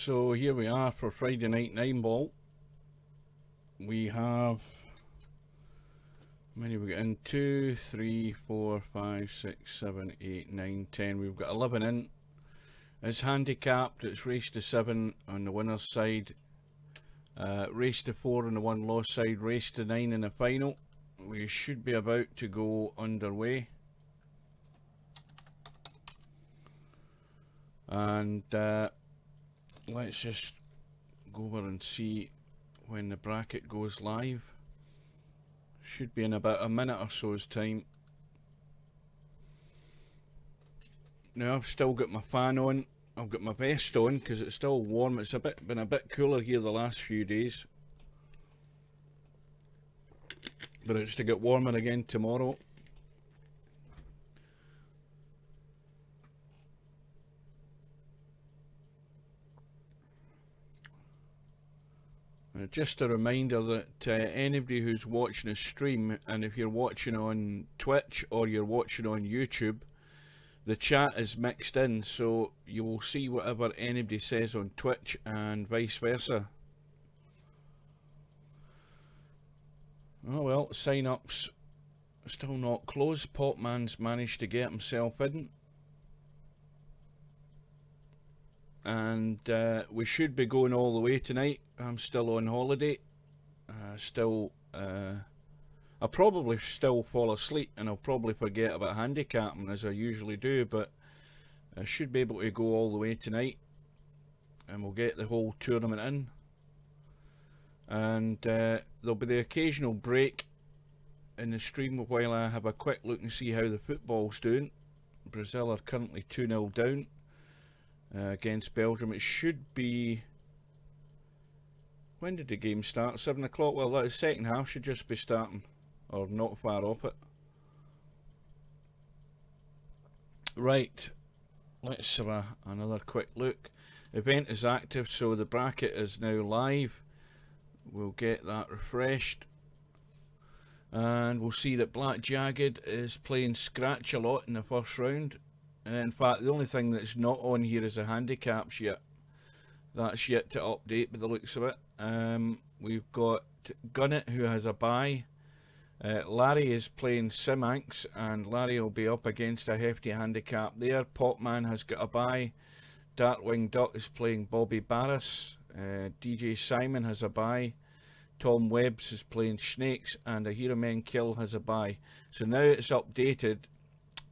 So here we are for Friday night 9 ball. We have, how many we got in? 2, 3, 4, 5, 6, 7, 8, 9, 10. We've got 11 in. It's handicapped. It's race to 7 on the winner's side, race to 4 on the one loss side, race to 9 in the final. We should be about to go underway. And let's just go over and see when the bracket goes live. Should be in about a minute or so's time. Now I've still got my fan on. I've got my vest on because it's still warm. It's been a bit cooler here the last few days, but it's to get warmer again tomorrow. Just a reminder that anybody who's watching a stream, and if you're watching on Twitch or you're watching on YouTube, the chat is mixed in, so you will see whatever anybody says on Twitch and vice versa. Oh well, sign-ups still not closed. Popman's managed to get himself in. And we should be going all the way tonight. I'm still on holiday. I'll probably still fall asleep, and I'll probably forget about handicapping as I usually do, but I should be able to go all the way tonight, and we'll get the whole tournament in. And there'll be the occasional break in the stream while I have a quick look and see how the football's doing. Brazil are currently 2-0 down against Belgium. It should be, when did the game start? 7 o'clock. Well, that second half should just be starting, or not far off it. Right, let's have another quick look. Event is active, so the bracket is now live. We'll get that refreshed, and we'll see that Black Jagged is playing Scratch a lot in the first round. In fact, the only thing that's not on here is the handicaps yet. That's yet to update by the looks of it. We've got Gunnit, who has a bye. Larry is playing Simanx, and Larry will be up against a hefty handicap there. Popman has got a bye. Darkwing Duck is playing Bobby Barris. DJ Simon has a bye. Tom Webbs is playing Snakes, and a Hero Men Kill has a bye. So now it's updated.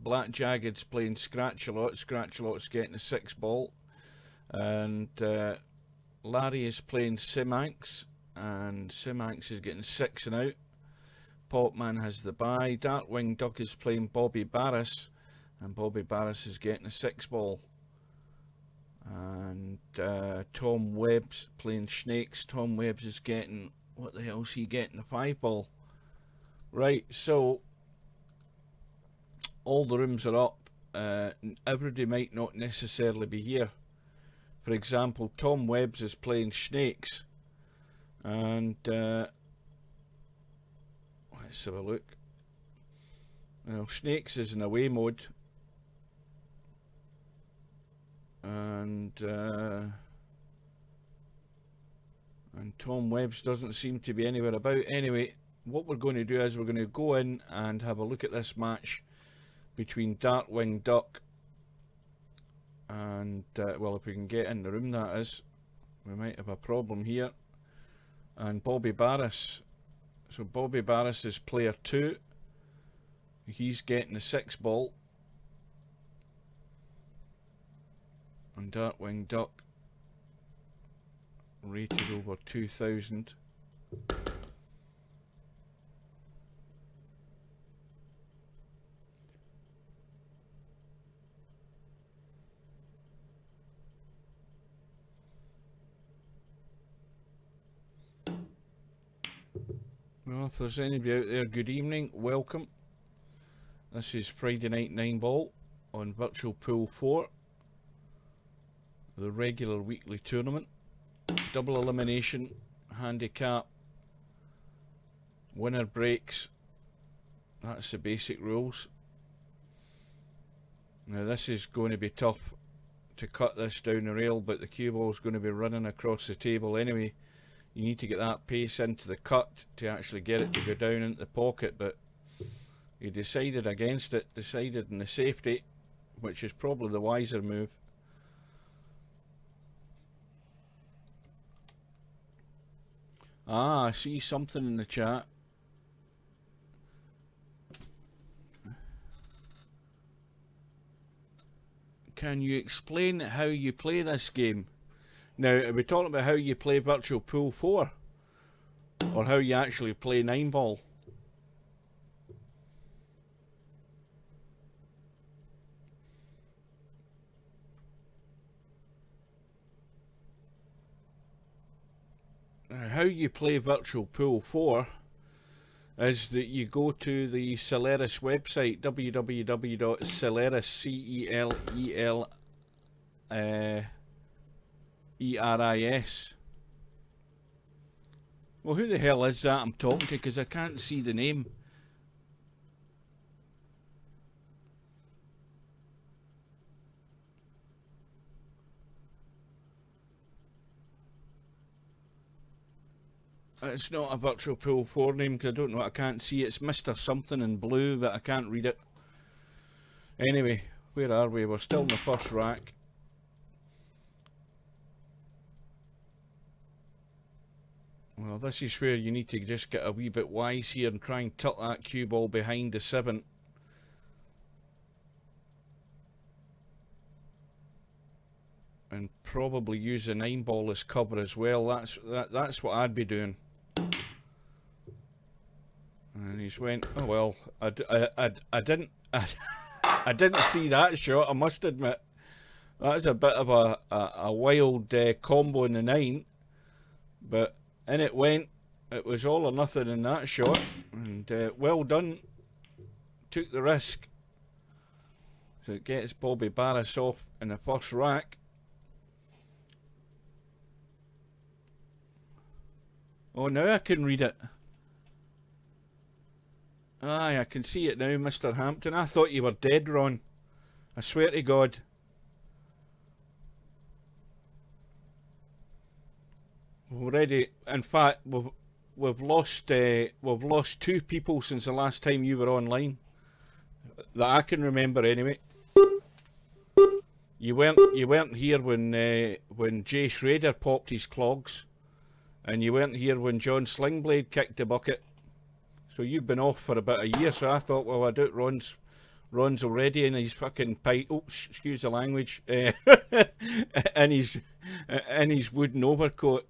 Black Jagged's playing Scratch a lot. Scratch a lot's getting a 6 ball, and Larry is playing Simanx, and Simanx is getting 6 and out. Popman has the bye. Darkwing Duck is playing Bobby Barris, and Bobby Barris is getting a 6 ball. And Tom Webb's playing Snakes. Tom Webb's is getting, what the hell's he getting? A 5 ball. Right, so all the rooms are up. Everybody might not necessarily be here. For example, Tom Webb's is playing Snakes, and let's have a look. Well, Snakes is in away mode, and Tom Webb's doesn't seem to be anywhere about. Anyway, what we're going to do is we're going to go in and have a look at this match between Darkwing Duck and, well, if we can get in the room, that is. We might have a problem here. And Bobby Barris. So Bobby Barris is player 2. He's getting a 6 ball. And Darkwing Duck rated over 2000. Well, if there's anybody out there, good evening, welcome. This is Friday night 9 ball on Virtual Pool 4, the regular weekly tournament. Double elimination, handicap, winner breaks. That's the basic rules. Now this is going to be tough to cut this down the rail, but the cue ball's going to be running across the table anyway. You need to get that pace into the cut to actually get it to go down into the pocket, but he decided against it, decided in the safety, which is probably the wiser move. Ah, I see something in the chat. Can you explain how you play this game? Now, are we talking about how you play Virtual Pool 4? Or how you actually play 9-ball? How you play Virtual Pool 4 is that you go to the Celeris website, www.celeris, C-E-L-E-L-E-R-I-S. Well, who the hell is that I'm talking to, because I can't see the name. It's not a Virtual Pool 4 name, because I don't know, I can't see. It's Mr. something in blue, but I can't read it. Anyway, where are we? We're still in the first rack. Well, this is where you need to just get a wee bit wise here and try and tuck that cue ball behind the 7. And probably use the 9-ball as cover as well. That's what I'd be doing. And he's went, oh well, I didn't I didn't see that shot, I must admit. That's a bit of a wild combo in the 9, but in it went. It was all or nothing in that shot, and well done. Took the risk. So it gets Bobby Barrass off in the first rack. Oh, now I can read it. Aye, I can see it now, Mr. Hampton. I thought you were dead, Ron. I swear to God. Already, in fact, we've lost 2 people since the last time you were online, that I can remember anyway. You weren't here when Jay Schrader popped his clogs, and you weren't here when John Slingblade kicked the bucket. So you've been off for about a year. So I thought, well, I doubt Ron's already in his fucking pipe. Oh, excuse the language. In his wooden overcoat.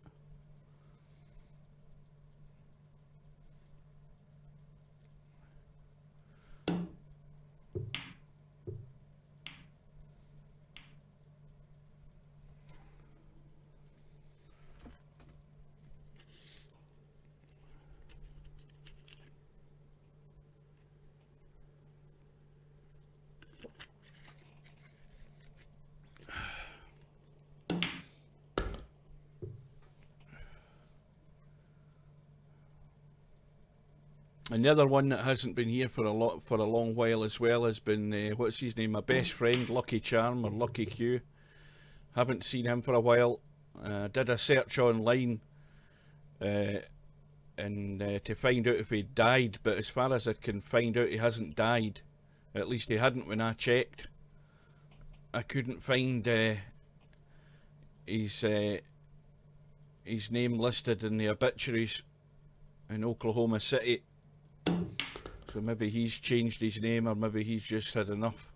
Another one that hasn't been here for a long while as well has been what's his name? My best friend, Lucky Charm, or Lucky Q. Haven't seen him for a while. Did a search online and to find out if he died, but as far as I can find out, he hasn't died. At least he hadn't when I checked. I couldn't find his name listed in the obituaries in Oklahoma City. So maybe he's changed his name, or maybe he's just had enough.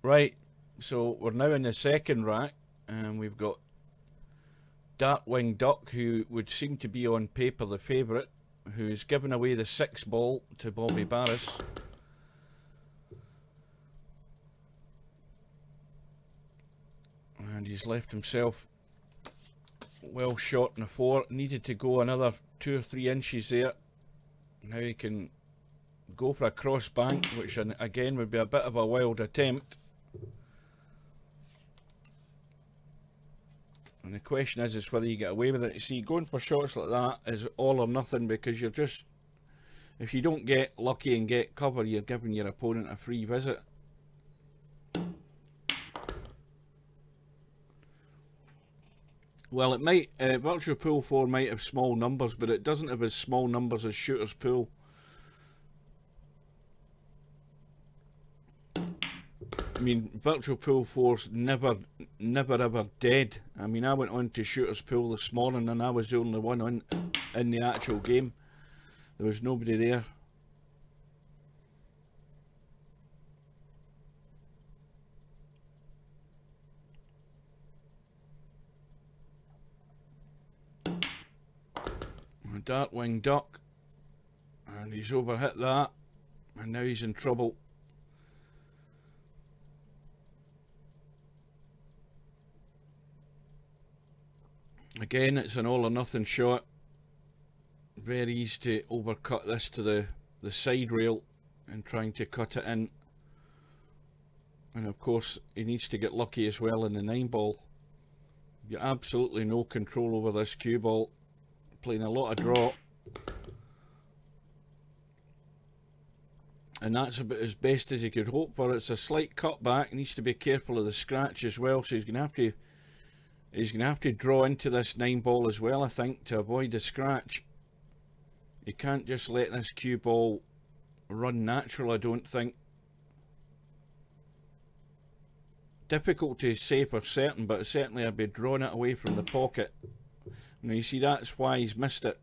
Right, so we're now in the second rack, and we've got Darkwing Duck, who would seem to be on paper the favourite, who's given away the 6-ball to Bobby Barrass. And he's left himself well short in the 4. Needed to go another 2 or 3 inches there. Now he can go for a cross bank, which again would be a bit of a wild attempt. And the question is whether you get away with it. You see, going for shots like that is all or nothing, because you're just, if you don't get lucky and get cover, you're giving your opponent a free visit. Well, it might, Virtual Pool 4 might have small numbers, but it doesn't have as small numbers as Shooter's Pool. I mean, Virtual Pool 4's never ever dead. I mean, I went on to Shooter's Pool this morning and I was the only one on in the actual game. There was nobody there. A Darkwing Duck, and he's overhit that, and now he's in trouble. Again, it's an all or nothing shot. Very easy to overcut this to the side rail and trying to cut it in. And of course, he needs to get lucky as well in the 9 ball. You have absolutely no control over this cue ball. Playing a lot of draw. And that's about as best as he could hope for. It's a slight cutback. He needs to be careful of the scratch as well, so he's going to have to draw into this 9 ball as well, I think, to avoid the scratch. You can't just let this cue ball run natural, I don't think. Difficult to say for certain, but certainly I'd be drawing it away from the pocket. Now you see, that's why he's missed it.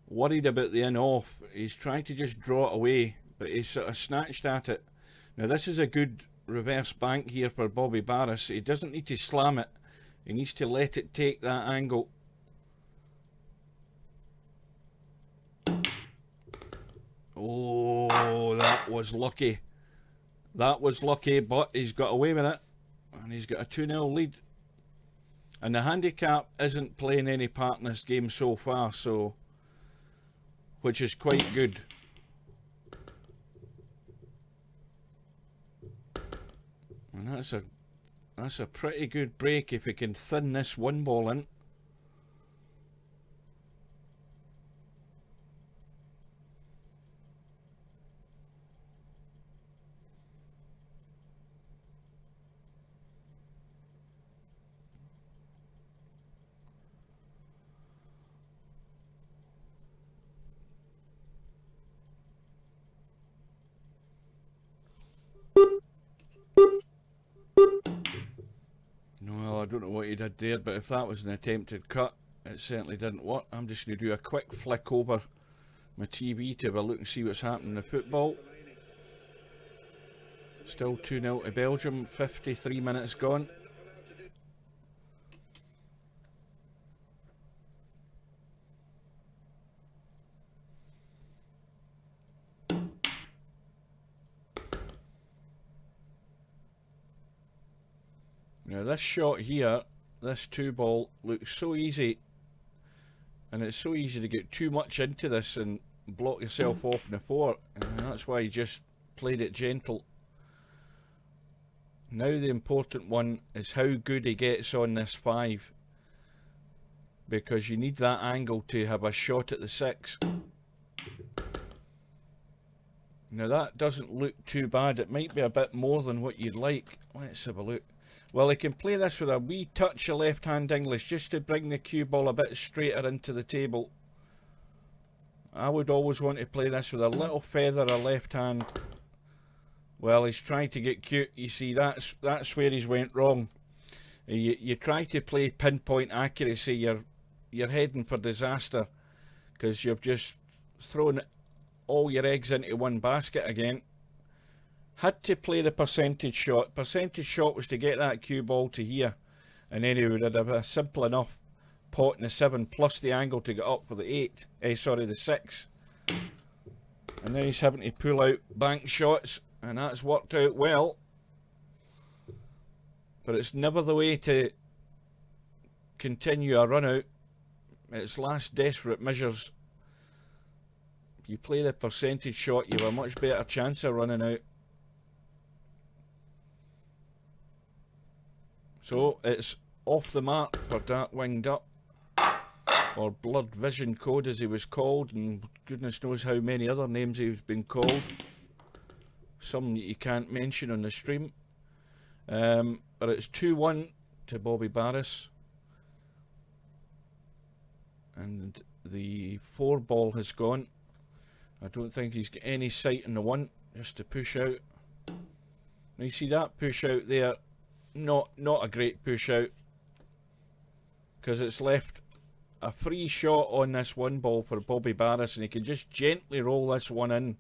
Worried about the in-off. He's trying to just draw it away, but he's sort of snatched at it. Now this is a good reverse bank here for Bobby Barrass. He doesn't need to slam it. He needs to let it take that angle. Oh, that was lucky. That was lucky, but he's got away with it. And he's got a 2-0 lead. And the handicap isn't playing any part in this game so far, so which is quite good. And that's a pretty good break if he can thin this 1 ball in. Well, I don't know what he did there, but if that was an attempted cut, it certainly didn't work. I'm just going to do a quick flick over my TV to have a look and see what's happening in the football. Still 2-0 to Belgium, 53 minutes gone. Now this shot here, this 2 ball, looks so easy, and it's so easy to get too much into this and block yourself off in the 4, and that's why he just played it gentle. Now the important one is how good he gets on this 5, because you need that angle to have a shot at the 6. Now that doesn't look too bad. It might be a bit more than what you'd like. Let's have a look. Well, he can play this with a wee touch of left-hand English just to bring the cue ball a bit straighter into the table. I would always want to play this with a little feather of left hand. Well, he's trying to get cute. You see, that's where he's went wrong. You try to play pinpoint accuracy, you're heading for disaster, because you've just thrown all your eggs into one basket again. Had to play the percentage shot. Percentage shot was to get that cue ball to here, and then he would have a simple enough pot in the 7 plus the angle to get up for the 8. The 6. And now he's having to pull out bank shots, and that's worked out well. But it's never the way to continue a run out. It's last desperate measures. If you play the percentage shot, you have a much better chance of running out. So it's off the mark for Darkwing Duck, or Blood Vision Code as he was called, and goodness knows how many other names he's been called. Some that you can't mention on the stream. But it's 2-1 to Bobby Barrass. And the 4 ball has gone. I don't think he's got any sight in the 1, just to push out. Now you see that push out there, not a great push out, because it's left a free shot on this 1 ball for Bobby Barrass, and he can just gently roll this 1 in,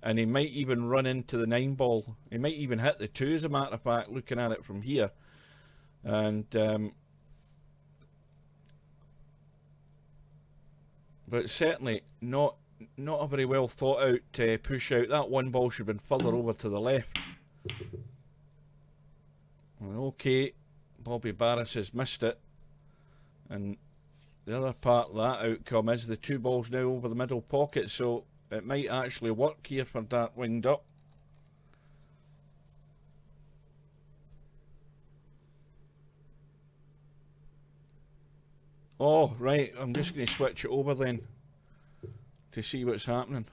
and he might even run into the 9 ball. He might even hit the 2, as a matter of fact, looking at it from here. And but certainly not a very well thought out push out. That 1 ball should have been further over to the left. Okay, Bobby Barrass has missed it, and the other part of that outcome is the 2 balls now over the middle pocket, so it might actually work here for Dart Winged Up. Oh, right, I'm just going to switch it over then to see what's happening.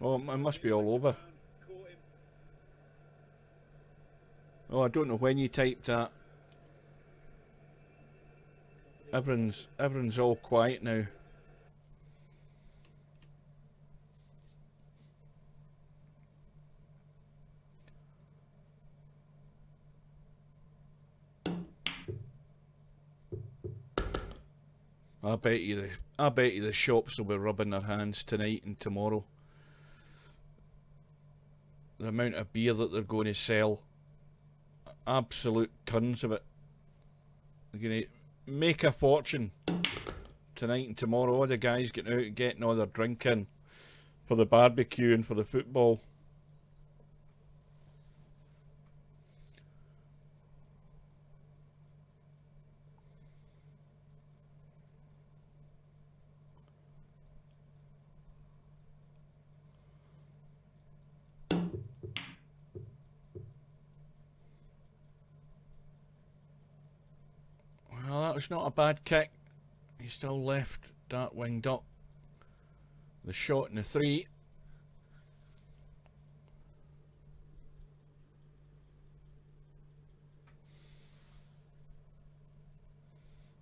Oh, it must be all over. Oh, I don't know when you typed that. Everyone's all quiet now. I bet you the shops will be rubbing their hands tonight and tomorrow. The amount of beer that they're going to sell. Absolute tons of it. They're going to make a fortune tonight and tomorrow. All the guys getting out and getting all their drinking for the barbecue and for the football. Well, that was not a bad kick. He still left Dart Winged Up the shot and the 3.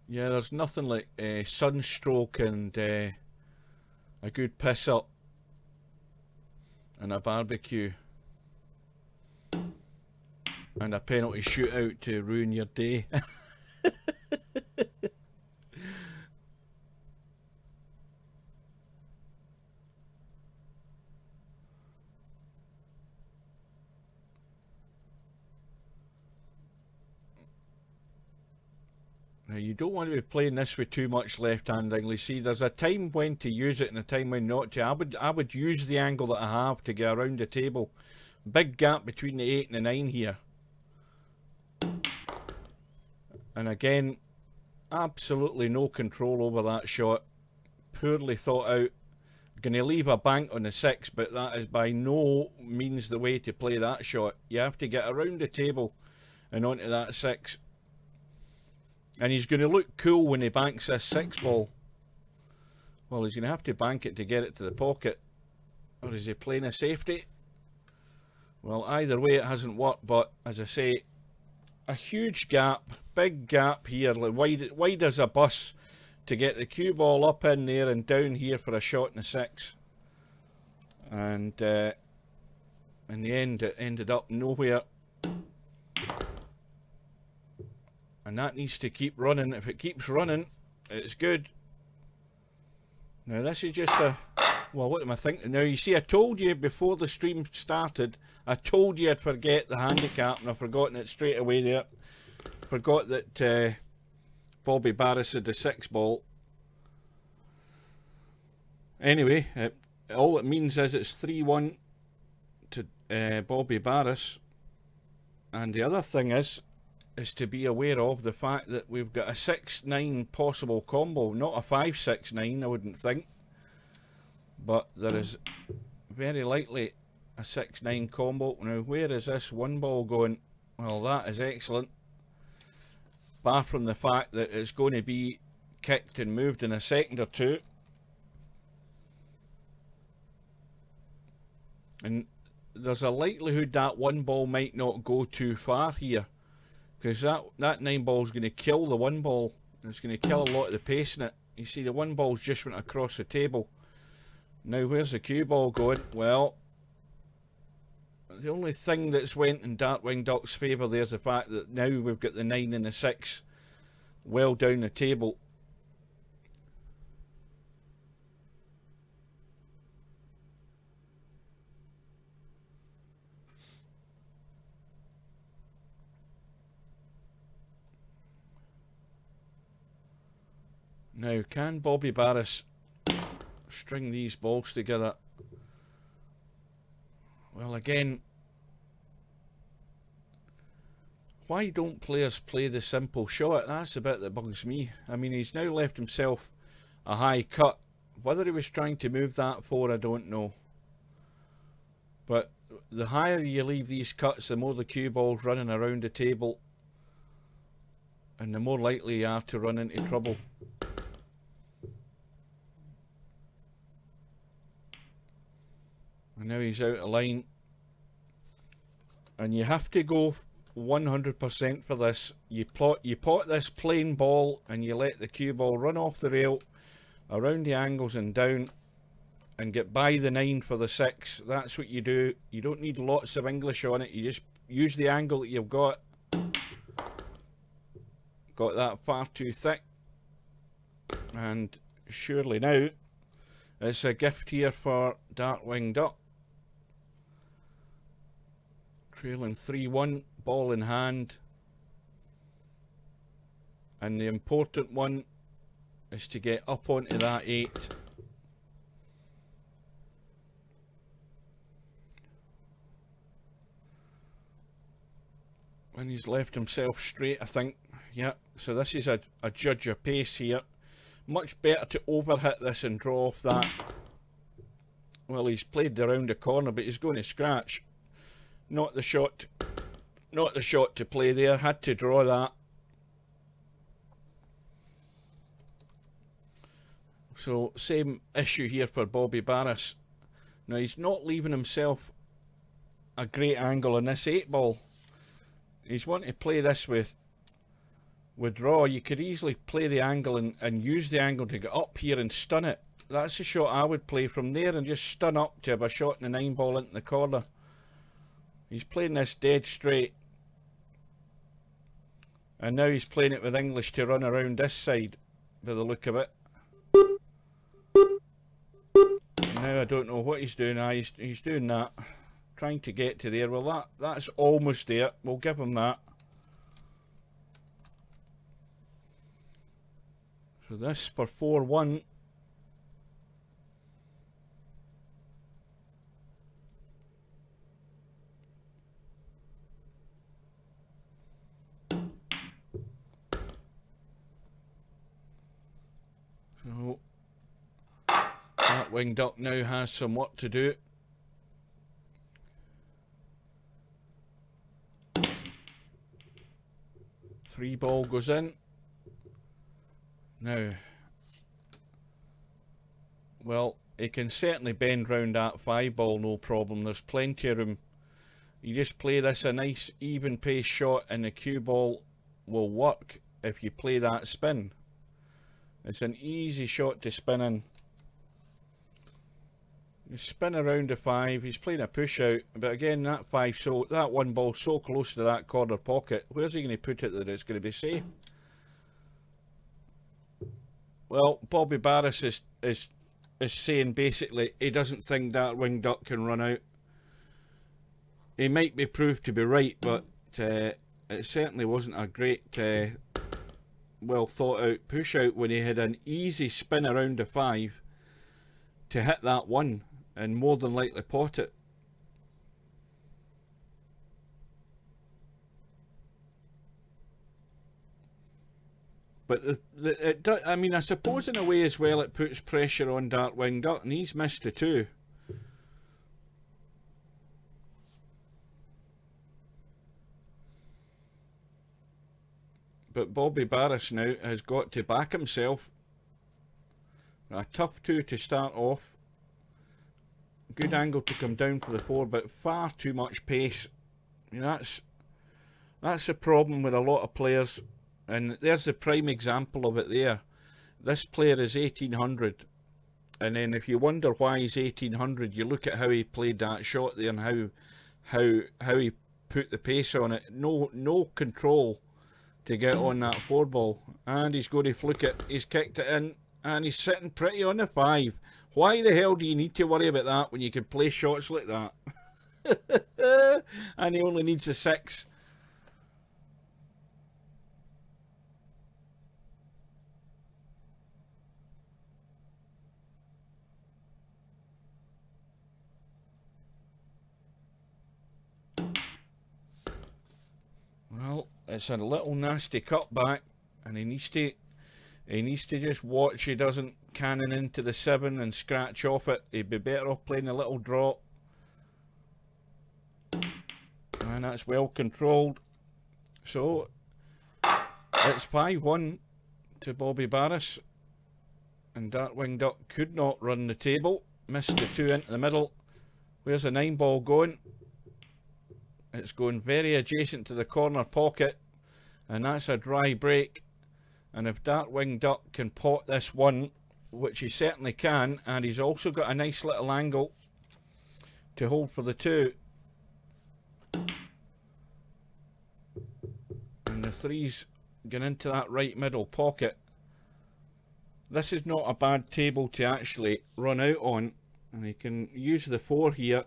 Yeah, there's nothing like sunstroke and a good piss up and a barbecue and a penalty shootout to ruin your day. Now you don't want to be playing this with too much left-hand angle. See, there's a time when to use it and a time when not to. I would use the angle that I have to get around the table. Big gap between the 8 and the 9 here. And again, absolutely no control over that shot. Poorly thought out. Going to leave a bank on the 6, but that is by no means the way to play that shot. You have to get around the table and onto that 6. And he's going to look cool when he banks this 6 ball. Well, he's going to have to bank it to get it to the pocket. Or is he playing a safety? Well, either way it hasn't worked, but as I say, a huge gap, big gap here, like wide as a bus, to get the cue ball up in there and down here for a shot in the 6. And in the end it ended up nowhere. And that needs to keep running. If it keeps running, it's good. Now this is just a... Well, what am I thinking? Now you see, I told you before the stream started, I told you I'd forget the handicap, and I've forgotten it straight away there. Forgot that Bobby Barrass had the 6 ball. Anyway, all it means is it's 3-1 to Bobby Barrass. And the other thing is to be aware of the fact that we've got a 6-9 possible combo, not a 5-6-9, I wouldn't think, but there is very likely a 6-9 combo. Now where is this 1 ball going? Well, that is excellent, bar from the fact that it's going to be kicked and moved in a second or two. And there's a likelihood that 1 ball might not go too far here, because that 9 ball is going to kill the 1 ball It's going to kill a lot of the pace in it. You see the one ball's just went across the table. Now where's the cue ball going? Well, the only thing that's went in Darkwing Duck's favour there's the fact that now we've got the 9 and the 6 well down the table. Now, can Bobby Barrass string these balls together? Well, again, why don't players play the simple shot? That's the bit that bugs me. I mean, he's now left himself a high cut. Whether he was trying to move that for, I don't know. But the higher you leave these cuts, the more the cue ball's running around the table, and the more likely you are to run into trouble. And now he's out of line. And you have to go 100% for this. You pot this plain ball and you let the cue ball run off the rail, around the angles and down, and get by the 9 for the 6. That's what you do. You don't need lots of English on it. You just use the angle that you've got. Got that far too thick. And surely now, it's a gift here for Darkwing Duck. Trailing 3-1, ball in hand. And the important one is to get up onto that 8. And he's left himself straight, I think. Yeah, so this is a judge of pace here. Much better to overhit this and draw off that. Well, he's played around the corner, but he's going to scratch. Not the shot to play there. Had to draw that. So same issue here for Bobby Barrass. Now he's not leaving himself a great angle on this 8 ball. He's wanting to play this with draw. You could easily play the angle and use the angle to get up here and stun it. That's the shot I would play from there, and just stun up to have a shot in the 9 ball into the corner. He's playing this dead straight. And now he's playing it with English to run around this side, by the look of it. And now I don't know what he's doing. He's doing that. Trying to get to there. Well, that's almost there. We'll give him that. So this for 4-1. So Darkwing Duck now has some work to do. Three ball goes in. Now, well, he can certainly bend round that 5 ball, no problem. There's plenty of room. You just play this a nice even pace shot and the cue ball will work if you play that spin. It's an easy shot to spin in. You spin around the 5, he's playing a push out, but again that 5, so that 1 ball so close to that corner pocket, where's he going to put it that it's going to be safe? Well, Bobby Barrass is saying basically he doesn't think Darkwing Duck can run out. He might be proved to be right, but it certainly wasn't a great well thought out push out when he had an easy spin around the 5 to hit that 1 and more than likely pot it. But I mean, I suppose in a way as well it puts pressure on Darkwing Duck, and he's missed the 2. But Bobby Barrass now has got to back himself. A tough 2 to start off. Good angle to come down for the 4, but far too much pace. I mean, that's a problem with a lot of players. And there's the prime example of it there. This player is 1800. And then if you wonder why he's 1800, you look at how he played that shot there and how he put the pace on it. No control to get on that 4 ball. And he's going to fluke it. He's kicked it in and he's sitting pretty on the 5. Why the hell do you need to worry about that when you can play shots like that? And he only needs a 6. Well, it's a little nasty cutback, and he needs to just watch he doesn't cannon into the 7 and scratch off it. He'd be better off playing a little draw. And that's well controlled. So it's 5-1 to Bobby Barrass, and Darkwing Duck could not run the table. Missed the 2 into the middle. Where's the 9 ball going? It's going very adjacent to the corner pocket, and that's a dry break. And if Darkwing Duck can pot this one, which he certainly can, and he's also got a nice little angle to hold for the 2. And the 3's going into that right middle pocket. This is not a bad table to actually run out on, and he can use the 4 here.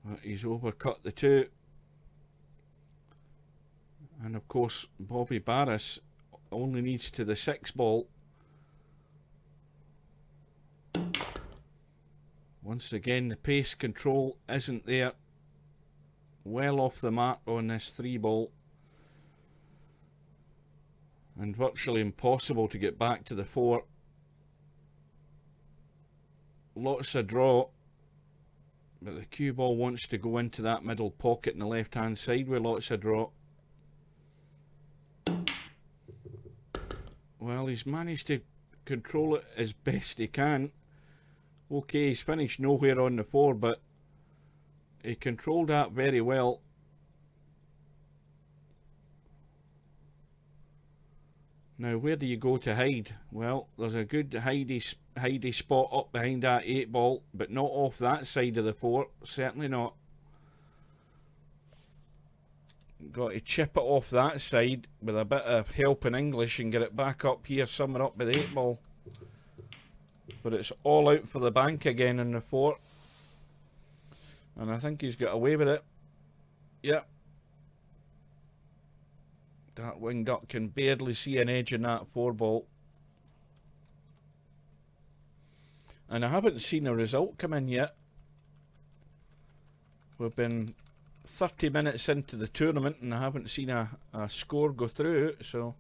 But he's overcut the 2. And of course Bobby Barrass only needs to the 6 ball. Once again the pace control isn't there. Well off the mark on this 3 ball. And virtually impossible to get back to the 4. Lots of draw. But the cue ball wants to go into that middle pocket in the left hand side with lots of draw. Well, he's managed to control it as best he can. Okay, he's finished nowhere on the 4, but he controlled that very well. Now, where do you go to hide? Well, there's a good hidey spot up behind that 8 ball, but not off that side of the 4. Certainly not. Got to chip it off that side with a bit of help in English and get it back up here, somewhere up by the 8 ball. But it's all out for the bank again in the 4. And I think he's got away with it. Yep. Darkwing Duck can barely see an edge in that 4 ball. And I haven't seen a result come in yet. We've been 30 minutes into the tournament and I haven't seen a score go through, so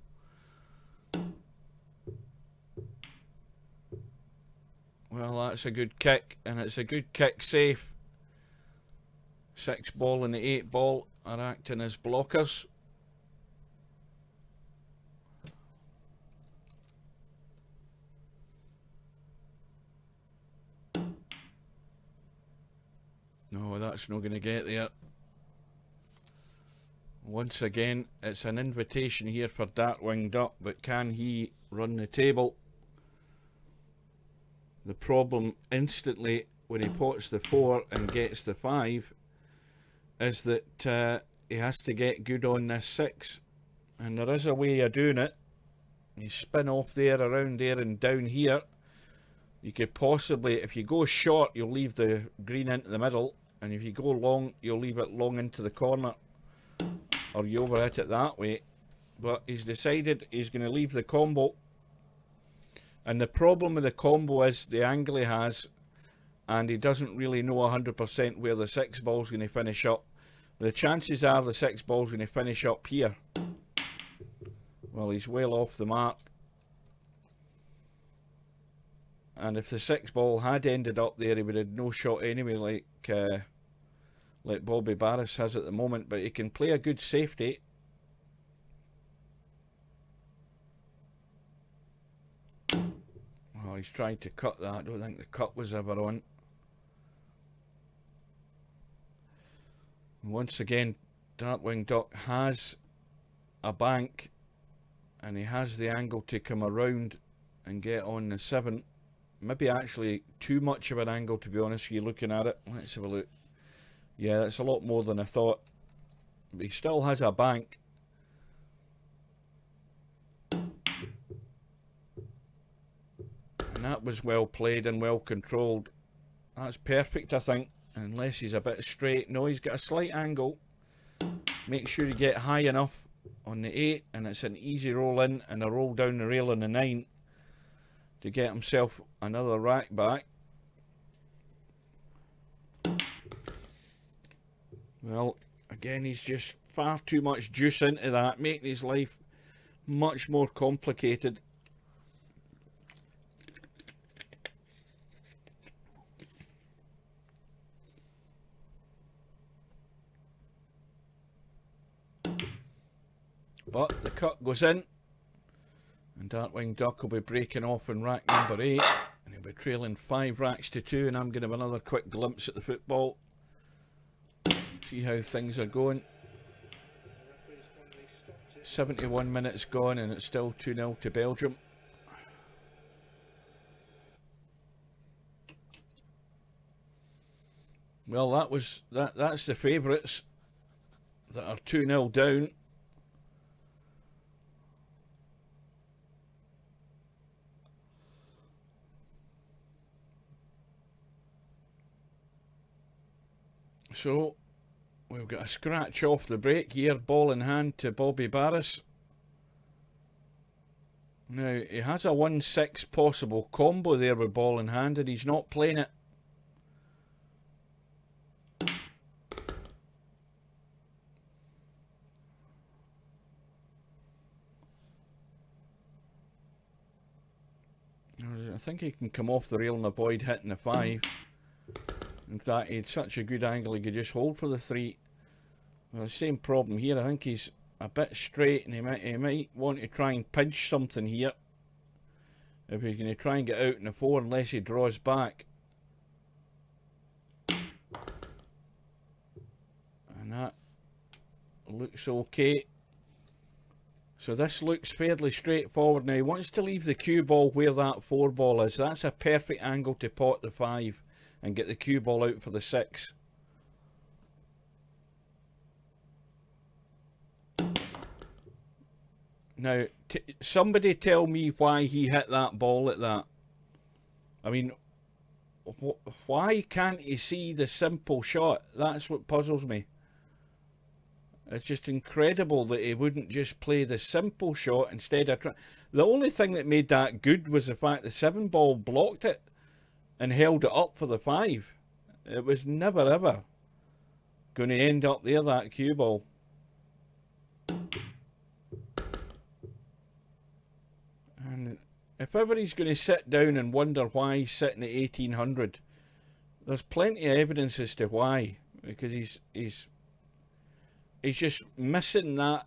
well, that's a good kick, and it's a good kick safe. 6 ball and the 8 ball are acting as blockers. No, that's not going to get there. Once again, it's an invitation here for Darkwing Duck, but can he run the table? The problem instantly when he pots the 4 and gets the 5 is that he has to get good on this 6. And there is a way of doing it. You spin off there, around there and down here. You could possibly, if you go short, you'll leave the green into the middle, and if you go long, you'll leave it long into the corner, or you overhit it that way. But he's decided he's going to leave the combo, and the problem with the combo is the angle he has, and he doesn't really know 100% where the 6 ball's going to finish up. The chances are the 6 ball's going to finish up here. Well, he's well off the mark. And if the 6 ball had ended up there, he would have no shot anyway, like Bobby Barrass has at the moment. But he can play a good safety. Oh, he's trying to cut that. I don't think the cut was ever on. Once again, Darkwing Duck has a bank, and he has the angle to come around and get on the 7. Maybe actually too much of an angle, to be honest, if you're looking at it. Let's have a look. Yeah, that's a lot more than I thought. But he still has a bank. And that was well played and well controlled. That's perfect, I think. Unless he's a bit straight. No, he's got a slight angle. Make sure you get high enough on the 8, and it's an easy roll in and a roll down the rail on the 9 to get himself another rack back. Well, again, he's just far too much juice into that, making his life much more complicated. But the cut goes in, and Darkwing Duck will be breaking off in rack number 8, and he'll be trailing 5 racks to 2, and I'm going to have another quick glimpse at the football. See how things are going. 71 minutes gone, and it's still 2-0 to Belgium. Well, that's the favourites that are 2-0 down. So we've got a scratch off the break here, ball in hand to Bobby Barrass. Now, he has a 1-6 possible combo there with ball in hand, and he's not playing it. I think he can come off the rail and avoid hitting the 5. In fact, he had such a good angle he could just hold for the 3. Well, same problem here. I think he's a bit straight, and he might want to try and pinch something here. If he's going to try and get out in the 4, unless he draws back. And that looks okay. So this looks fairly straightforward now. He wants to leave the cue ball where that 4 ball is. That's a perfect angle to pot the 5 and get the cue ball out for the 6. Now, somebody tell me why he hit that ball like that. I mean, why can't he see the simple shot? That's what puzzles me. It's just incredible that he wouldn't just play the simple shot instead of the only thing that made that good was the fact the 7 ball blocked it and held it up for the 5. It was never ever going to end up there, that cue ball. And if everybody's going to sit down and wonder why he's sitting at 1800, there's plenty of evidence as to why. Because he's just missing that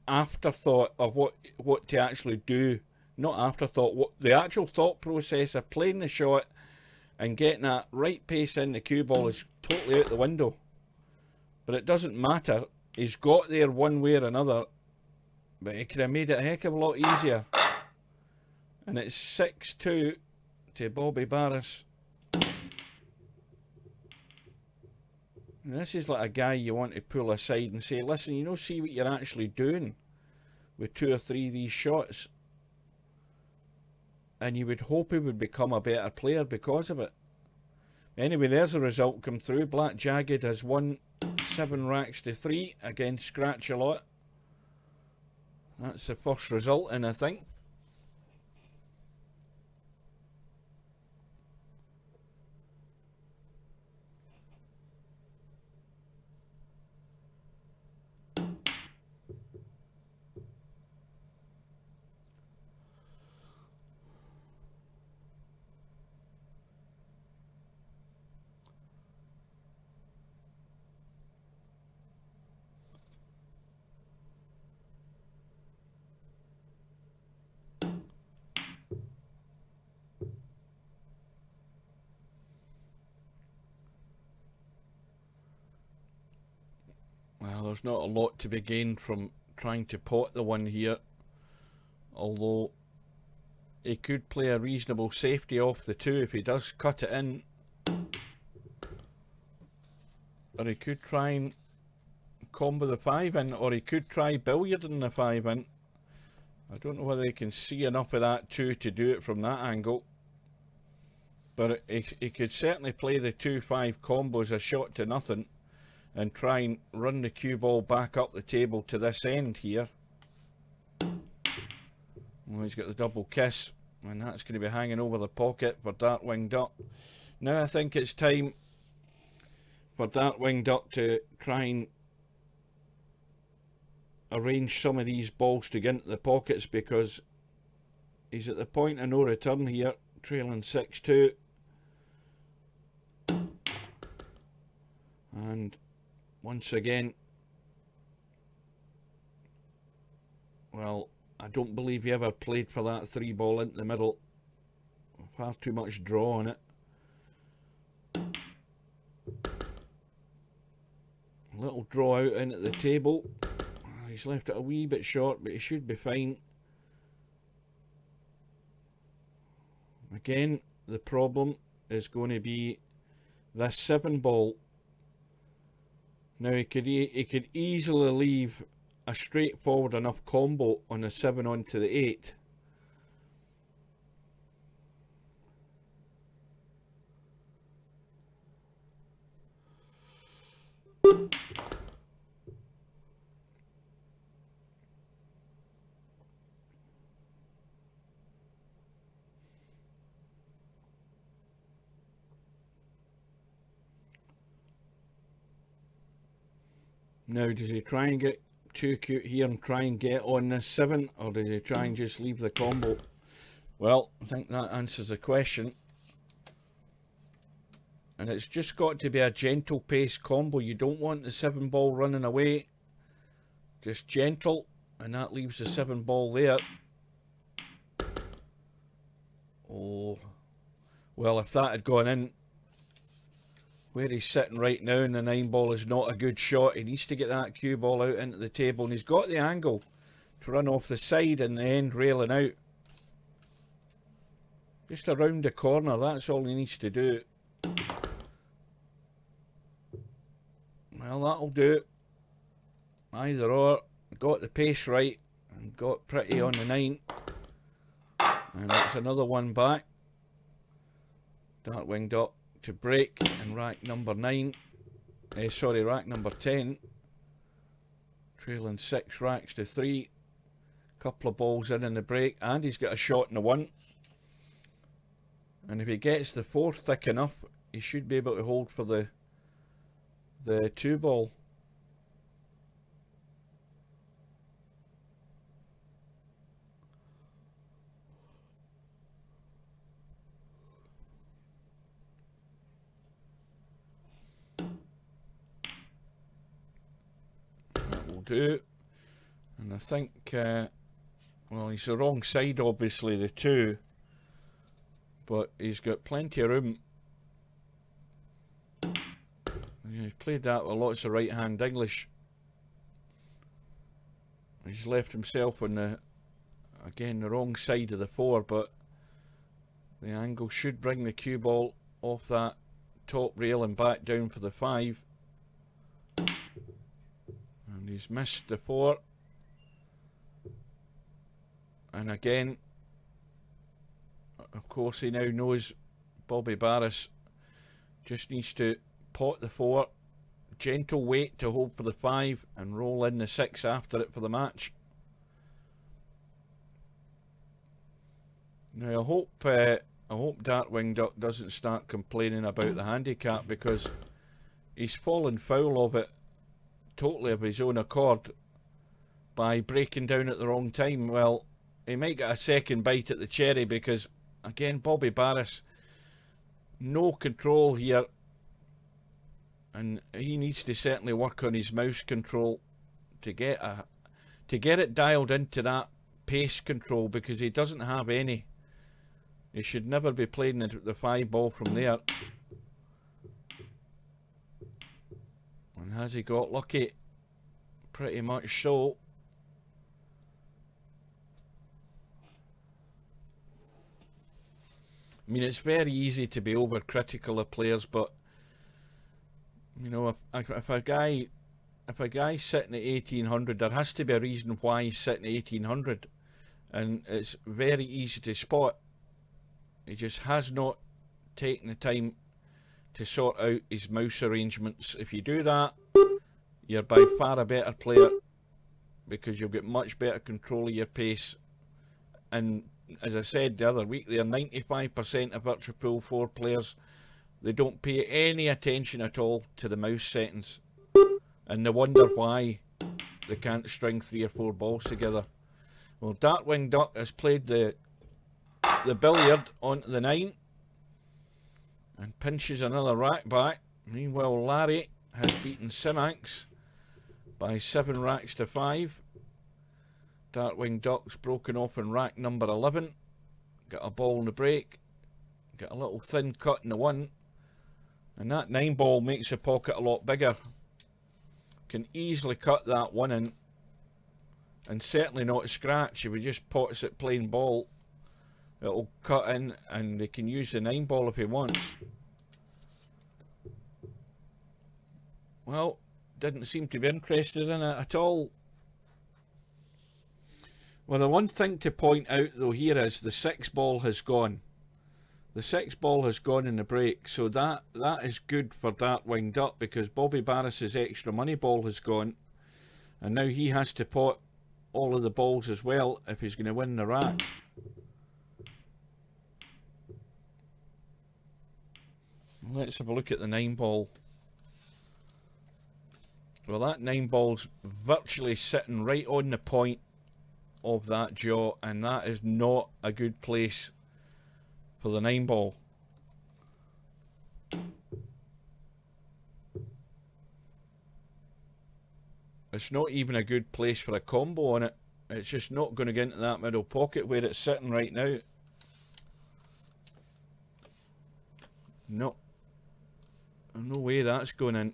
afterthought of what to actually do. Not afterthought, what the actual thought process of playing the shot and getting that right pace in the cue ball is totally out the window. But it doesn't matter. He's got there one way or another. But he could have made it a heck of a lot easier. And it's 6-2 to Bobby Barrass. And this is like a guy you want to pull aside and say, listen, you know, see what you're actually doing with 2 or 3 of these shots. And you would hope he would become a better player because of it. Anyway, there's a result come through. Black Jagged has won 7 racks to 3 against Scratch a Lot. That's the first result, and I think. there's not a lot to be gained from trying to pot the one here, although he could play a reasonable safety off the 2 if he does cut it in, or he could try and combo the 5 in, or he could try billiarding the 5 in. I don't know whether he can see enough of that 2 to do it from that angle, but he could certainly play the 2-5 combo as a shot to nothing and try and run the cue ball back up the table to this end here. Well, he's got the double kiss, and that's going to be hanging over the pocket for Darkwing Duck. Now I think it's time for Darkwing Duck to try and arrange some of these balls to get into the pockets, because he's at the point of no return here, trailing 6-2. And once again, well, I don't believe he ever played for that 3 ball into the middle. Far too much draw on it. Little draw out in at the table. He's left it a wee bit short, but he should be fine. Again, the problem is going to be this 7 ball. Now he could easily leave a straightforward enough combo on the 7 onto the 8. Now, does he try and get too cute here and try and get on this 7, or does he try and just leave the combo? Well, I think that answers the question. And it's just got to be a gentle pace combo. You don't want the 7 ball running away. Just gentle, and that leaves the 7 ball there. Oh, well, if that had gone in, where he's sitting right now in the 9 ball is not a good shot. He needs to get that cue ball out into the table, and he's got the angle to run off the side and the end railing out. Just around the corner, that's all he needs to do. Well, that'll do it. Either or. Got the pace right and got pretty on the 9. And that's another one back. Darkwing Duck to break in rack number 9. Sorry, rack number 10. Trailing 6 racks to 3. Couple of balls in the break, and he's got a shot in the 1. And if he gets the 4 thick enough, he should be able to hold for the 2 ball. Do, and I think well, he's the wrong side, obviously, the 2, but he's got plenty of room. He's played that with lots of right hand English. He's left himself on the, again, the wrong side of the 4, but the angle should bring the cue ball off that top rail and back down for the 5. He's missed the 4, and again, of course, he now knows Bobby Barrass just needs to pot the 4, gentle weight to hold for the 5, and roll in the 6 after it for the match. Now I hope Darkwing Duck doesn't start complaining about the handicap, because he's fallen foul of it totally of his own accord by breaking down at the wrong time. Well, he might get a second bite at the cherry, because again, Bobby Barrass, no control here, and he needs to certainly work on his mouse control to get it dialed into that pace control, because he doesn't have any. He should never be playing the 5 ball from there. And has he got lucky? Pretty much so. I mean, it's very easy to be overcritical of players, but you know, if a guy's sitting at 1800, there has to be a reason why he's sitting at 1800, and it's very easy to spot. He just has not taken the time to sort out his mouse arrangements. If you do that, you're by far a better player because you'll get much better control of your pace. And as I said the other week, they're 95% of Virtua Pool 4 players, they don't pay any attention at all to the mouse settings, and they wonder why they can't string 3 or 4 balls together. Well, Darkwing Duck has played the billiard onto the 9 and pinches another rack back. Meanwhile, Larry has beaten Simax by 7 racks to 5. Darkwing Duck's broken off in rack number 11. Got a ball in the break. Got a little thin cut in the 1. And that 9 ball makes the pocket a lot bigger. Can easily cut that 1 in. And certainly not scratch. If he just pots it plain ball, it'll cut in and they can use the 9 ball if he wants. Well, didn't seem to be interested in it at all. Well, the one thing to point out though here is the 6 ball has gone. The 6 ball has gone in the break, so that is good for Darkwing Duck because Bobby Barris's extra money ball has gone, and now he has to pot all of the balls as well if he's going to win the rack. Let's have a look at the 9 ball. Well, that 9 ball's virtually sitting right on the point of that jaw, and that is not a good place for the 9 ball. It's not even a good place for a combo on it. It's just not going to get into that middle pocket where it's sitting right now. No. No way that's going in.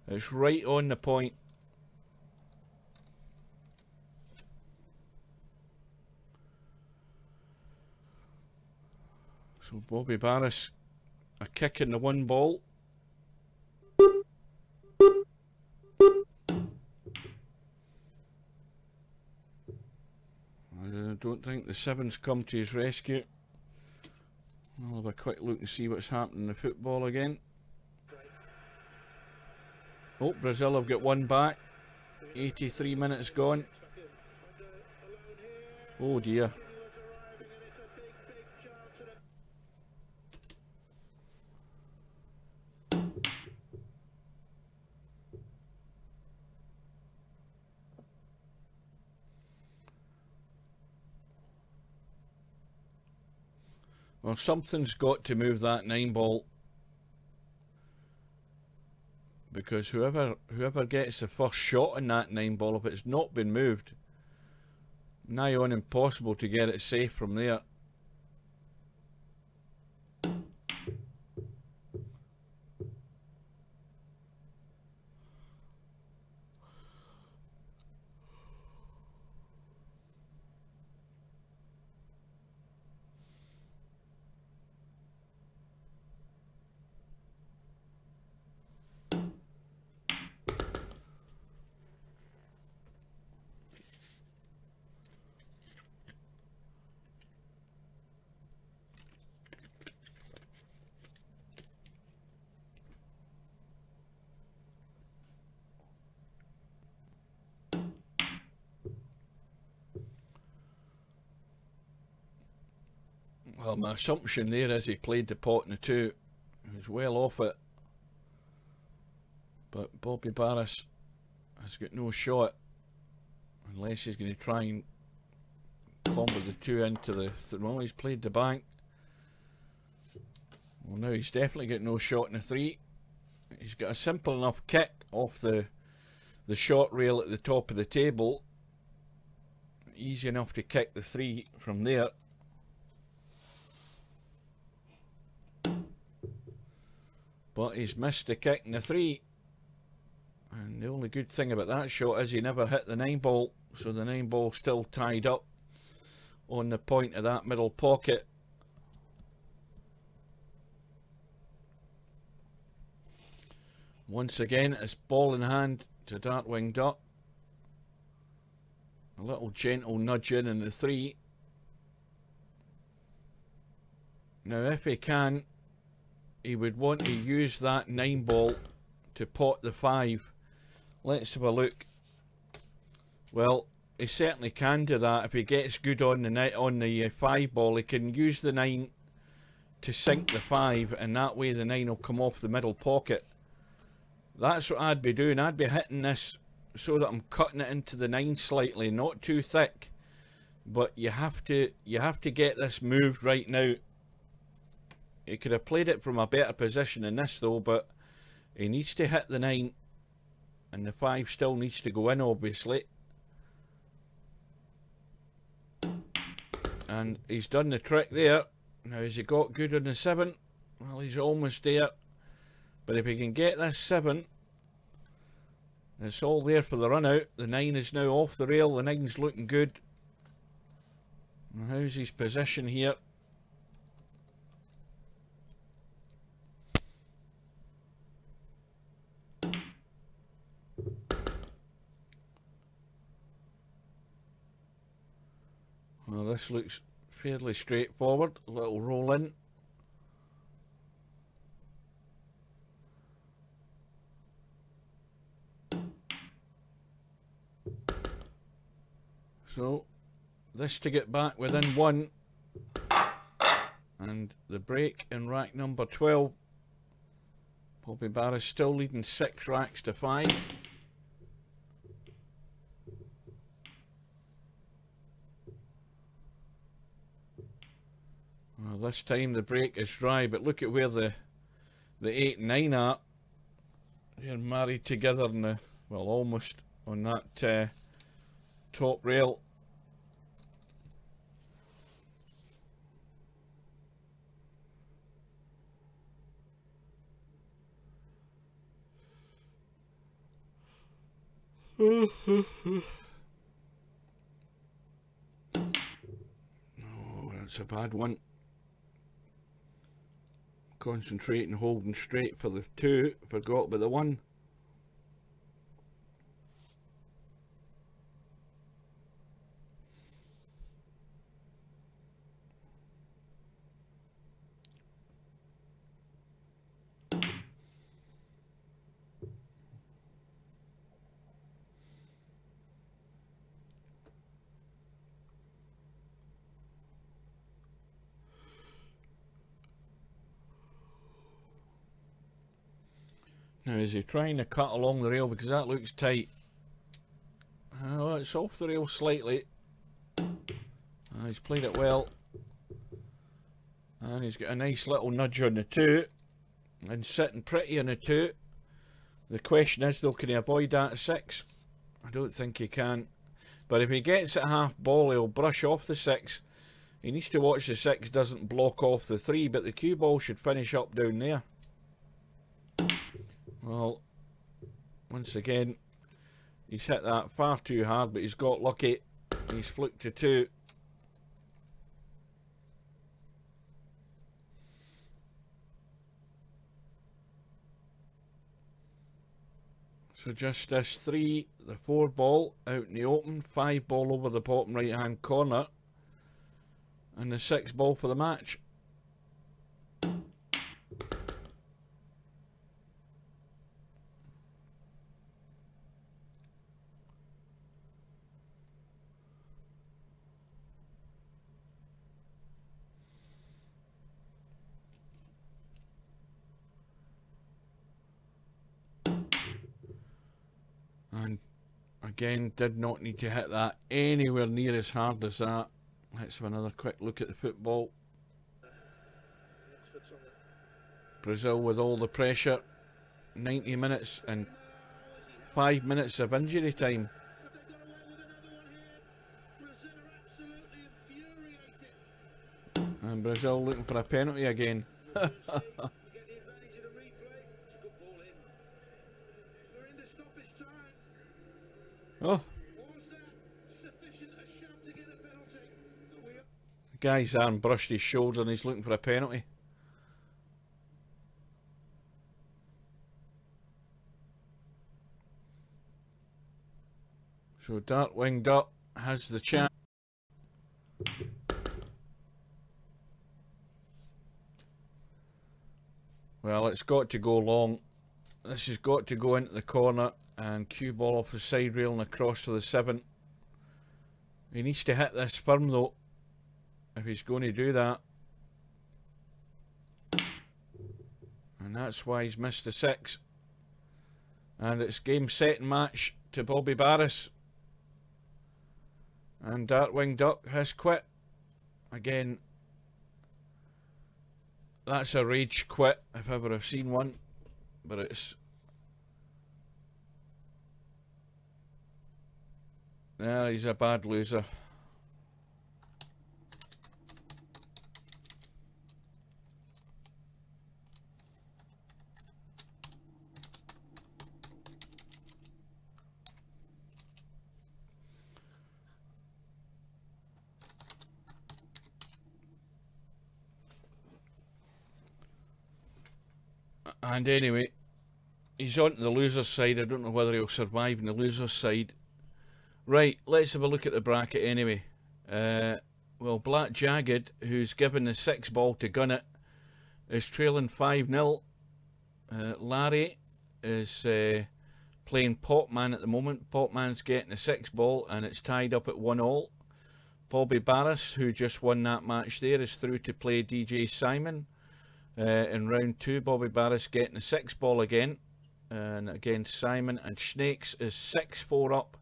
It's right on the point. So Bobby Barris, a kick in the 1 ball. I don't think the 7's come to his rescue. I'll have a quick look and see what's happening in the football again. Oh, Brazil have got 1 back. 83 minutes gone. Oh dear. Well, something's got to move that 9 ball, because whoever gets the first shot on that 9 ball, if it's not been moved, nigh on impossible to get it safe from there. Well, my assumption there is he played the pot in the 2. He was well off it. But Bobby Barris has got no shot unless he's going to try and combo the 2 into the... Well, he's played the bank. Well, now he's definitely got no shot in the 3. He's got a simple enough kick off the short rail at the top of the table. Easy enough to kick the 3 from there. But he's missed the kick in the 3. And The only good thing about that shot is he never hit the 9 ball, so the 9 ball still tied up on the point of that middle pocket. Once again, it's ball in hand to Darkwing Duck. A little gentle nudge in the 3. Now if he can, he would want to use that 9 ball to pot the 5. Let's have a look. Well, he certainly can do that. If he gets good on the 5 ball, he can use the 9 to sink the 5, and that way the 9 will come off the middle pocket. That's what I'd be doing. I'd be hitting this so that I'm cutting it into the 9 slightly, not too thick. But you have to get this moved right now. He could have played it from a better position than this though, but he needs to hit the 9, and the 5 still needs to go in, obviously. And he's done the trick there. Now, has he got good on the 7? Well, he's almost there. But if he can get this 7, it's all there for the run out. The 9 is now off the rail. The 9's looking good. Now, how's his position here? Well, this looks fairly straightforward. A little roll in. So, this to get back within 1. And the break in rack number 12. Bobby Barra's still leading 6 racks to 5. Well, this time the break is dry, but look at where the 8 and 9 are. They're married together in the, well, almost on that top rail. No, that's a bad one. Concentrating, holding straight for the 2. Forgot about the 1. Now, is he trying to cut along the rail because that looks tight? Oh, it's off the rail slightly. He's played it well. And he's got a nice little nudge on the 2. And sitting pretty on the 2. The question is though, can he avoid that 6? I don't think he can. But if he gets it half ball, he'll brush off the 6. He needs to watch the 6 doesn't block off the 3, but the cue ball should finish up down there. Well, once again, he's hit that far too hard, but he's got lucky. He's flicked to 2. So just this 3, the 4 ball out in the open, 5 ball over the bottom right hand corner, and the 6 ball for the match. And again, did not need to hit that anywhere near as hard as that. Let's have another quick look at the football. Brazil with all the pressure. 90 minutes and 5 minutes of injury time. And Brazil looking for a penalty again. Oh. The guy's arm brushed his shoulder and he's looking for a penalty. So Darkwing Duck has the chance. Well, it's got to go long. This has got to go into the corner and cue ball off the side rail and across for the 7. He needs to hit this firm though, if he's going to do that. And that's why he's missed the 6. And it's game, set and match to Bobby Barrass. And Darkwing Duck has quit. Again, that's a rage quit if ever I've seen one. But it's... yeah, he's a bad loser. And anyway, he's on to the loser's side. I don't know whether he'll survive in the loser's side. Right, let's have a look at the bracket anyway. Well, Black Jagged, who's given the 6 ball to Gunnett, is trailing 5-0. Larry is playing Popman at the moment. Popman's getting the 6 ball and it's tied up at 1-1. Bobby Barrass, who just won that match there, is through to play DJ Simon. In round 2, Bobby Barrass getting the 6 ball again, and against Simon, and Snakes is 6-4 up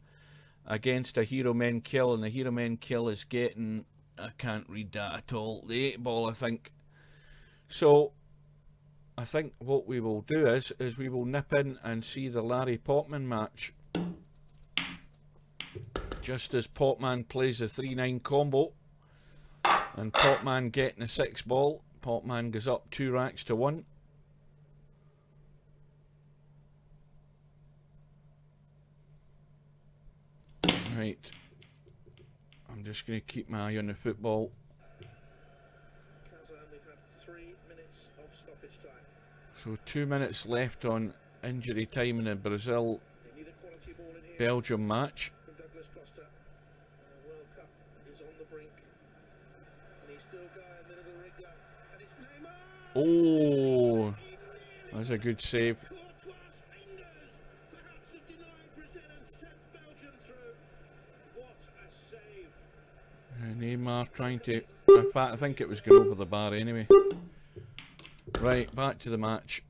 against a Hero Men Kill, and the Hero Men Kill is getting, I can't read that at all, the 8 ball I think. So I think what we will do is we will nip in and see the Larry Popman match. Just as Popman plays the 3-9 combo and Popman getting the 6 ball, Popman goes up 2 racks to 1. Right. I'm just going to keep my eye on the football. So 2 minutes left on injury time in the Brazil-Belgium match. Oh, that's a good save. Neymar trying to, in fact I think it was going over the bar anyway. Right, back to the match.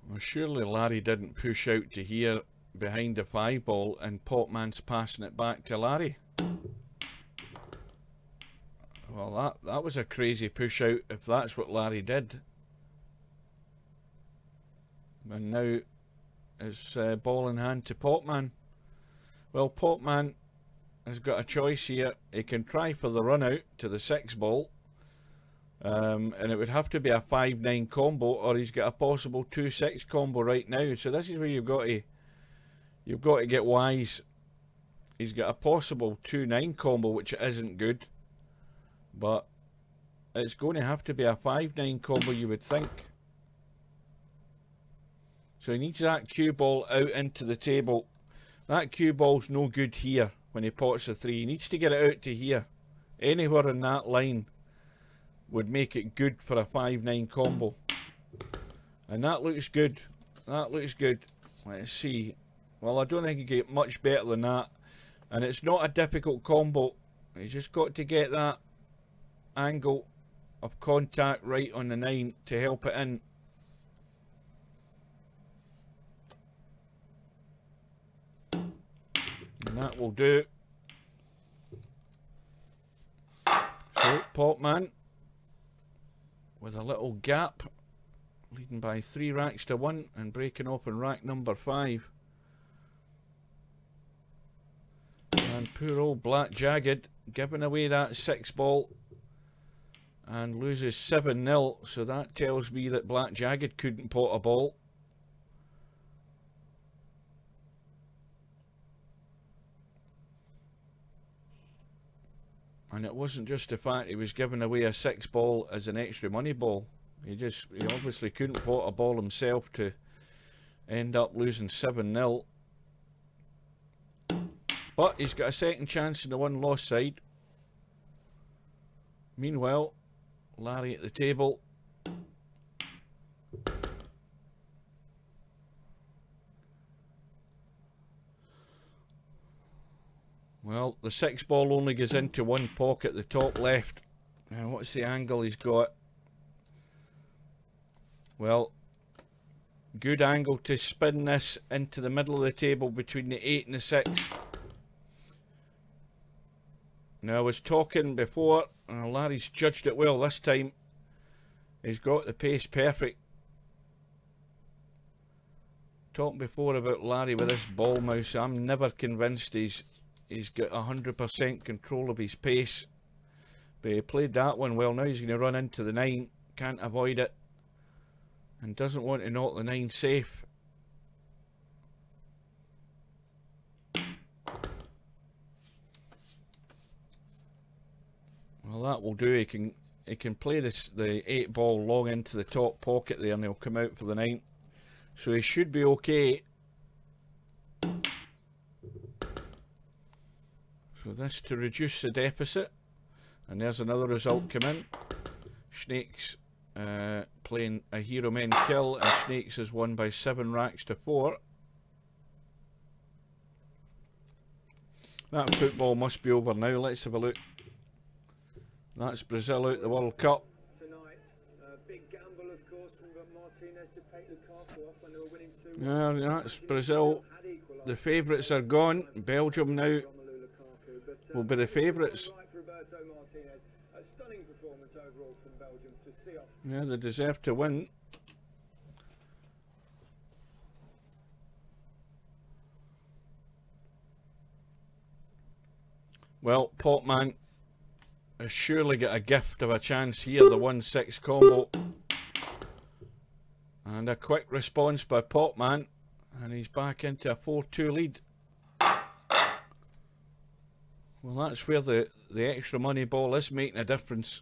Well, surely Larry didn't push out to here behind the 5 ball and Popman's passing it back to Larry. Well, that was a crazy push out if that's what Larry did. And now it's ball in hand to Popman. Well, Popman has got a choice here. He can try for the run out to the 6 ball. And it would have to be a 5-9 combo, or he's got a possible 2-6 combo right now. So this is where you've got to get wise. He's got a possible 2-9 combo, which isn't good, but it's going to have to be a 5-9 combo, you would think. So he needs that cue ball out into the table. That cue ball's no good here when he pots a 3. He needs to get it out to here. Anywhere in that line would make it good for a 5-9 combo. And that looks good. That looks good. Let's see. Well, I don't think he can get much better than that. And it's not a difficult combo. He's just got to get that angle of contact right on the 9 to help it in. And that will do. So, Popman with a little gap, leading by 3 racks to 1 and breaking open rack number 5. And poor old Black Jagged giving away that 6 ball and loses 7-0. So that tells me that Black Jagged couldn't pot a ball. And it wasn't just the fact he was giving away a 6 ball as an extra money ball. He obviously couldn't pot a ball himself to end up losing 7-0. But he's got a second chance in the one-loss side. Meanwhile, Larry at the table. Well, the 6 ball only goes into one pocket, the top left. Now, what's the angle he's got? Well, good angle to spin this into the middle of the table between the 8 and the 6. Now, I was talking before, and Larry's judged it well this time. He's got the pace perfect. Talking before about Larry with this ball mouse, I'm never convinced he's got 100% control of his pace. But he played that one well. Now he's going to run into the 9, can't avoid it, and doesn't want to knock the 9 safe. Well, that will do. He can play the 8 ball long into the top pocket there, and he'll come out for the 9. So he should be okay. So this to reduce the deficit, and there's another result come in. Snakes playing a hero men kill, and Snakes has won by 7 racks to 4. That football must be over now. Let's have a look. That's Brazil out the World Cup. Tonight, big gamble, of course, from Martinez to take Lukaku off when they were winning 2-1. Yeah, that's Brazil. The favourites are gone. Belgium now will be the favourites. A stunning performance overall from Belgium to see off. Yeah, they deserve to win. Well, Potman has surely got a gift of a chance here, the 1-6 combo. And a quick response by Potman, and he's back into a 4-2 lead. Well, that's where the extra money ball is making a difference.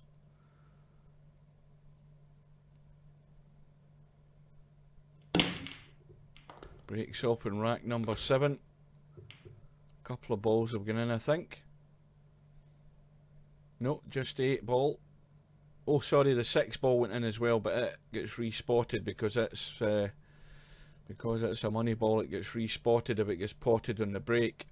Breaks off in rack number 7. A couple of balls have gone in, I think. No, just the 8 ball. Oh, sorry, the 6 ball went in as well, but it gets respotted because it's a money ball. It gets respotted if it gets potted on the break.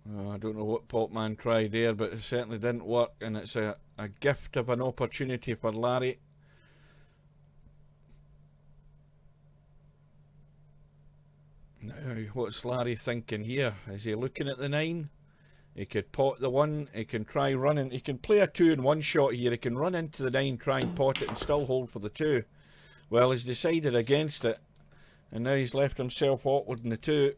I don't know what Potman tried there, but it certainly didn't work, and it's a gift of an opportunity for Larry. Now, what's Larry thinking here? Is he looking at the 9? He could pot the 1, he can try running, he can play a 2 in one shot here, he can run into the 9, try and pot it and still hold for the 2. Well, he's decided against it, and now he's left himself awkward in the 2.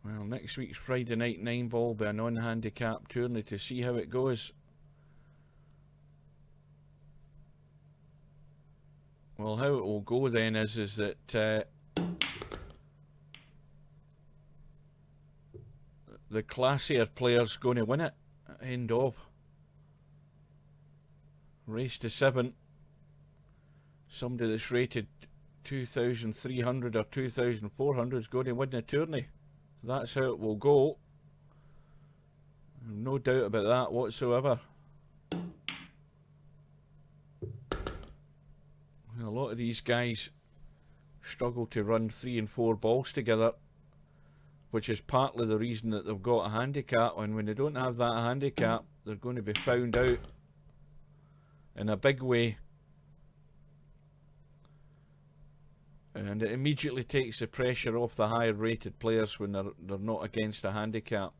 Well, next week's Friday night 9 ball will be a non-handicap tourney to see how it goes. Well, how it will go then is that the classier player's going to win it. End of. Race to 7. Somebody that's rated 2,300 or 2,400 is going to win the tourney. That's how it will go. No doubt about that whatsoever. A lot of these guys struggle to run 3 and 4 balls together, which is partly the reason that they've got a handicap, and when they don't have that handicap, they're going to be found out. in a big way. And it immediately takes the pressure off the higher rated players when they're not against a handicap.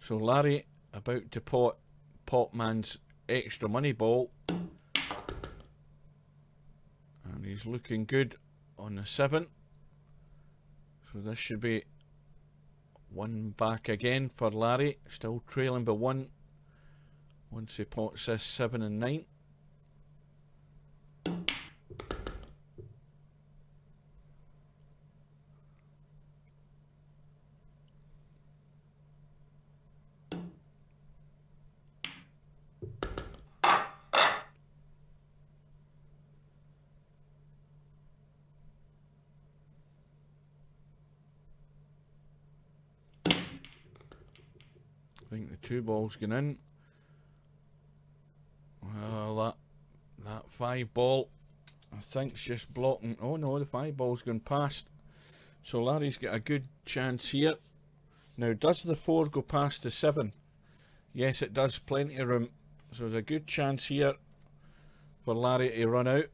So Larry about to pot Popman's extra money ball. And he's looking good on the 7. So this should be 1 back again for Larry. Still trailing by 1. Once he pots this 7 and 9. I think the 2 ball's gone in. Well, that 5 ball, I think, is just blocking. Oh no, the 5 ball's gone past. So Larry's got a good chance here. Now, does the 4 go past the 7? Yes, it does. Plenty of room. So there's a good chance here for Larry to run out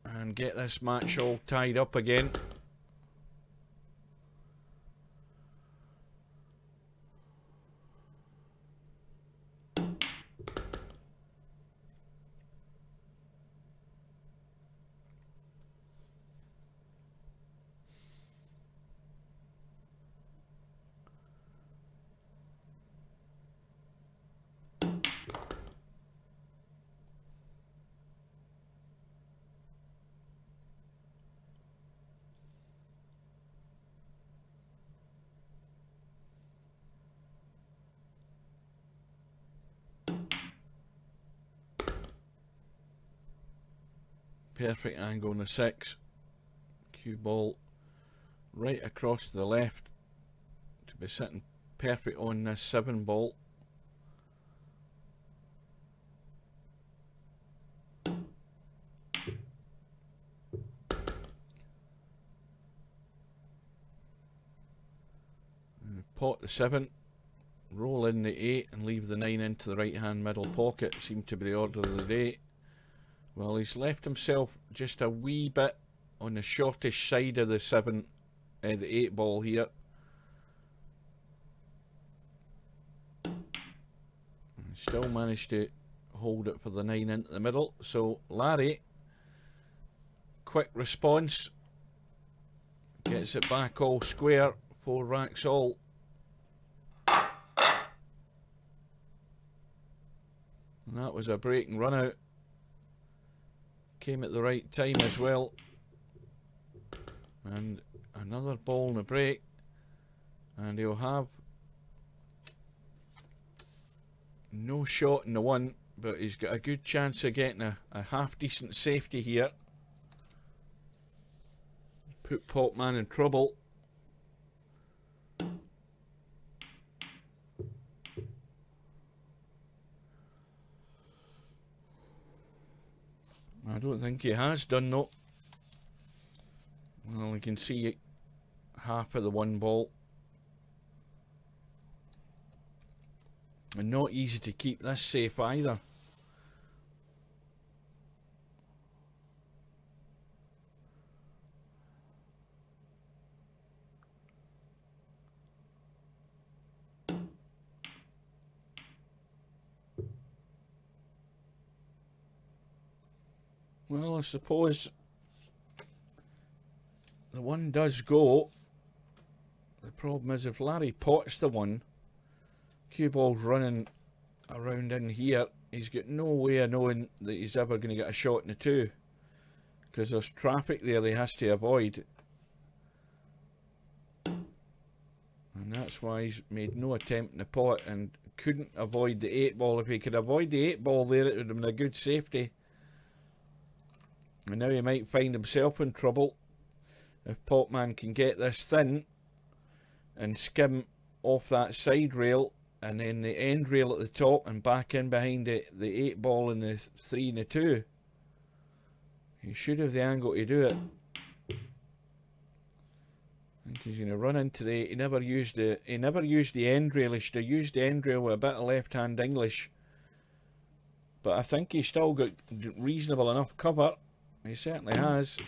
and get this match all tied up again. Perfect angle on the 6. Cue ball right across to the left to be sitting perfect on this 7 ball. And pot the 7, roll in the 8 and leave the 9 into the right hand middle pocket. Seemed to be the order of the day. Well, he's left himself just a wee bit on the shortish side of the 7, the 8 ball here. And still managed to hold it for the 9 into the middle. So Larry, quick response, gets it back all square, 4 racks all. And that was a breaking run out. Came at the right time as well. And another ball in a break. And he'll have no shot in the 1, but he's got a good chance of getting a half decent safety here. Put Popman in trouble. I don't think he has done though. Well, you can see half of the 1 ball. And not easy to keep this safe either. Well, I suppose the 1 does go. The problem is if Larry pots the 1, cue ball's running around in here, he's got no way of knowing that he's ever going to get a shot in the 2. Because there's traffic there that he has to avoid. And that's why he's made no attempt in the pot and couldn't avoid the 8 ball. If he could avoid the 8 ball there, it would have been a good safety. And now he might find himself in trouble if Popman can get this thin and skim off that side rail and then the end rail at the top and back in behind the 8 ball and the 3 and the 2. He should have the angle to do it. I think he's going to run into the. He never used the end rail. He should have used the end rail with a bit of left-hand English. But I think he's still got reasonable enough cover. He certainly has.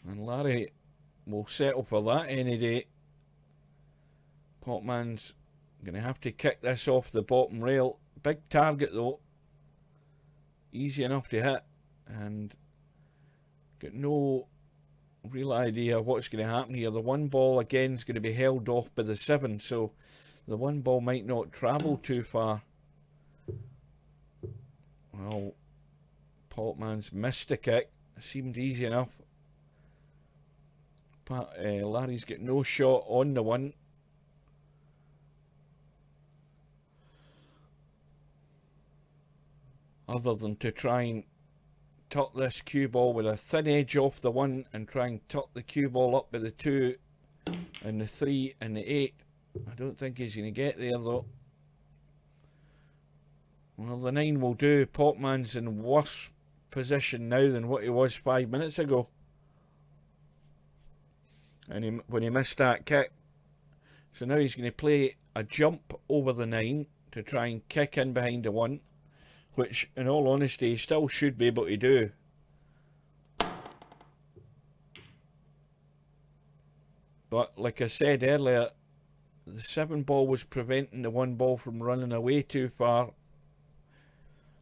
And Larry will settle for that any day. Potman's going to have to kick this off the bottom rail. Big target though. Easy enough to hit. And got no real idea what's going to happen here. The one ball again is going to be held off by the 7. So the one ball might not travel too far. Well, Potman's missed the kick. Seemed easy enough. But Larry's got no shot on the 1. Other than to try and tuck this cue ball with a thin edge off the 1 and try and tuck the cue ball up by the 2 and the 3 and the 8. I don't think he's going to get there though. Well, the 9 will do. Potman's in worse position now than what he was 5 minutes ago. And when he missed that kick. So now he's going to play a jump over the 9 to try and kick in behind the 1. Which, in all honesty, he still should be able to do. But, like I said earlier, the 7 ball was preventing the 1 ball from running away too far.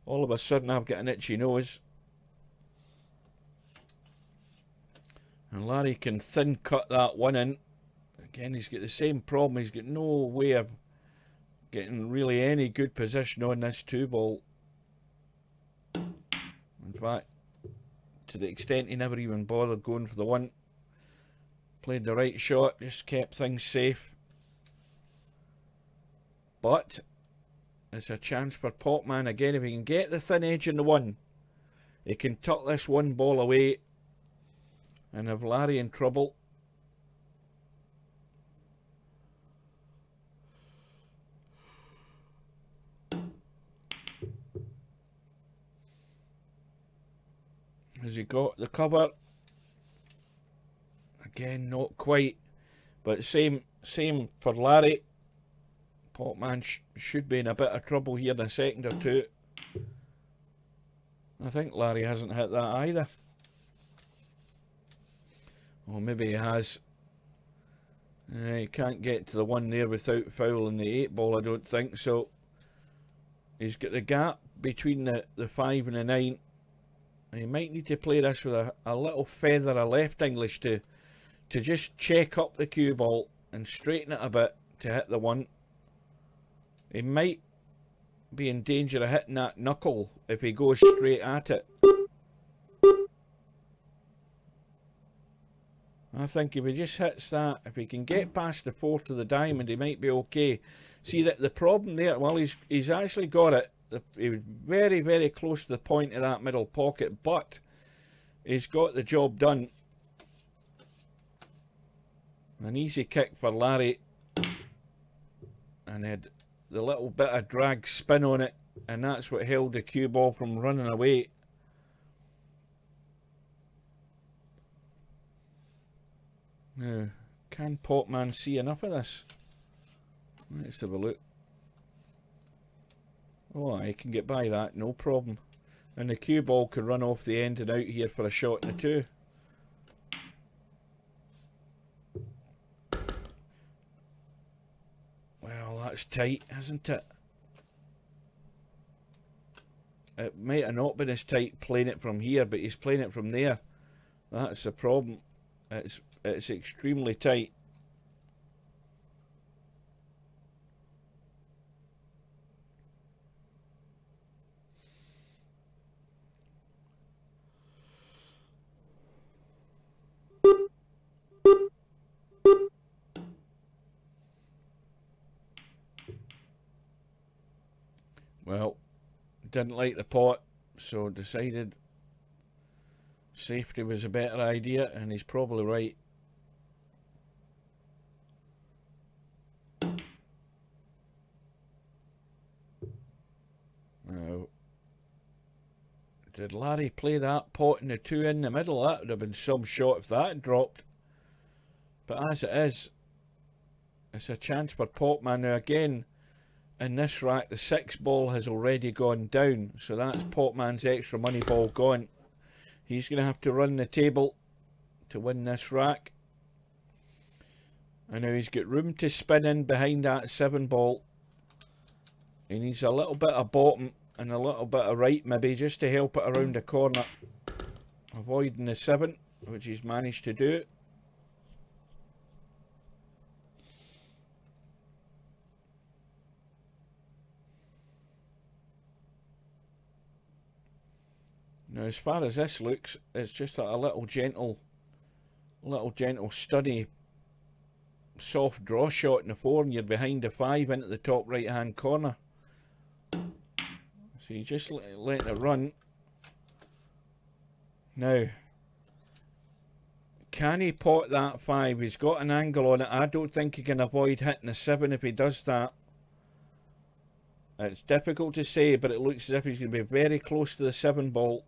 All of a sudden, I've got an itchy nose. And Larry can thin cut that 1 in. Again, he's got the same problem. He's got no way of getting really any good position on this 2 ball. In fact, to the extent he never even bothered going for the 1. Played the right shot, just kept things safe. But it's a chance for Potman again. If he can get the thin edge in the 1, he can tuck this 1 ball away and have Larry in trouble. Has he got the cover? Again, not quite. But same for Larry. Potman should be in a bit of trouble here in a second or 2. I think Larry hasn't hit that either. Or maybe he has. He can't get to the 1 there without fouling the 8 ball, I don't think. So he's got the gap between the 5 and the 9. He might need to play this with a little feather of left English to just check up the cue ball and straighten it a bit to hit the 1. He might be in danger of hitting that knuckle if he goes straight at it. I think if he just hits that, if he can get past the 4 to the diamond, he might be okay. See that the problem there, well, he's actually got it. He was very, very close to the point of that middle pocket, but he's got the job done. An easy kick for Larry. And he had the little bit of drag spin on it, and that's what held the cue ball from running away. Now, can Potman see enough of this? Let's have a look. Oh, I can get by that, no problem. And the cue ball could run off the end and out here for a shot in the 2. Well, that's tight, isn't it? It might have not been as tight playing it from here, but he's playing it from there. That's the problem. It's extremely tight. Well, didn't like the pot, so decided safety was a better idea, and he's probably right. Now, did Larry play that pot in the 2 in the middle? That would have been some shot if that had dropped. But as it is, it's a chance for Potman. Now again, in this rack, the 6 ball has already gone down. So that's Potman's extra money ball gone. He's going to have to run the table to win this rack. And now he's got room to spin in behind that 7 ball. He needs a little bit of bottom and a little bit of right maybe just to help it around the corner. Avoiding the 7, which he's managed to do. Now as far as this looks, it's just a little gentle study, soft draw shot in the 4 and you're behind the 5 into the top right hand corner. So you just let it run. Now, can he pot that 5? He's got an angle on it. I don't think he can avoid hitting the 7 if he does that. It's difficult to say, but it looks as if he's going to be very close to the 7 ball.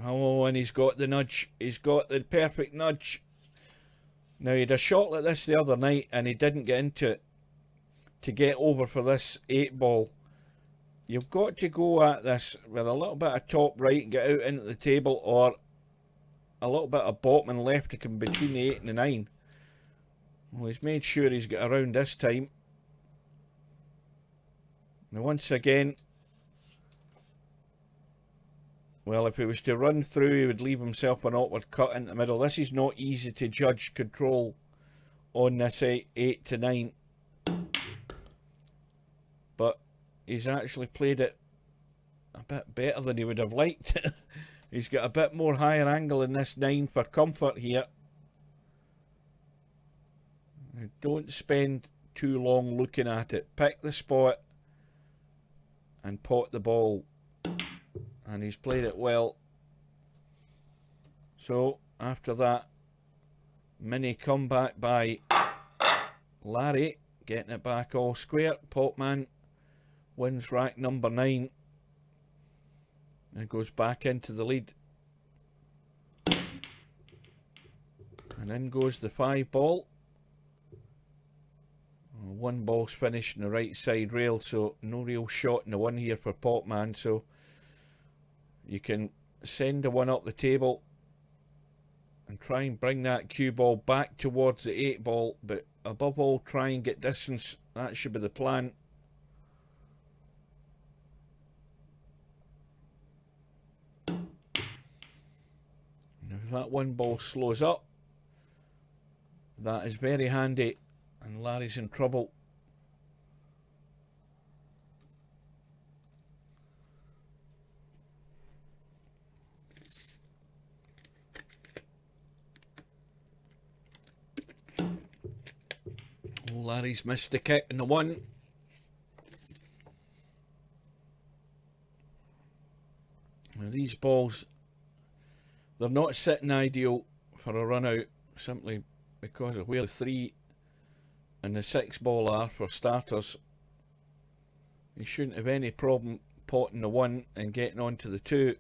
Oh, and he's got the nudge. He's got the perfect nudge. Now, he had a shot like this the other night, and he didn't get into it to get over for this 8 ball. You've got to go at this with a little bit of top right and get out into the table, or a little bit of bottom and left to come between the 8 and the 9. Well, he's made sure he's got around this time. Now, once again, well, if he was to run through, he would leave himself an awkward cut in the middle. This is not easy to judge control on this 8 to 9. But he's actually played it a bit better than he would have liked. He's got a bit more higher angle in this 9 for comfort here. Now, don't spend too long looking at it. Pick the spot and pot the ball. And he's played it well. So, after that mini comeback by Larry, getting it back all square, Potman wins rack number 9 and goes back into the lead. And in goes the 5 ball. 1 ball's finished in the right side rail, so no real shot in the 1 here for Potman. So you can send the 1 up the table and try and bring that cue ball back towards the 8 ball, but above all try and get distance. That should be the plan. Now if that 1 ball slows up, that is very handy and Larry's in trouble. Oh, Larry's missed the kick in the 1. Now these balls, they're not sitting ideal for a run out simply because of where the 3 and the 6 ball are for starters. You shouldn't have any problem potting the 1 and getting on to the 2.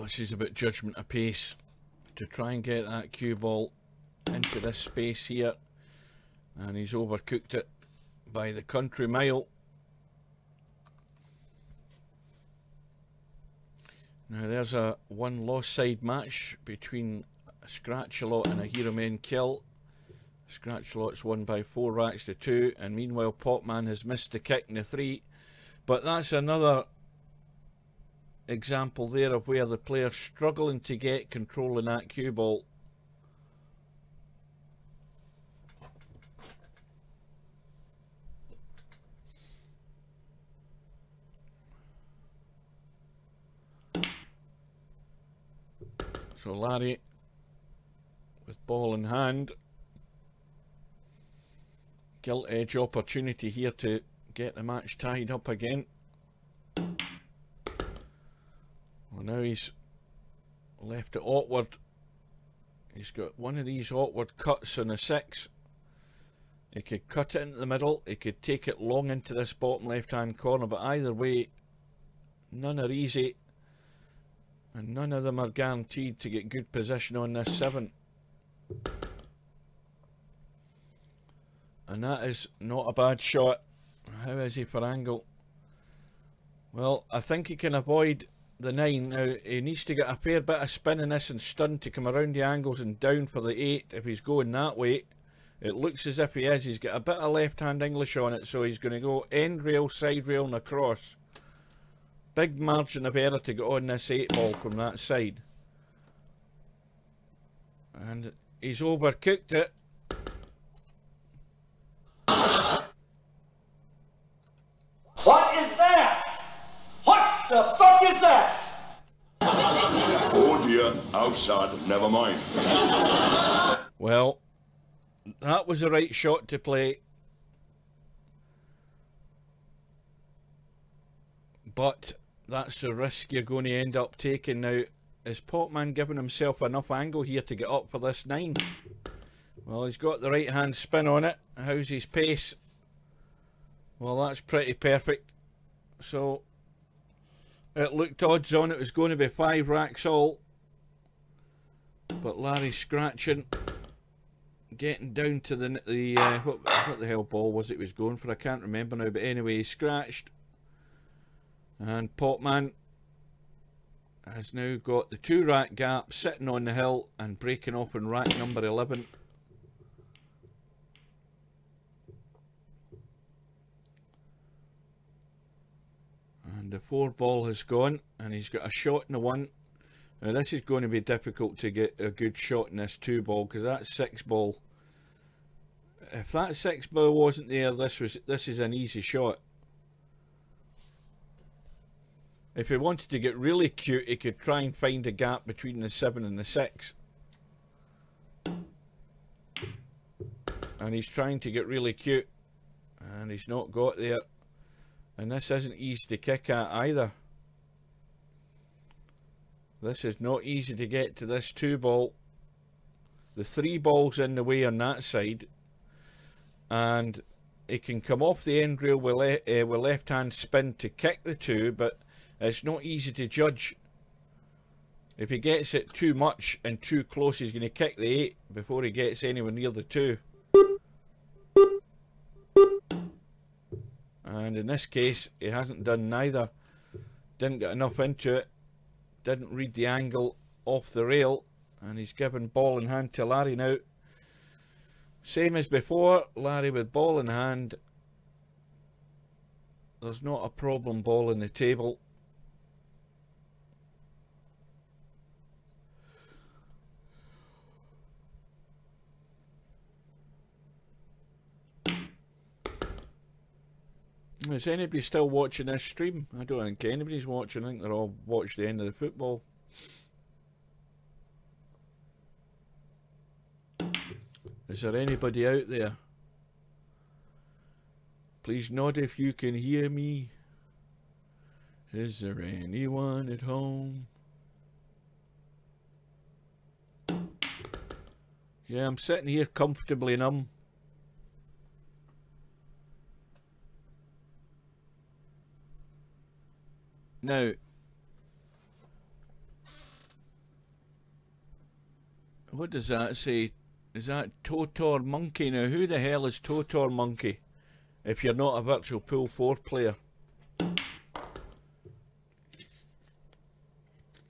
This is about judgment of pace to try and get that cue ball into this space here, and he's overcooked it by the country mile. Now there's a 1 lost side match between Scratch-A-Lot and a Hero Men Kill. Scratch-A-Lot's won by 4 racks to 2, and meanwhile Potman has missed the kick in the 3. But that's another example there of where the player's struggling to get control in that cue ball. So Larry with ball in hand. Gilt edge opportunity here to get the match tied up again. Well, now he's left it awkward. He's got one of these awkward cuts on a 6. He could cut it into the middle, he could take it long into this bottom left hand corner, but either way, none are easy, and none of them are guaranteed to get good position on this 7. And that is not a bad shot. How is he for angle? Well, I think he can avoid the 9. Now, he needs to get a fair bit of spin in this and stun to come around the angles and down for the 8 if he's going that way. It looks as if he is. He's got a bit of left-hand English on it, so he's going to go end rail, side rail and across. Big margin of error to get on this 8 ball from that side. And he's overcooked it. What is that? What the fuck is that? Oh dear, how sad, never mind. Well, that was the right shot to play. But that's the risk you're going to end up taking now. Is Potman giving himself enough angle here to get up for this 9? Well, he's got the right hand spin on it. How's his pace? Well, that's pretty perfect. So it looked odds on it was going to be 5 racks all. But Larry's scratching. Getting down to what the hell ball was it was going for? I can't remember now, but anyway, he scratched. And Potman has now got the 2 rack gap sitting on the hill and breaking off in rack number 11. And the 4 ball has gone, and he's got a shot in the 1. Now this is going to be difficult to get a good shot in this 2 ball, because that 6 ball, if that 6 ball wasn't there, this is an easy shot. If he wanted to get really cute, he could try and find a gap between the 7 and the 6. And he's trying to get really cute, and he's not got there. And this isn't easy to kick at either. This is not easy to get to this 2 ball. The 3 ball's in the way on that side. And he can come off the end rail with left hand spin to kick the 2, but it's not easy to judge. If he gets it too much and too close, he's going to kick the 8 before he gets anywhere near the 2. And in this case, he hasn't done neither. Didn't get enough into it. Didn't read the angle off the rail. And he's given ball in hand to Larry now. Same as before, Larry with ball in hand. There's not a problem ball in the table. Is anybody still watching this stream? I don't think anybody's watching. I think they're all watched the end of the football. Is there anybody out there? Please nod if you can hear me. Is there anyone at home? Yeah, I'm sitting here comfortably numb. Now, what does that say? Is that Totor Monkey? Now, who the hell is Totor Monkey if you're not a Virtual Pool 4 player?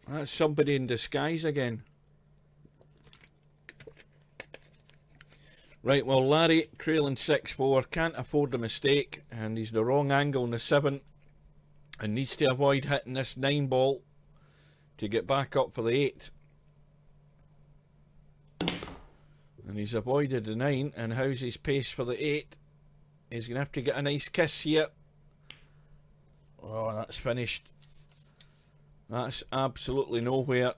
That's somebody in disguise again. Right, well, Larry trailing 6-4, can't afford a mistake, and he's the wrong angle in the 7. And needs to avoid hitting this 9 ball to get back up for the 8. And he's avoided the 9. And how's his pace for the 8? He's going to have to get a nice kiss here. Oh, that's finished. That's absolutely nowhere.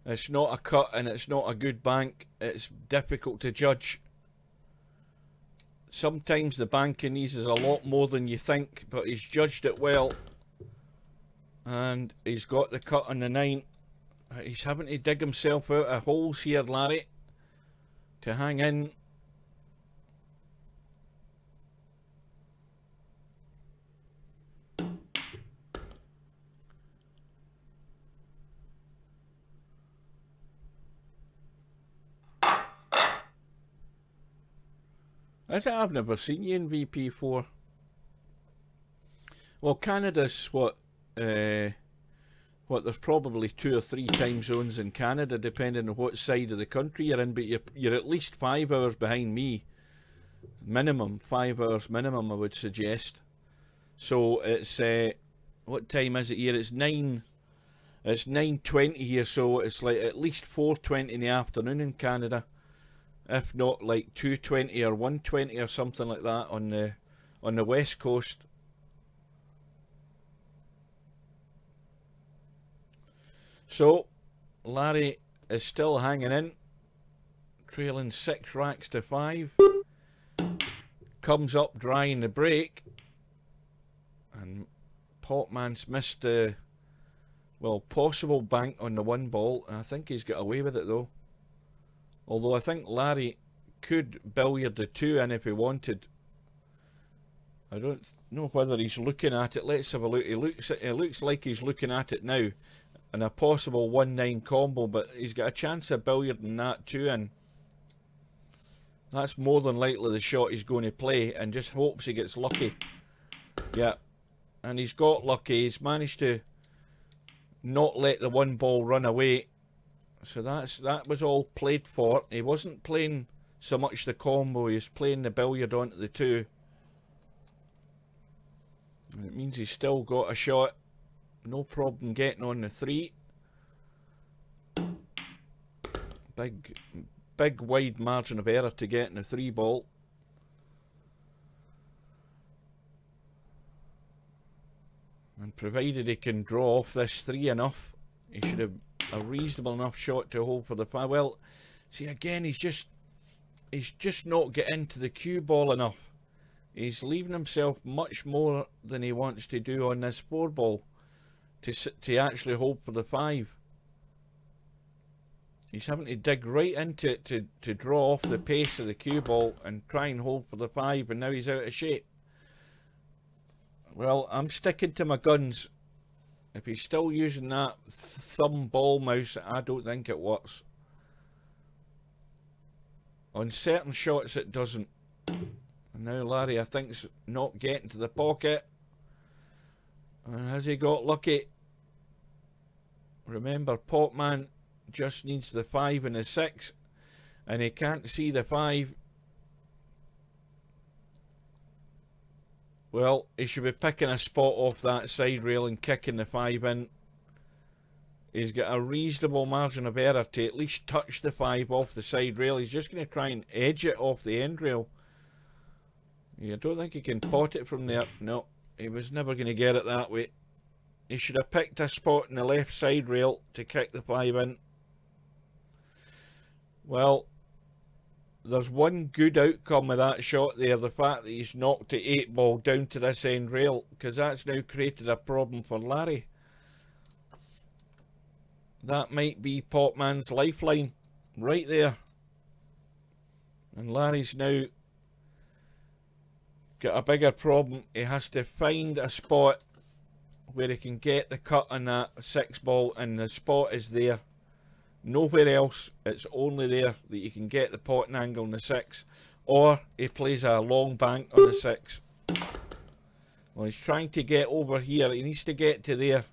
It's not a cut and it's not a good bank. It's difficult to judge. Sometimes the bank in these is a lot more than you think, but he's judged it well. And he's got the cut on the 9. He's having to dig himself out of holes here, Larry, to hang in. That's it, I've never seen you in VP4. Well, Canada's what, there's probably 2 or 3 time zones in Canada, depending on what side of the country you're in, but you're at least 5 hours behind me. Minimum, 5 hours minimum, I would suggest. So it's, what time is it here? It's 9:20 here, so it's like at least 4:20 in the afternoon in Canada. If not like 2:20 or 1:20 or something like that on the west coast. So Larry is still hanging in, trailing 6 racks to 5. Comes up dry in the break, and Potman's missed the possible bank on the 1 ball. I think he's got away with it though. Although I think Larry could billiard the 2 in if he wanted. I don't know whether he's looking at it. Let's have a look. It looks like he's looking at it now. And a possible 1-9 combo, but he's got a chance of billiarding that 2 in. That's more than likely the shot he's going to play, and just hopes he gets lucky. Yeah, and he's got lucky. He's managed to not let the 1 ball run away. So that was all played for. He wasn't playing so much the combo, he was playing the billiard onto the 2. And it means he's still got a shot. No problem getting on the 3. Big wide margin of error to get in the 3 ball. And provided he can draw off this 3 enough, he should have a reasonable enough shot to hold for the 5. Well, see again, he's just not getting into the cue ball enough. He's leaving himself much more than he wants to do on this 4 ball to actually hold for the 5. He's having to dig right into it to draw off the pace of the cue ball and try and hold for the 5, and now he's out of shape. Well, I'm sticking to my guns. If he's still using that thumb ball mouse, I don't think it works. On certain shots it doesn't. And now Larry, I think, is not getting to the pocket. And has he got lucky? Remember, Potman just needs the 5 and the 6, and he can't see the 5. Well, he should be picking a spot off that side rail and kicking the 5 in. He's got a reasonable margin of error to at least touch the 5 off the side rail. He's just going to try and edge it off the end rail. I don't think he can pot it from there. No, he was never going to get it that way. He should have picked a spot in the left side rail to kick the 5 in. Well, there's one good outcome of that shot there, the fact that he's knocked the 8 ball down to this end rail, because that's now created a problem for Larry. That might be Potman's lifeline right there. And Larry's now got a bigger problem. He has to find a spot where he can get the cut on that 6 ball, and the spot is there. Nowhere else. It's only there that you can get the potting angle on the 6, or he plays a long bank on the 6. Well, he's trying to get over here. He needs to get to there,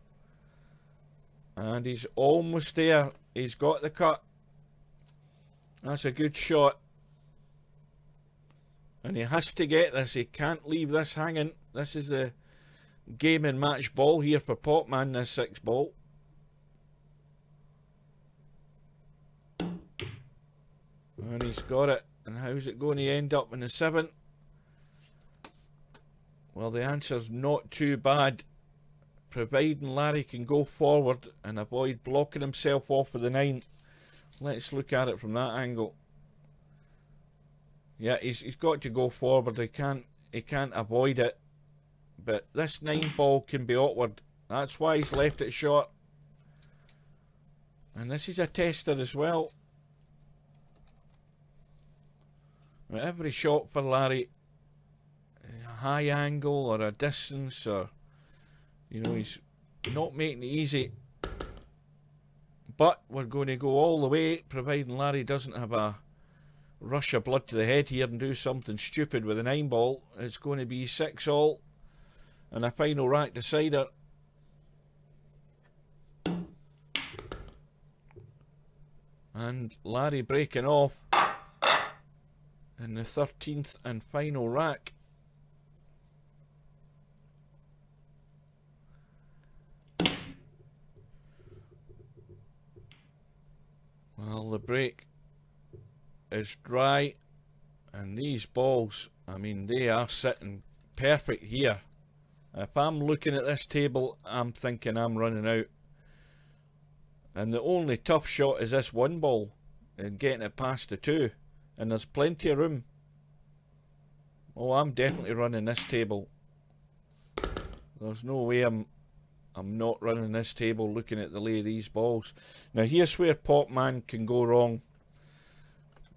and he's almost there. He's got the cut. That's a good shot, and he has to get this. He can't leave this hanging. This is the game and match ball here for Potman, this 6 ball. And he's got it. And how's it going to end up in the 7? Well, the answer's not too bad. providing Larry can go forward and avoid blocking himself off with the 9. Let's look at it from that angle. Yeah, he's got to go forward. He can't avoid it. But this 9 ball can be awkward. That's why he's left it short. And this is a tester as well. Every shot for Larry, a high angle or a distance, or you know, he's not making it easy. But we're going to go all the way, providing Larry doesn't have a rush of blood to the head here and do something stupid with a 9 ball. It's going to be 6 all and a final rack decider. And Larry breaking off in the 13th and final rack. Well, the break is dry, and these balls, I mean, they are sitting perfect here. If I'm looking at this table, I'm thinking I'm running out. And the only tough shot is this 1 ball and getting it past the 2. And there's plenty of room. Oh, I'm definitely running this table. There's no way I'm not running this table looking at the lay of these balls. Now here's where Popman can go wrong.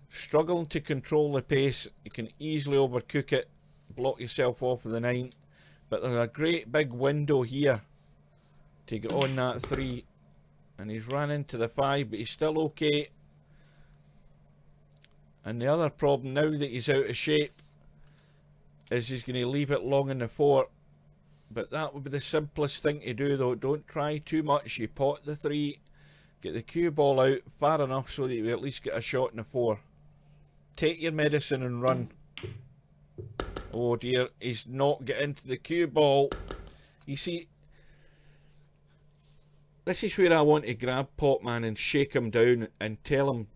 Struggling to control the pace, you can easily overcook it, block yourself off with the 9. But there's a great big window here to get on that 3. And he's ran into the 5, but he's still okay. And the other problem now that he's out of shape is he's going to leave it long in the 4. But that would be the simplest thing to do though. Don't try too much. You pot the 3, get the cue ball out far enough so that you at least get a shot in the 4. Take your medicine and run. Oh dear, he's not getting to the cue ball. You see, this is where I want to grab Popman and shake him down and tell him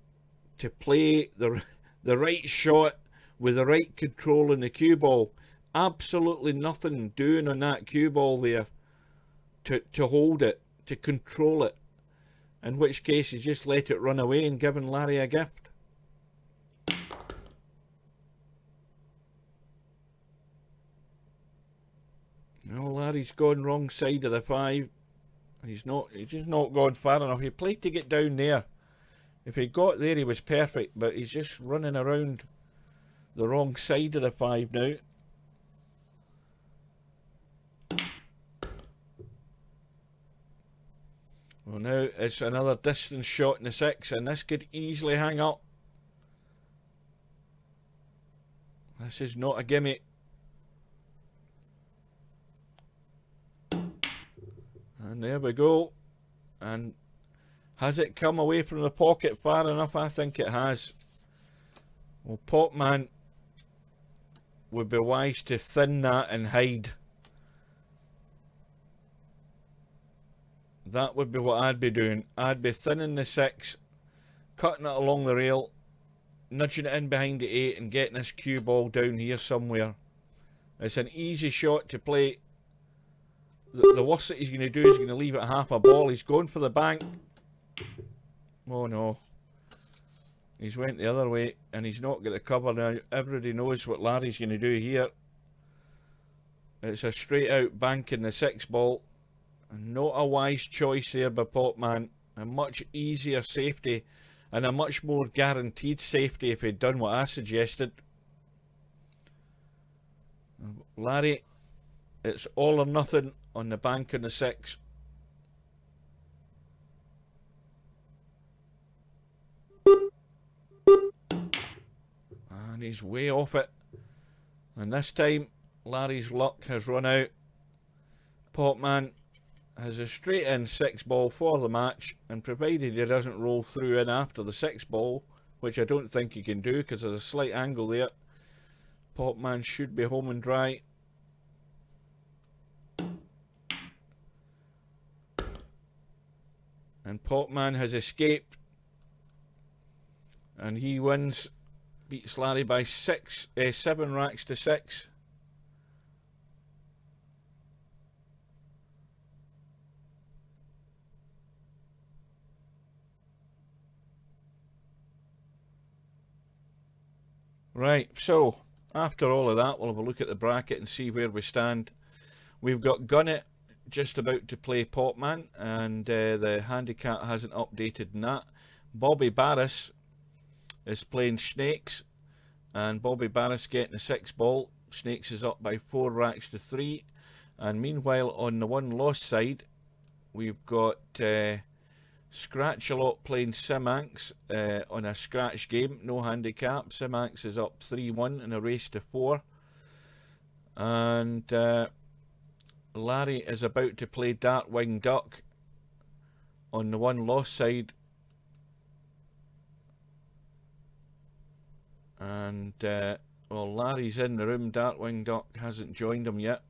to play the right shot with the right control in the cue ball. Absolutely nothing doing on that cue ball there to hold it, to control it. In which case you just let it run away and giving Larry a gift. No, Larry's gone wrong side of the 5. He's just not gone far enough. He played to get down there. If he got there, he was perfect, but he's just running around the wrong side of the 5 now. Well, now it's another distance shot in the 6, and this could easily hang up. This is not a gimme. And there we go. And has it come away from the pocket far enough? I think it has. Well, Popman would be wise to thin that and hide. That would be what I'd be doing. I'd be thinning the 6, cutting it along the rail, nudging it in behind the 8 and getting this cue ball down here somewhere. It's an easy shot to play. The worst that he's going to do is going to leave it half a ball. He's going for the bank. Oh no. He's went the other way and he's not got the cover now. Everybody knows what Larry's going to do here. It's a straight out bank in the 6 ball. Not a wise choice there by Popman. A much easier safety and a much more guaranteed safety if he'd done what I suggested. Larry, it's all or nothing on the bank in the 6. And he's way off it. And this time, Larry's luck has run out. Popman has a straight in 6 ball for the match, and provided he doesn't roll through in after the 6 ball, which I don't think he can do because there's a slight angle there, Popman should be home and dry. And Popman has escaped, and he wins, beats Larry by 7 racks to 6. Right, so after all of that, we'll have a look at the bracket and see where we stand. We've got Gunnett just about to play Popman, and the handicap hasn't updated in that. Bobby Barris is playing Snakes, and Bobby Barris getting a 6 ball. Snakes is up by 4 racks to 3. And meanwhile, on the one loss side, we've got Scratch-A-Lot playing Simanx on a scratch game, no handicap. Simanx is up 3-1 in a race to 4. And Larry is about to play Darkwing Duck on the one loss side. And, well, Larry's in the room. Darkwing Duck hasn't joined him yet.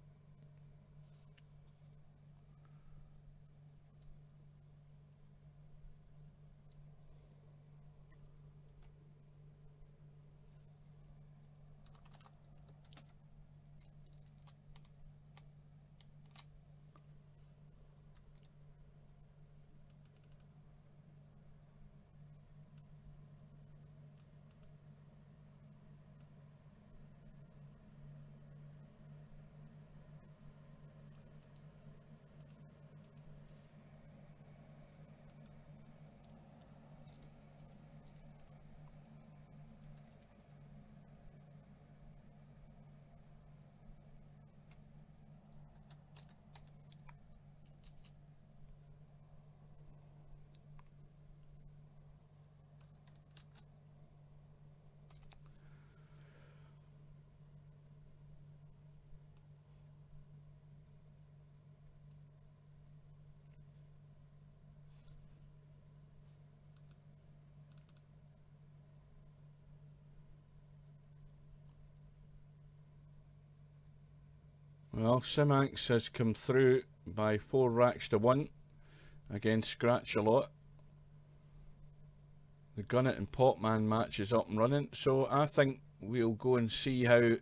Well, Simanx has come through by 4 racks to 1 against Scratch-A-Lot. The Gunnett and Popman match is up and running, so I think we'll go and see how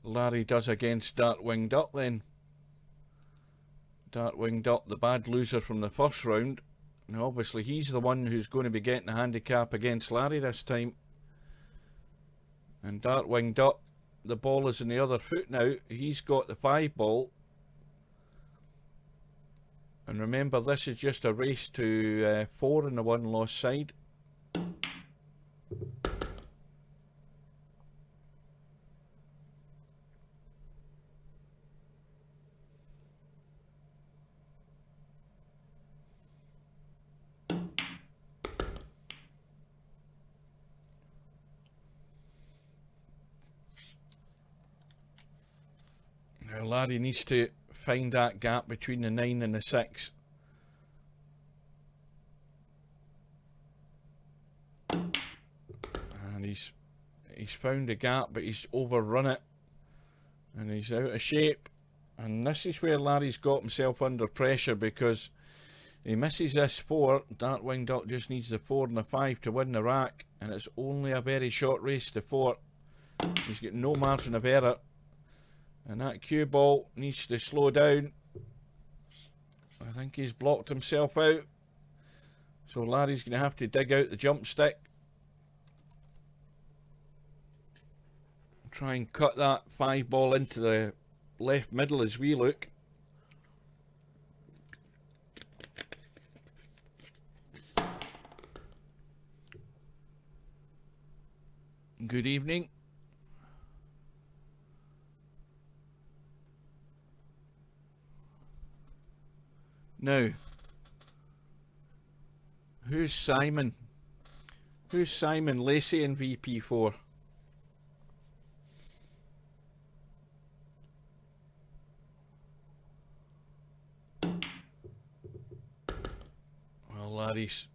Larry does against Darkwing Duck then. Darkwing Duck, the bad loser from the first round. And obviously he's the one who's going to be getting a handicap against Larry this time. And Darkwing Duck, the ball is in the other foot now. He's got the 5 ball. And remember, this is just a race to 4 in the one loss side. Now Larry needs to find that gap between the 9 and the 6. And he's found the gap, but he's overrun it. And he's out of shape. And this is where Larry's got himself under pressure, because he misses this 4. Darkwing Duck just needs the 4 and the 5 to win the rack. And it's only a very short race to 4. He's got no margin of error. And that cue ball needs to slow down. I think he's blocked himself out. So Larry's going to have to dig out the jump stick. Try and cut that 5 ball into the left middle as we look. Good evening. Now, who's Simon? Who's Simon Lacey in VP4? Well, Larry's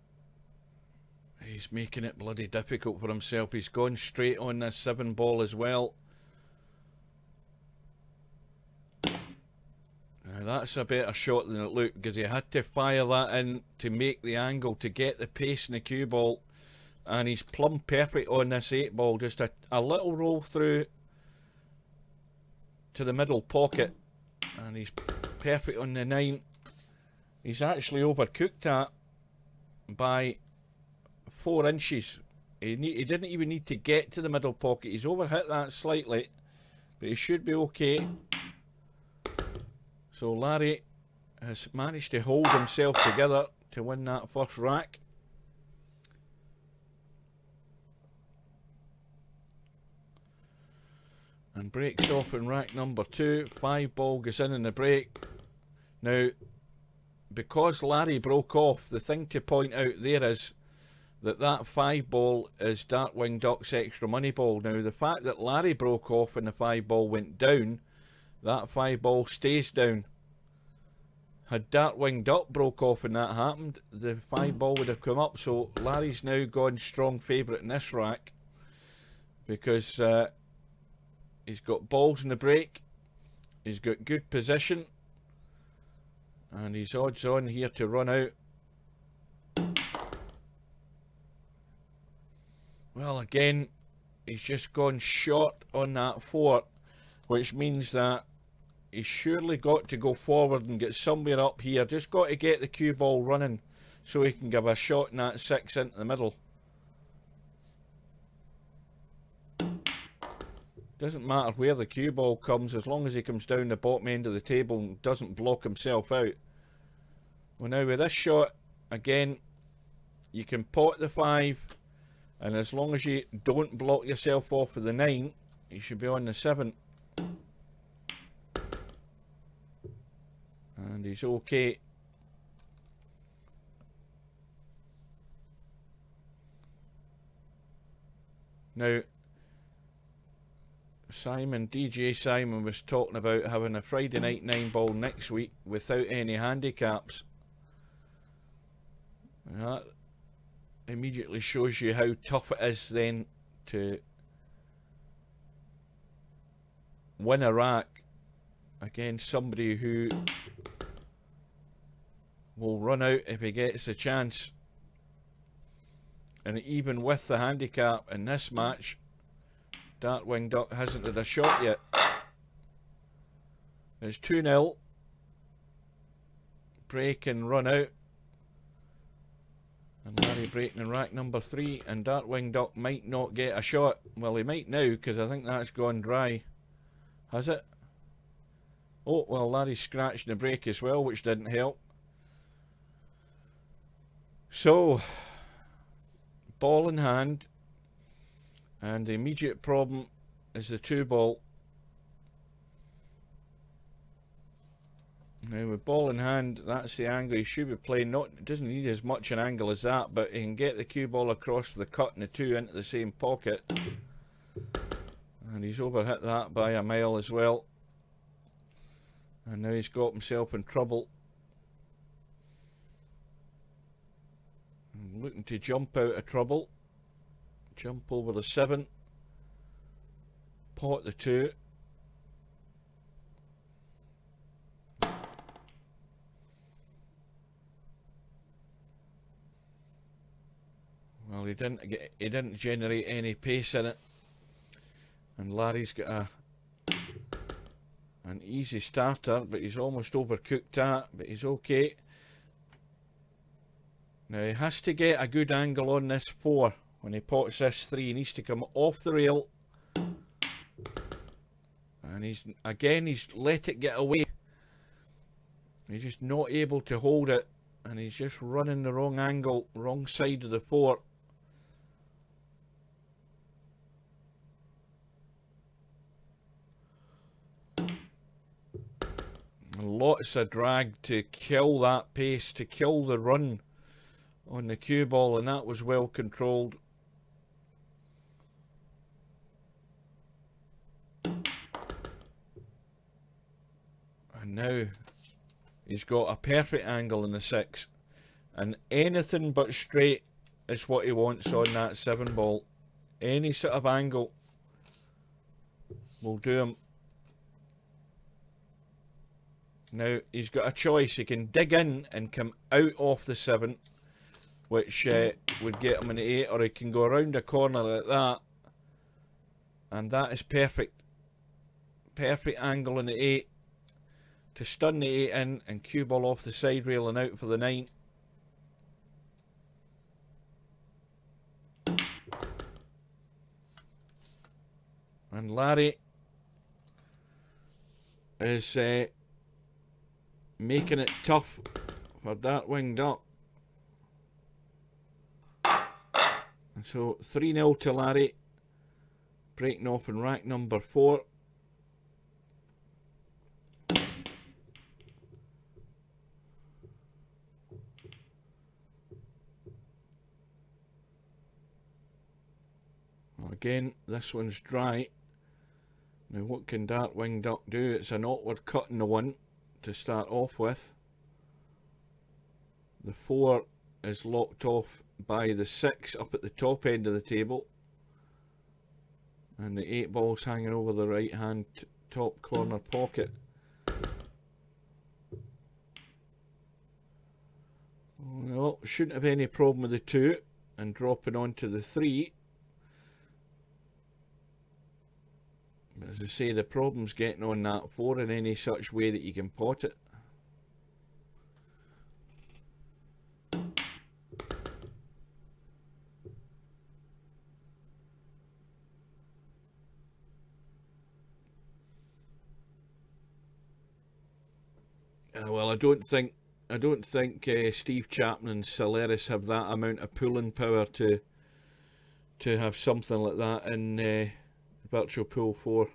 making it bloody difficult for himself. He's gone straight on this 7 ball as well. Now that's a better shot than it looked, because he had to fire that in to make the angle, to get the pace in the cue ball. And he's plumb perfect on this 8 ball. Just a little roll through to the middle pocket. And he's perfect on the 9. He's actually overcooked that by 4 inches. He didn't even need to get to the middle pocket. He's overhit that slightly, but he should be okay. So Larry has managed to hold himself together to win that first rack. And breaks off in rack number 2. 5 ball goes in the break. Now, because Larry broke off, the thing to point out there is that 5 ball is Darkwing Duck's extra money ball. Now, the fact that Larry broke off and the 5 ball went down, that 5 ball stays down. Had Darkwing Duck broke off and that happened, the 5 ball would have come up. So Larry's now gone strong favourite in this rack because he's got balls in the break, he's got good position, and he's odds on here to run out. Well, again, he's just gone short on that 4, which means that he's surely got to go forward and get somewhere up here. Just got to get the cue ball running so he can give a shot in that 6 into the middle. Doesn't matter where the cue ball comes, as long as he comes down the bottom end of the table and doesn't block himself out. Well, now with this shot, again, you can pot the 5, and as long as you don't block yourself off with the 9, you should be on the 7. And he's okay. Now, DJ Simon was talking about having a Friday night 9 ball next week without any handicaps. And that immediately shows you how tough it is then to win a rack against somebody who will run out if he gets a chance. And even with the handicap in this match, Darkwing Duck hasn't had a shot yet. It's 2-0. Break and run out. And Larry breaking in rack number 3, and Darkwing Duck might not get a shot. Well, he might now, because I think that's gone dry. Has it? Oh, well, Larry's scratching the break as well, which didn't help. So, ball in hand, and the immediate problem is the 2 ball. Now with ball in hand, that's the angle he should be playing. It doesn't need as much an angle as that, but he can get the cue ball across for the cut and the 2 into the same pocket. And he's overhit that by a mile as well. And now he's got himself in trouble. Looking to jump out of trouble. Jump over the 7. Pot the 2. Well, he didn't generate any pace in it. And Larry's got an easy starter, but he's almost overcooked that, but he's okay. Now he has to get a good angle on this 4. When he pots this 3, he needs to come off the rail. And he's let it get away. He's just not able to hold it. And he's just running the wrong angle, wrong side of the 4. Lots of drag to kill that pace, to kill the run on the cue ball, and that was well controlled. And now he's got a perfect angle in the 6, and anything but straight is what he wants on that 7 ball. Any sort of angle will do him. Now he's got a choice. He can dig in and come out off the 7, which would get him an 8, or he can go around a corner like that, and that is perfect. Perfect angle in the 8 to stun the 8 in and cue ball off the side rail and out for the 9. And Larry is making it tough for Darkwing Duck. And so 3-0 to Larry, breaking off in rack number 4. Again, this one's dry. Now what can Darkwing Duck do? It's an awkward cut in the 1 to start off with. The 4 is locked off by the 6 up at the top end of the table. And the 8 ball's hanging over the right hand top corner pocket. Well, shouldn't have any problem with the 2 and dropping onto the 3. As I say, the problem's getting on that 4 in any such way that you can pot it. Well, I don't think Steve Chapman and Solaris have that amount of pulling power to have something like that in Virtual Pool 4.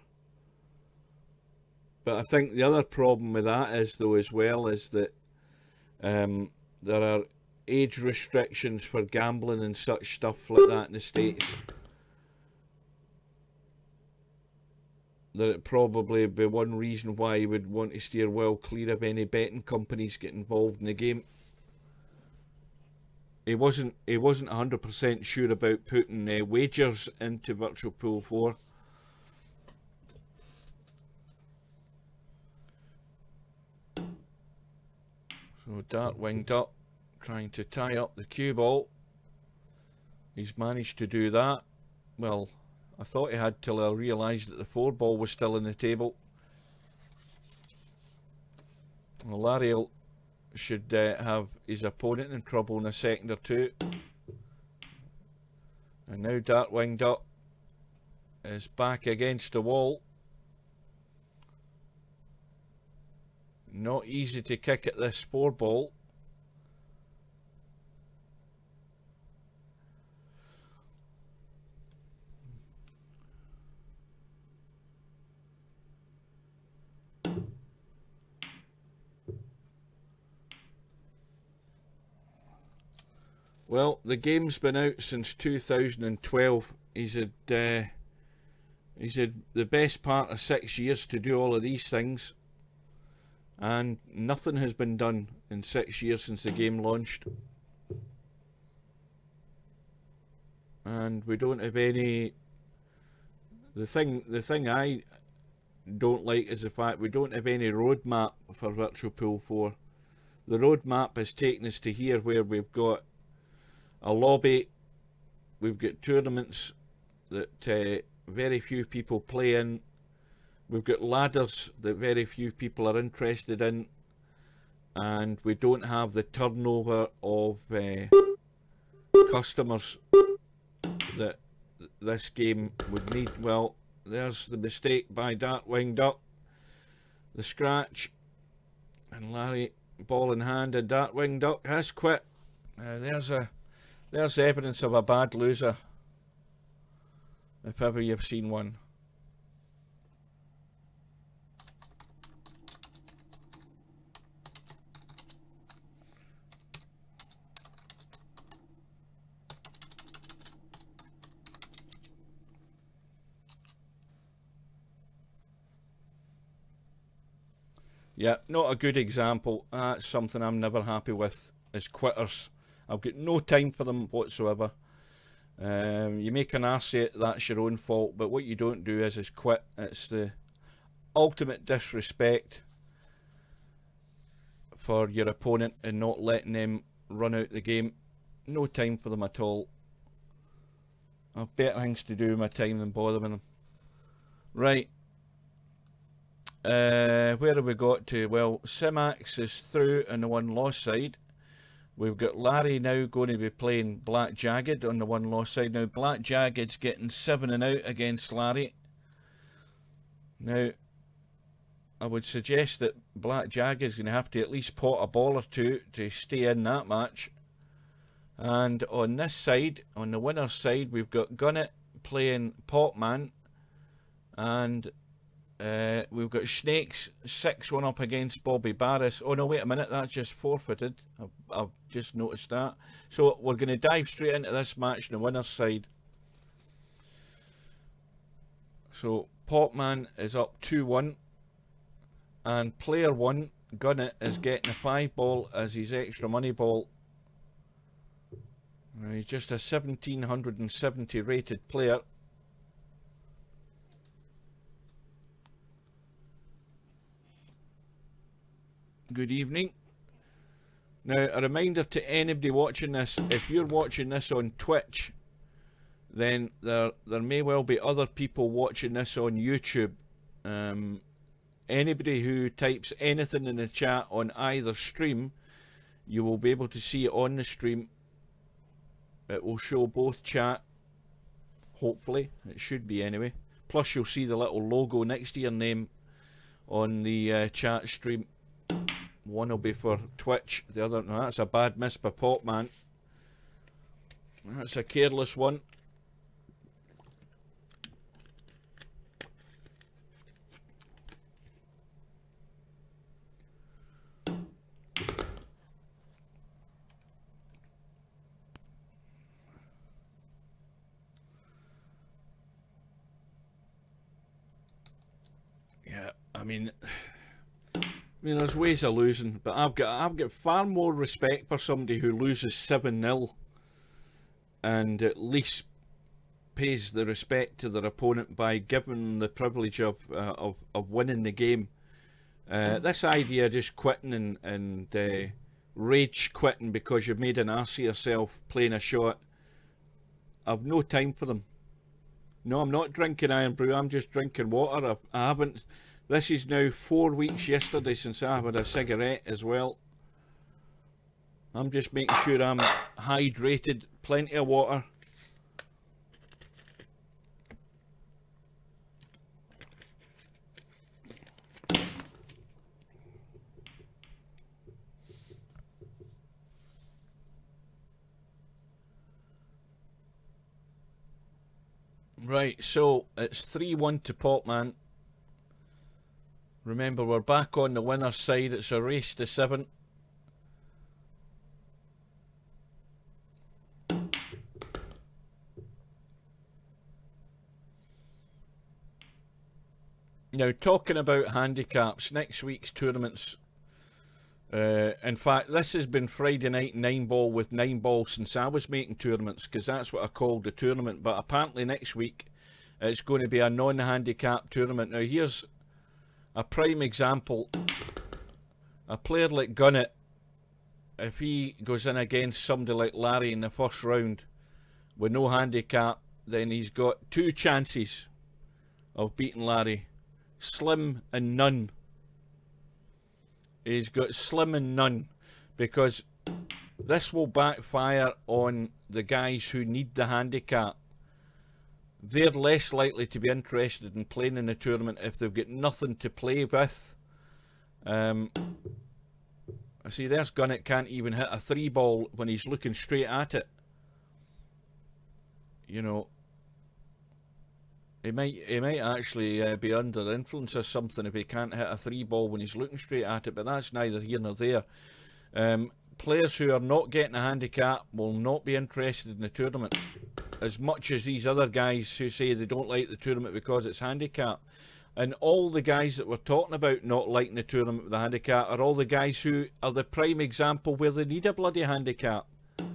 But I think the other problem with that is, though, as well, is that there are age restrictions for gambling and such stuff like that in the States. That it probably be one reason why you would want to steer well clear of any betting companies get involved in the game. He wasn't 100% sure about putting wagers into Virtual Pool 4. So Darkwing Duck trying to tie up the cue ball. He's managed to do that. Well, I thought he had till I realised that the 4 ball was still in the table. Well, Larry should have his opponent in trouble in a second or two. And now Darkwing Duck is back against the wall. Not easy to kick at this 4 ball. Well, the game's been out since 2012. He's had the best part of 6 years to do all of these things. And nothing has been done in 6 years since the game launched. And we don't have any... The thing I don't like is the fact we don't have any roadmap for Virtual Pool 4. The roadmap has taken us to here where we've got a lobby, we've got tournaments that very few people play in. We've got ladders that very few people are interested in, and we don't have the turnover of customers that this game would need. Well, there's the mistake by Darkwing Duck. The scratch, and Larry, ball in hand, and Darkwing Duck has quit. There's evidence of a bad loser, if ever you've seen one. Yeah, not a good example. That's something I'm never happy with, is quitters. I've got no time for them whatsoever. You make an arse of it, that's your own fault, but what you don't do is quit. It's the ultimate disrespect for your opponent and not letting them run out the game. No time for them at all. I've better things to do with my time than bother with them. Right. Where have we got to? Well, Simax is through on the 1 loss side. We've got Larry now going to be playing Black Jagged on the 1 loss side. Now Black Jagged's getting 7 and out against Larry. Now, I would suggest that Black Jaguar is going to have to at least pot a ball or two to stay in that match. And on this side, on the winner's side, we've got Gunnett playing Potman, and we've got Snakes 6-1 up against Bobby Barris. Oh no, wait a minute, that's just forfeited. I've just noticed that. So we're going to dive straight into this match on the winner's side. So Potman is up 2-1, and player 1, Gunnett, is getting a 5 ball as his extra money ball. He's just a 1770 rated player. Good evening. Now, a reminder to anybody watching this, if you're watching this on Twitch, then there may well be other people watching this on YouTube. Anybody who types anything in the chat on either stream, you will be able to see it on the stream. It will show both chat, hopefully. It should be anyway. Plus you'll see the little logo next to your name on the chat stream. One will be for Twitch, the other... No, that's a bad miss by Potman. That's a careless one. I mean, there's ways of losing, but I've got far more respect for somebody who loses 7-0 and at least pays the respect to their opponent by giving them the privilege of winning the game. This idea of just quitting and rage quitting because you've made an arse of yourself playing a shot, I've no time for them. No, I'm not drinking Iron Brew, I'm just drinking water. I haven't... This is now 4 weeks yesterday since I had a cigarette as well. I'm just making sure I'm hydrated, plenty of water. Right, so it's 3-1 to Potman. Remember, we're back on the winner's side. It's a race to 7. Now, talking about handicaps, next week's tournaments. In fact, this has been Friday night 9-ball with 9 balls since I was making tournaments, because that's what I called the tournament. But apparently next week it's going to be a non-handicap tournament. Now, here's a prime example. A player like Gunnett, if he goes in against somebody like Larry in the first round with no handicap, then he's got 2 chances of beating Larry. Slim and none. He's got slim and none, because this will backfire on the guys who need the handicap. They're less likely to be interested in playing in the tournament if they've got nothing to play with. I see there's Gunnett can't even hit a 3-ball when he's looking straight at it. You know, he might actually be under influence or something if he can't hit a 3-ball when he's looking straight at it, but that's neither here nor there. Players who are not getting a handicap will not be interested in the tournament as much as these other guys who say they don't like the tournament because it's handicap. And all the guys that we're talking about not liking the tournament with the handicap are all the guys who are the prime example where they need a bloody handicap. I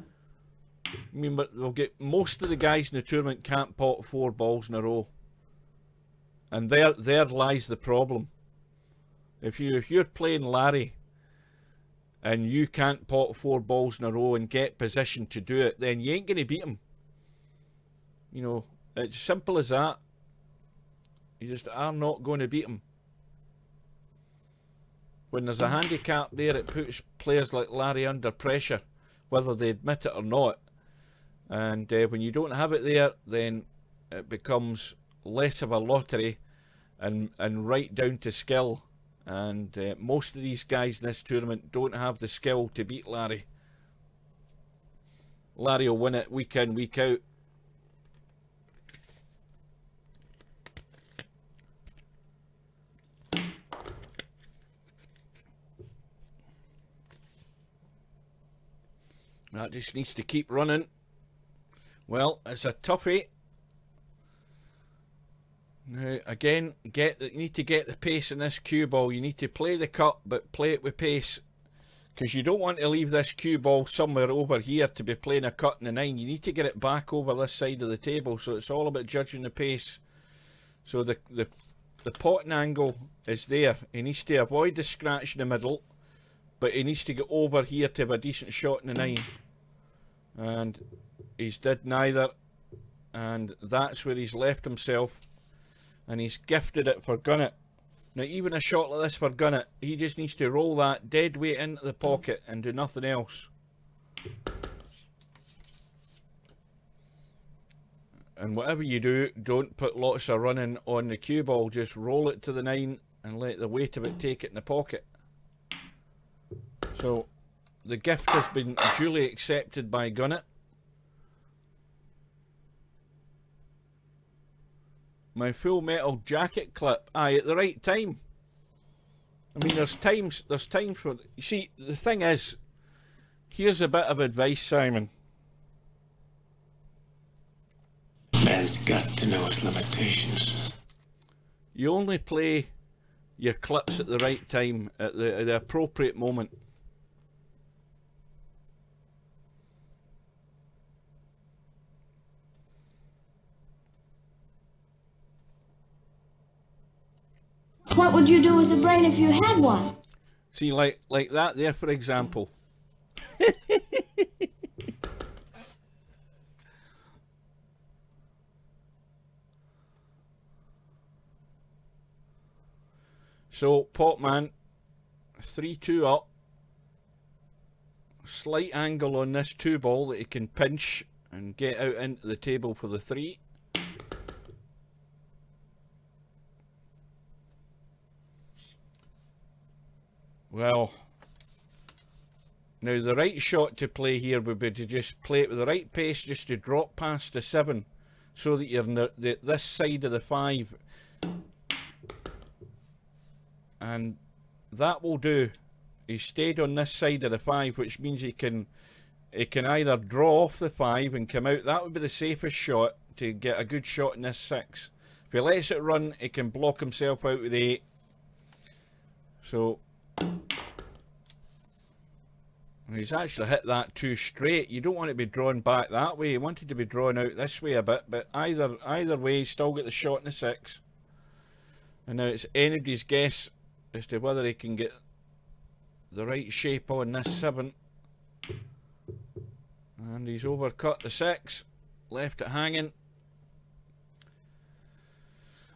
mean, we'll get most of the guys in the tournament can't pot 4 balls in a row, and there lies the problem. If you're playing Larry and you can't pot 4 balls in a row and get position to do it, then you ain't going to beat him. You know, it's simple as that. You just are not going to beat him. When there's a handicap there, it puts players like Larry under pressure, whether they admit it or not. And when you don't have it there, then it becomes less of a lottery, and right down to skill. And most of these guys in this tournament don't have the skill to beat Larry. Larry will win it week in, week out. That just needs to keep running. Well, it's a toughie. Now, again, you need to get the pace in this cue ball. You need to play the cut, but play it with pace. Because you don't want to leave this cue ball somewhere over here to be playing a cut in the 9. You need to get it back over this side of the table. So it's all about judging the pace. So the potting angle is there. He needs to avoid the scratch in the middle, but he needs to get over here to have a decent shot in the 9. And he's did neither. And that's where he's left himself. And he's gifted it for Gunnett. Now, even a shot like this for Gunnett, he just needs to roll that dead weight into the pocket and do nothing else. And whatever you do, don't put lots of running on the cue ball. Just roll it to the 9 and let the weight of it take it in the pocket. So, the gift has been duly accepted by Gunnett. My Full Metal Jacket clip. Aye, at the right time. I mean, there's times for... You see, the thing is, here's a bit of advice, Simon. Man's got to know his limitations. You only play your clips at the right time, at the appropriate moment. What would you do with a brain if you had one? See, like that there, for example. So, Potman, 3-2 up. Slight angle on this 2 ball that he can pinch and get out into the table for the 3. Well, now the right shot to play here would be to just play it with the right pace, just to drop past the 7, so that you're in this side of the 5, and that will do. He stayed on this side of the 5, which means he can either draw off the 5 and come out. That would be the safest shot to get a good shot in this 6. If he lets it run, he can block himself out with the 8. So he's actually hit that 2 straight. You don't want to be drawn back that way. You wanted to be drawn out this way a bit, but either way, he's still got the shot in the 6. And now it's anybody's guess as to whether he can get the right shape on this 7. And he's overcut the 6, left it hanging.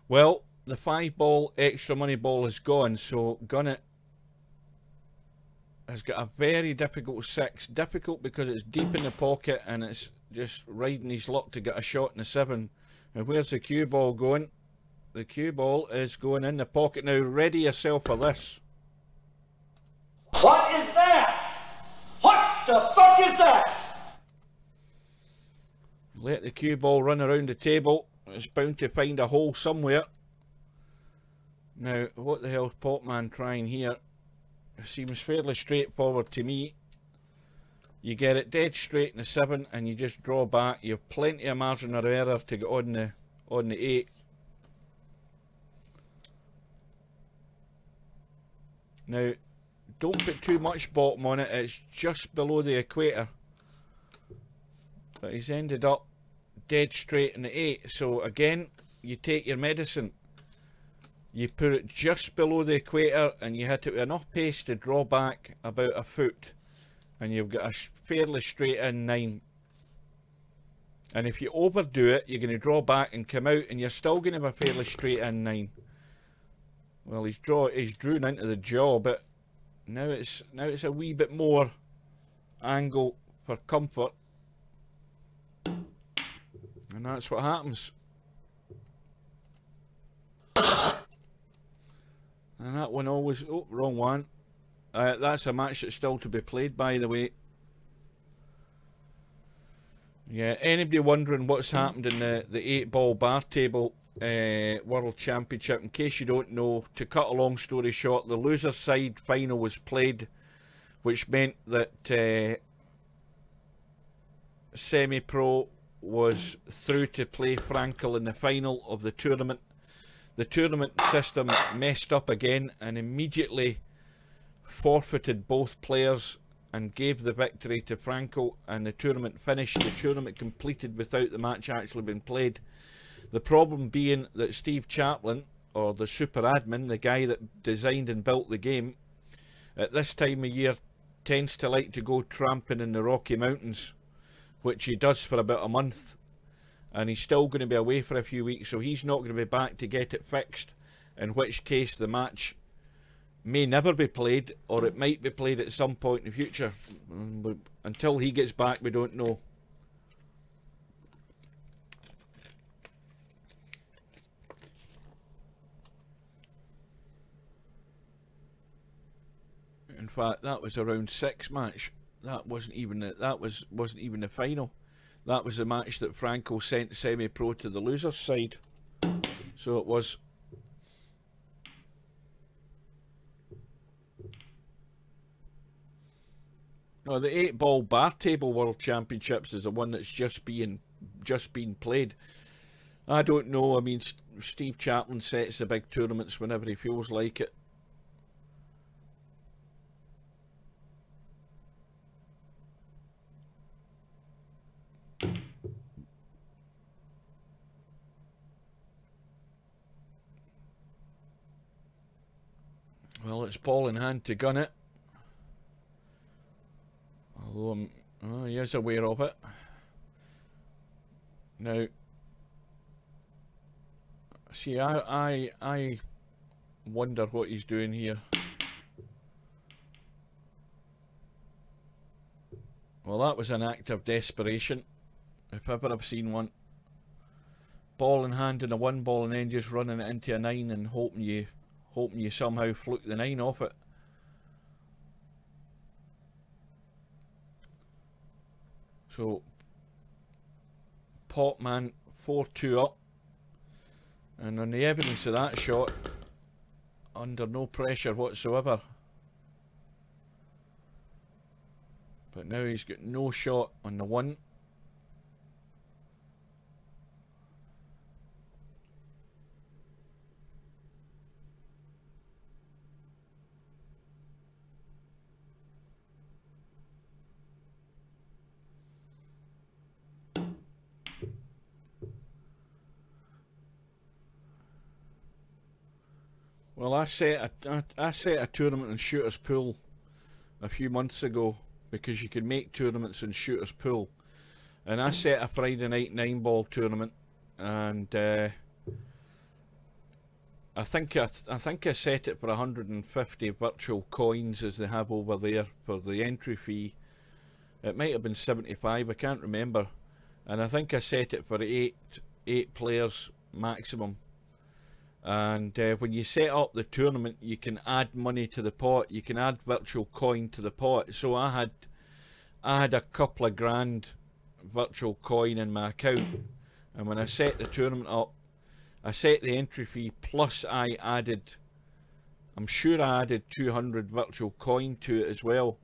Well, the 5 ball extra money ball is gone, so Gunnett has got a very difficult 6. Difficult because it's deep in the pocket and it's just riding his luck to get a shot in the 7. Now, where's the cue ball going? The cue ball is going in the pocket. Now, ready yourself for this. What is that? What the fuck is that? Let the cue ball run around the table. It's bound to find a hole somewhere. Now, what the hell's Potman trying here? It seems fairly straightforward to me. You get it dead straight in the 7 and you just draw back. You have plenty of margin of error to get on the 8. Now, don't put too much bottom on it. It's just below the equator. But he's ended up dead straight in the 8. So again, you take your medicine. You put it just below the equator and you hit it with enough pace to draw back about a foot. And you've got a fairly straight in 9. And if you overdo it, you're going to draw back and come out and you're still going to have a fairly straight in 9. Well, he's drawn into the jaw, but now it's a wee bit more angle for comfort. And that's what happens. And that one always... Oh, wrong one. That's a match that's still to be played, by the way. Yeah, anybody wondering what's happened in the 8-ball bar table World Championship, in case you don't know, to cut a long story short, the loser's side final was played, which meant that Semi-Pro was through to play Frankel in the final of the tournament. The tournament system messed up again and immediately forfeited both players and gave the victory to Frankel, and the tournament finished. The tournament completed without the match actually being played. The problem being that Steve Chaplin, or the super admin, the guy that designed and built the game, at this time of year tends to like to go tramping in the Rocky Mountains, which he does for about a month, and he's still going to be away for a few weeks, so he's not going to be back to get it fixed, in which case the match may never be played, or it might be played at some point in the future. But until he gets back, we don't know. In fact, that was a round 6 match. That wasn't even the final. That was the match that Frankel sent Semi-Pro to the loser's side. So it was. No, the 8-ball bar table World Championships is the one that's just been played. I don't know. I mean, Steve Chaplin sets the big tournaments whenever he feels like it. Well, it's ball in hand to gun it. Although he is aware of it. Now, see, I wonder what he's doing here. Well, that was an act of desperation, if ever I've seen one. Ball in hand in a 1 ball and then just running it into a 9 and hoping you somehow fluke the 9 off it. So, Potman 4-2 up, and on the evidence of that shot, under no pressure whatsoever. But now he's got no shot on the 1. Well, I set a tournament in Shooter's Pool a few months ago, because you could make tournaments in Shooter's Pool, and I set a Friday night 9-ball tournament, and I think I set it for 150 virtual coins, as they have over there for the entry fee. It might have been 75, I can't remember, and I think I set it for eight players maximum. And when you set up the tournament, you can add money to the pot. You can add virtual coin to the pot. So I had a couple of grand virtual coin in my account, and when I set the tournament up, I set the entry fee plus I added, I'm sure I added 200 virtual coin to it as well,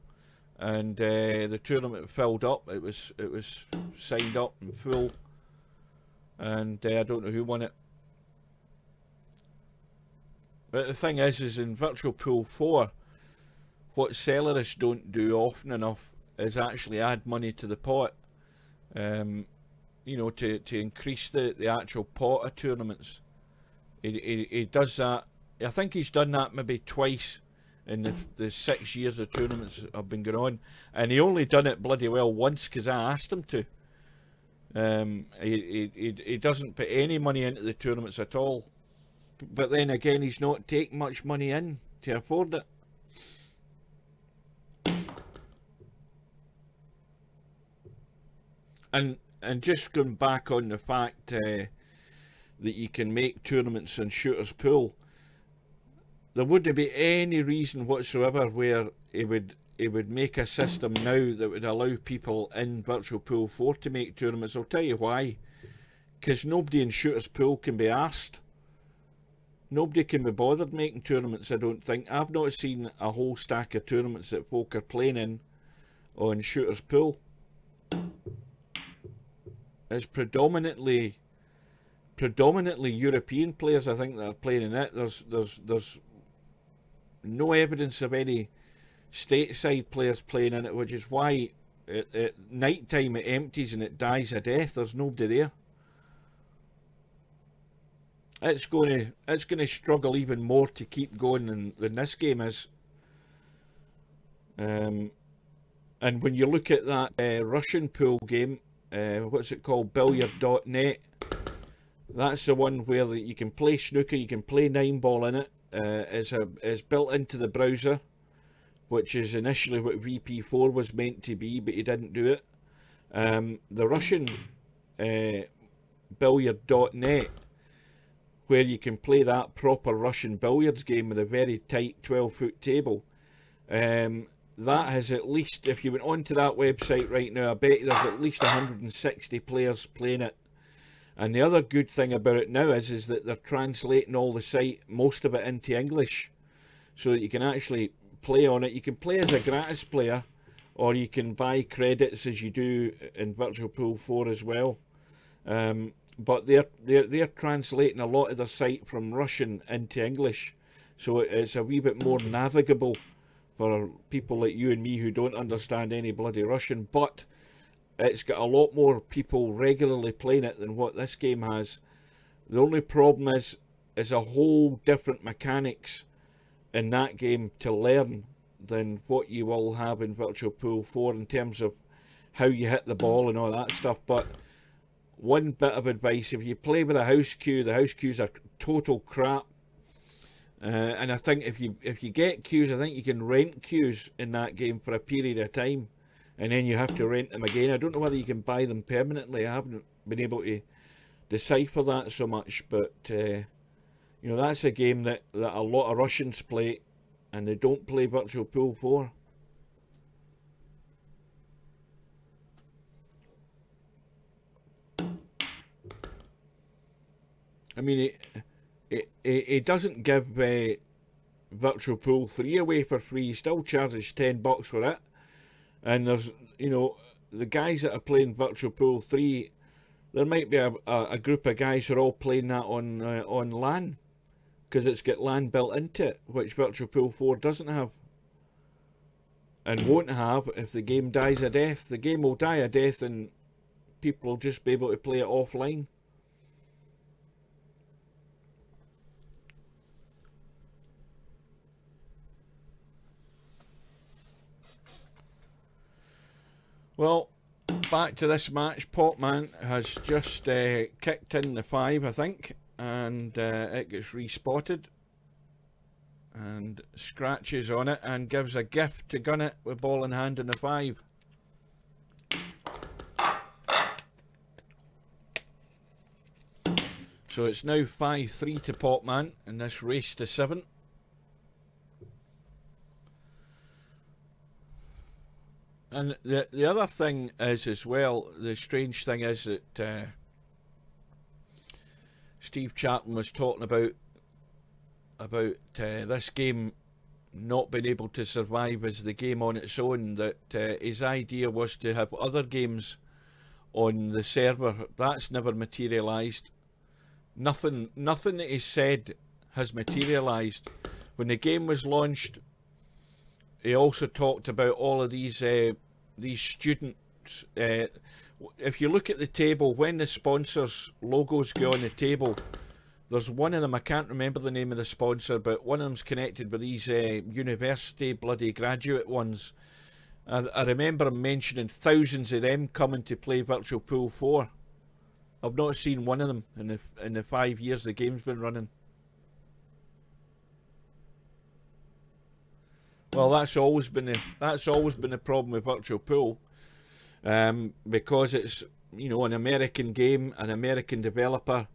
and the tournament filled up. It was signed up and full, and I don't know who won it. But the thing is in Virtual Pool 4, what Celeris don't do often enough is actually add money to the pot, you know, to increase the actual pot of tournaments. He does that. I think he's done that maybe twice in the 6 years the tournaments have been going on, and he only done it bloody well once because I asked him to. He doesn't put any money into the tournaments at all. But then again, he's not taking much money in to afford it. And just going back on the fact that you can make tournaments in Shooter's Pool, there wouldn't be any reason whatsoever where he would make a system now that would allow people in Virtual Pool 4 to make tournaments. I'll tell you why. Because nobody in Shooter's Pool can be asked. Nobody can be bothered making tournaments, I don't think. I've not seen a whole stack of tournaments that folk are playing in on Shooter's Pool. It's predominantly European players, I think, that are playing in it. There's no evidence of any stateside players playing in it, which is why at night time it empties and it dies a death. There's nobody there. It's going to struggle even more to keep going than this game is. And when you look at that Russian pool game, what's it called, Billiard.net, that's the one where you can play snooker, you can play 9-ball in it. It's built into the browser, which is initially what VP4 was meant to be, but he didn't do it. The Russian Billiard.net, where you can play that proper Russian billiards game with a very tight 12-foot table. That has at least, if you went onto that website right now, I bet there's at least 160 players playing it. And the other good thing about it now is that they're translating all the site, most of it into English, so that you can actually play on it. You can play as a gratis player, or you can buy credits as you do in Virtual Pool 4 as well. But they're translating a lot of their site from Russian into English, so it's a wee bit more navigable for people like you and me who don't understand any bloody Russian. But it's got a lot more people regularly playing it than what this game has. The only problem is a whole different mechanics in that game to learn than what you will have in Virtual Pool 4 in terms of how you hit the ball and all that stuff. But one bit of advice: if you play with a house cue, the house cues are total crap. And I think if you get cues, I think you can rent cues in that game for a period of time, and then you have to rent them again. I don't know whether you can buy them permanently. I haven't been able to decipher that so much, but you know, that's a game that a lot of Russians play, and they don't play Virtual Pool 4. I mean, it doesn't give Virtual Pool 3 away for free. He still charges $10 for it. And there's, you know, the guys that are playing Virtual Pool 3, there might be a group of guys who are all playing that on LAN, because it's got LAN built into it, which Virtual Pool 4 doesn't have, and won't have if the game dies a death. The game will die a death and people will just be able to play it offline. Well, back to this match. Popman has just kicked in the 5, I think, and it gets respotted and scratches on it and gives a gift to gun it with ball in hand in the 5. So it's now 5-3 to Popman in this race to 7. And the other thing is as well, the strange thing is that Steve Chapman was talking about this game not being able to survive as the game on its own, that his idea was to have other games on the server. That's never materialised. Nothing that he said has materialised. When the game was launched, he also talked about all of these students. If you look at the table, when the sponsors' logos go on the table, there's one of them, I can't remember the name of the sponsor, but one of them's connected with these university bloody graduate ones. I remember him mentioning thousands of them coming to play Virtual Pool 4. I've not seen one of them in the 5 years the game's been running. Well, that's always been the problem with Virtual Pool, because it's, you know, an American game, an American developer.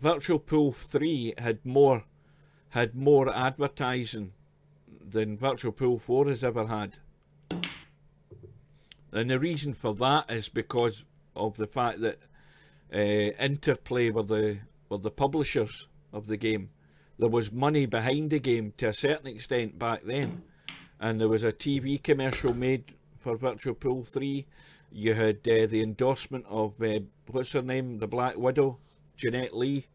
Virtual Pool 3 had more advertising than Virtual Pool 4 has ever had. And the reason for that is because of the fact that Interplay were the publishers of the game. There was money behind the game to a certain extent back then, and there was a TV commercial made for Virtual Pool 3. You had the endorsement of what's her name, the Black Widow, Jeanette Lee.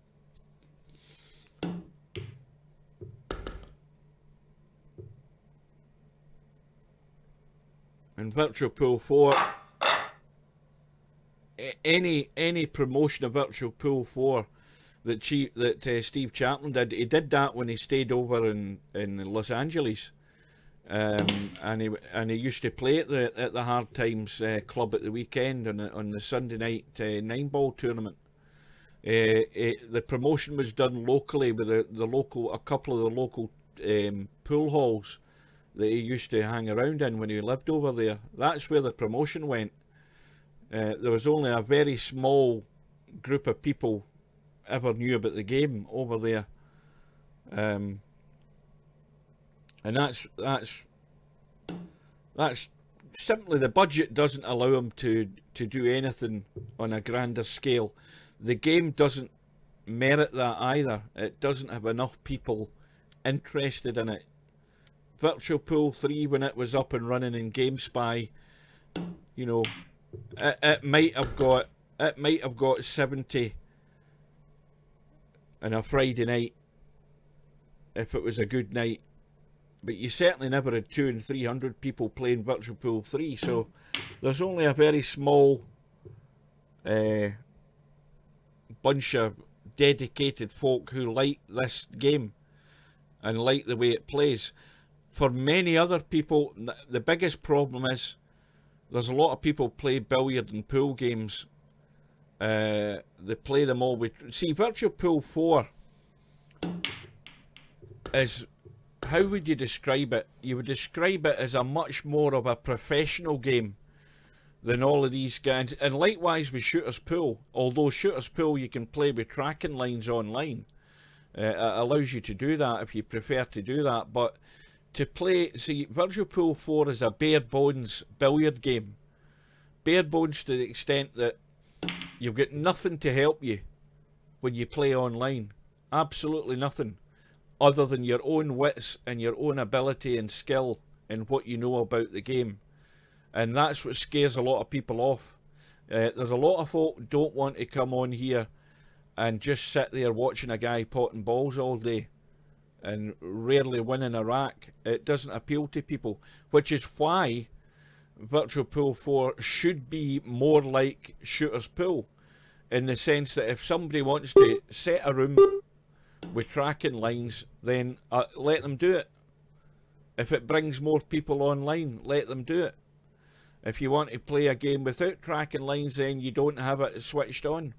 And Virtual Pool 4, any promotion of Virtual Pool 4 that Steve Chaplin did, he did that when he stayed over in Los Angeles, and he used to play at the Hard Times Club at the weekend on the Sunday night 9-ball tournament. The promotion was done locally with a couple of the local pool halls that he used to hang around in when he lived over there. That's where the promotion went. There was only a very small group of people ever knew about the game over there, and that's simply the budget doesn't allow him to do anything on a grander scale. The game doesn't merit that either. It doesn't have enough people interested in it. Virtual Pool 3, when it was up and running in GameSpy, you know, it might have got 70 on a Friday night if it was a good night, but you certainly never had 200 and 300 people playing Virtual Pool 3. So there's only a very small bunch of dedicated folk who like this game and like the way it plays. For many other people, the biggest problem is there's a lot of people play billiard and pool games. They play them all with... See, Virtual Pool 4 is... How would you describe it? You would describe it as a much more of a professional game than all of these guys. And likewise with Shooter's Pool. Although Shooter's Pool you can play with tracking lines online. It allows you to do that if you prefer to do that. But to play... See, Virtual Pool 4 is a bare bones billiard game. Bare bones to the extent that you've got nothing to help you when you play online. Absolutely nothing. Other than your own wits and your own ability and skill and what you know about the game. And that's what scares a lot of people off. There's a lot of folk who don't want to come on here and just sit there watching a guy potting balls all day and rarely winning a rack. It doesn't appeal to people, which is why Virtual Pool 4 should be more like Shooter's Pool, in the sense that if somebody wants to set a room with tracking lines, then let them do it. If it brings more people online, let them do it. If you want to play a game without tracking lines, then you don't have it switched on.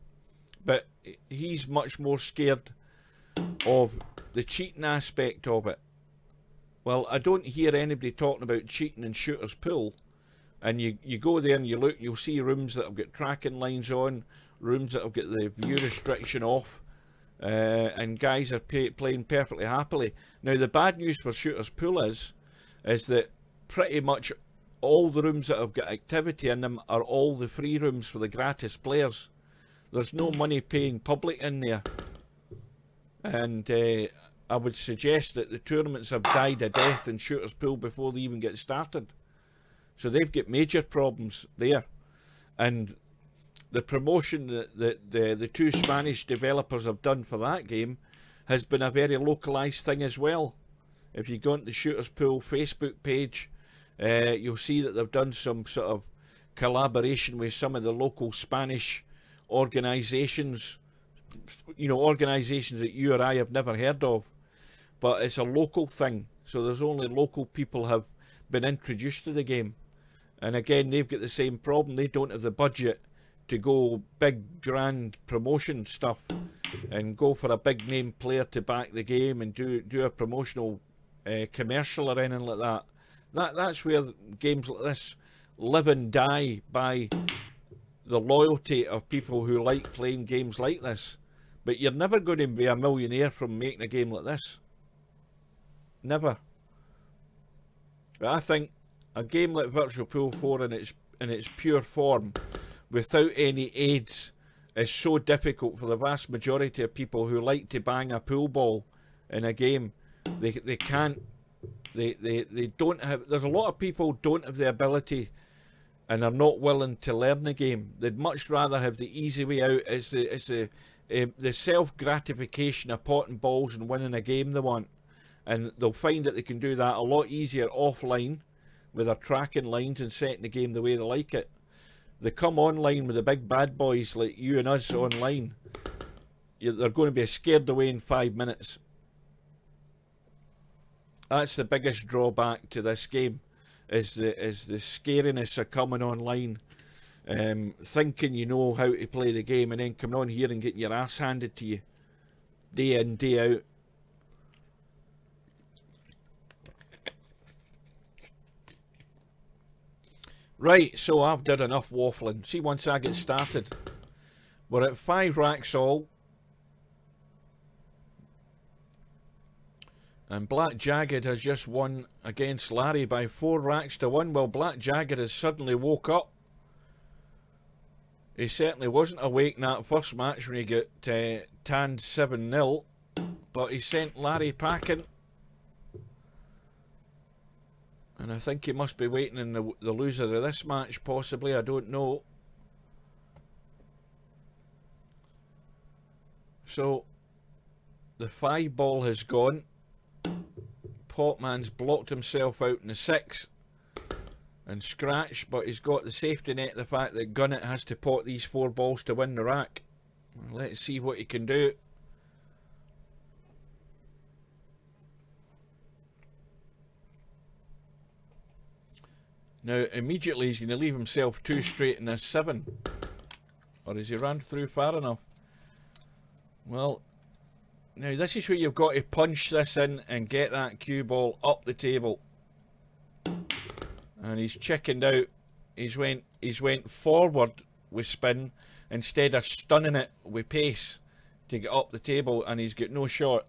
But he's much more scared of the cheating aspect of it. Well, I don't hear anybody talking about cheating in Shooter's Pool. And you go there and you look, you'll see rooms that have got tracking lines on, rooms that have got the view restriction off, and guys are playing perfectly happily. Now, the bad news for Shooter's Pool is that pretty much all the rooms that have got activity in them are all the free rooms for the gratis players. There's no money paying public in there. And I would suggest that the tournaments have died a death in Shooter's Pool before they even get started. So they've got major problems there. And the promotion that the two Spanish developers have done for that game has been a very localized thing as well. If you go into the Shooter's Pool Facebook page, you'll see that they've done some sort of collaboration with some of the local Spanish organizations, you know, organizations that you or I have never heard of, but it's a local thing. So there's only local people have been introduced to the game. And again, they've got the same problem. They don't have the budget to go big grand promotion stuff and go for a big name player to back the game and do a promotional commercial or anything like that. That's where games like this live and die, by the loyalty of people who like playing games like this. But you're never going to be a millionaire from making a game like this. Never. But I think a game like Virtual Pool 4 in its pure form, without any aids, is so difficult for the vast majority of people who like to bang a pool ball in a game. They can't. They don't have. There's a lot of people don't have the ability and are not willing to learn the game. They'd much rather have the easy way out. It's the self gratification of potting balls and winning a game they want, and they'll find that they can do that a lot easier offline with their tracking lines and setting the game the way they like it. They come online with the big bad boys like you and us online. They're going to be scared away in 5 minutes. That's the biggest drawback to this game, is the scariness of coming online, thinking you know how to play the game, and then coming on here and getting your ass handed to you day in, day out. Right, so I've done enough waffling. See, once I get started, we're at 5 racks all. And Black Jagged has just won against Larry by 4 racks to 1. Well, Black Jagged has suddenly woke up. He certainly wasn't awake in that first match when he got tanned 7-0. But he sent Larry packing. And I think he must be waiting in the loser of this match, possibly. I don't know. So, the 5 ball has gone. Potman's blocked himself out in the 6 and scratched, but he's got the safety net, the fact that Gunnett has to pot these 4 balls to win the rack. Let's see what he can do. Now, immediately he's going to leave himself 2 straight in this 7. Or has he ran through far enough? Well, now this is where you've got to punch this in and get that cue ball up the table. And he's chickened out. He's went forward with spin instead of stunning it with pace to get up the table, and he's got no shot.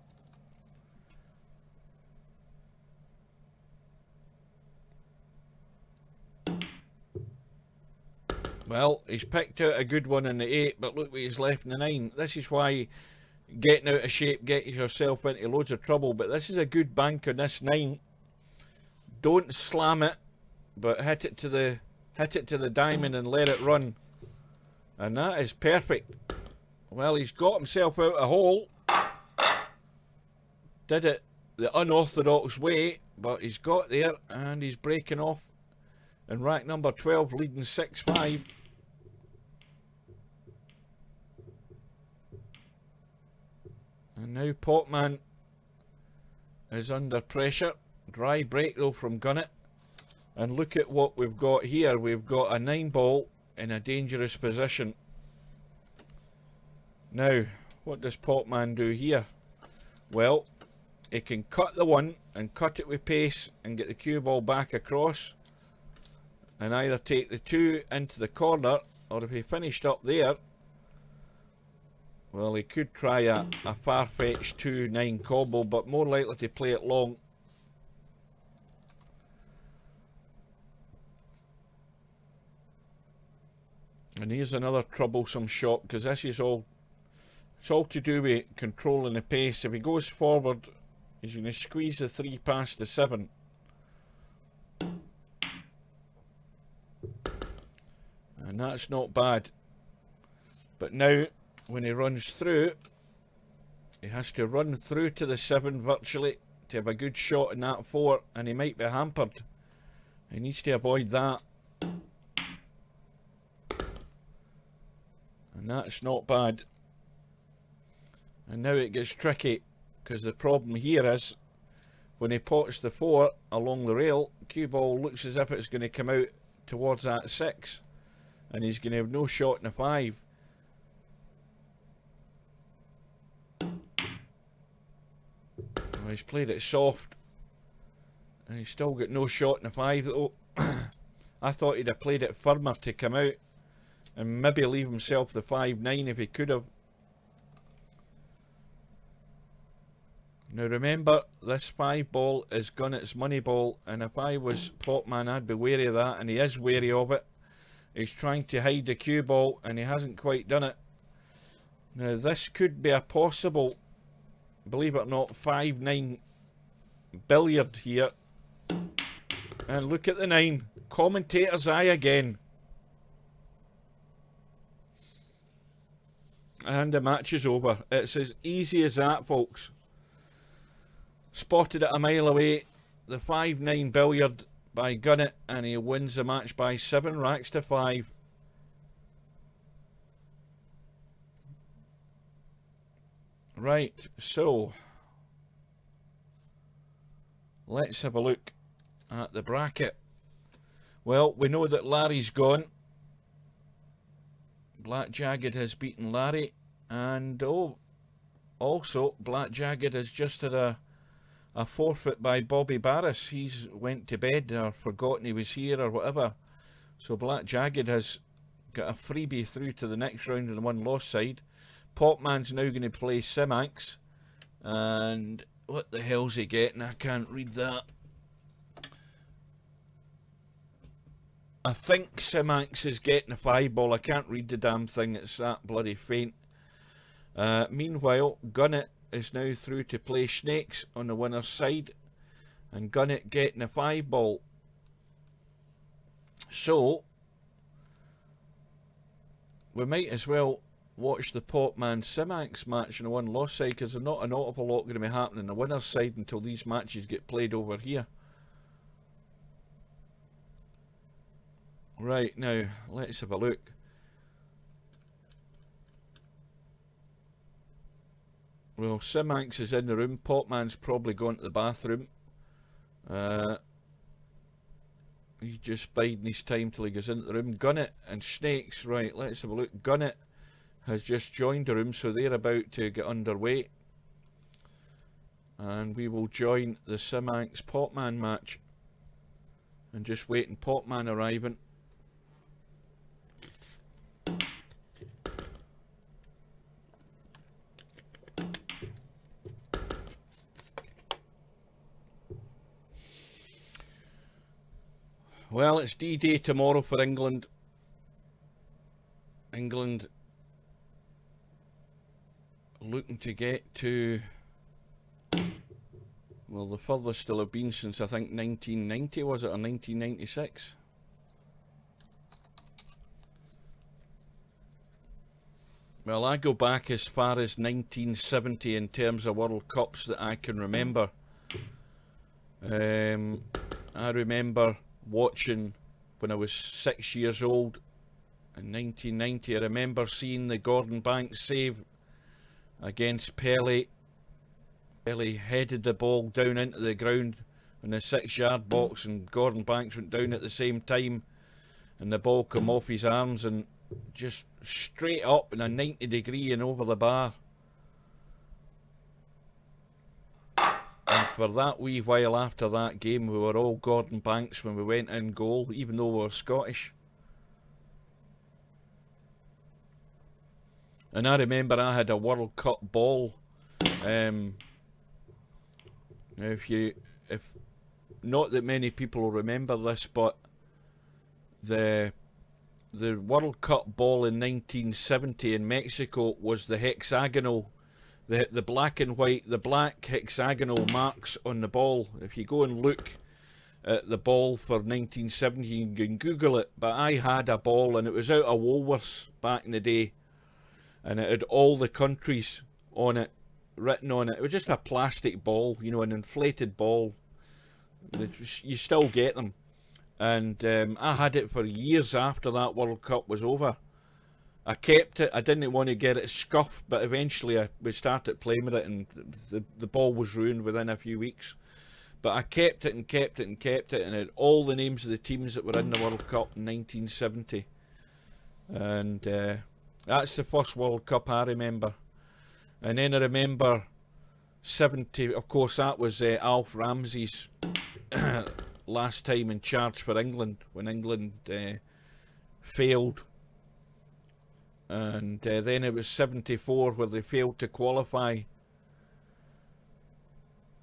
Well, he's picked out a good one in the 8, but look what he's left in the 9. This is why getting out of shape gets yourself into loads of trouble. But this is a good bank on this 9. Don't slam it, but hit it to the diamond and let it run. And that is perfect. Well, he's got himself out a hole. Did it the unorthodox way, but he's got there and he's breaking off. And rack number 12 leading 6-5. And now Potman is under pressure. Dry break though from Gunnett. And look at what we've got here. We've got a 9 ball in a dangerous position. Now, what does Potman do here? Well, he can cut the 1 and cut it with pace and get the cue ball back across. And either take the 2 into the corner, or if he finished up there, well, he could try a far-fetched 2-9 combo, but more likely to play it long. And here's another troublesome shot, because this is all, it's all to do with controlling the pace. If he goes forward, he's going to squeeze the 3 past the 7. And that's not bad. But now, when he runs through, he has to run through to the 7 virtually to have a good shot in that 4, and he might be hampered. He needs to avoid that. And that's not bad. And now it gets tricky, because the problem here is, when he pots the 4 along the rail, cue ball looks as if it's going to come out towards that 6. And he's going to have no shot in a 5. Well, he's played it soft. And he's still got no shot in a 5 though. I thought he'd have played it firmer to come out. And maybe leave himself the 5-9 if he could have. Now remember, this 5 ball is Gunnett's money ball, and if I was Popman I'd be wary of that, and he is wary of it. He's trying to hide the cue ball and he hasn't quite done it. Now this could be a possible, believe it or not, 5-9 billiard here. And look at the 9. Commentator's eye again. And the match is over. It's as easy as that, folks. Spotted it a mile away. The 5-9 billiard by Gunnett, and he wins the match by 7 racks to 5. Right, so let's have a look at the bracket. Well, we know that Larry's gone. Black Jagged has beaten Larry, and also Black Jagged has just had a forfeit by Bobby Barris. He's went to bed or forgotten he was here or whatever. So Black Jagged has got a freebie through to the next round on the one-loss side. Popman's now going to play Simax. And what the hell's he getting? I can't read that. I think Simax is getting a 5 ball. I can't read the damn thing. It's that bloody faint. Meanwhile, Gunnett is now through to play Snakes on the winner's side, and Gunnett getting a 5 ball. So we might as well watch the Popman Simax match on the one-loss side, because there's not an awful lot going to be happening on the winner's side until these matches get played over here. Right, now let's have a look. Well, Simax is in the room. Popman's probably gone to the bathroom. He's just biding his time till he goes into the room. Gunnett and Snakes, right, let's have a look. Gunnett has just joined the room, so they're about to get underway. And we will join the Simax Popman match. And just waiting Popman arriving. Well, it's D-Day tomorrow for England. England looking to get to, well, the furthest they'll have been since I think 1990, was it, or 1996? Well, I go back as far as 1970 in terms of World Cups that I can remember. I remember watching when I was 6 years old in 1990. I remember seeing the Gordon Banks save against Pelé. Pelé headed the ball down into the ground in the 6-yard box, and Gordon Banks went down at the same time, and the ball came off his arms and just straight up in a 90 degree and over the bar. And for that wee while after that game, we were all Gordon Banks when we went in goal, even though we were Scottish. And I remember I had a World Cup ball. Now, if not that many people will remember this, but the World Cup ball in 1970 in Mexico was the hexagonal. The black and white, the black hexagonal marks on the ball. If you go and look at the ball for 1970, you can Google it. But I had a ball, and it was out of Woolworths back in the day, and it had all the countries on it, written on it. It was just a plastic ball, you know, an inflated ball. You still get them. And I had it for years after that World Cup was over. I kept it. I didn't want to get it scuffed, but eventually we started playing with it, and the ball was ruined within a few weeks. But I kept it and kept it and kept it, and it had all the names of the teams that were in the World Cup in 1970. And that's the first World Cup I remember. And then I remember 70, of course, that was Alf Ramsey's last time in charge for England, when England failed. And then it was 74 where they failed to qualify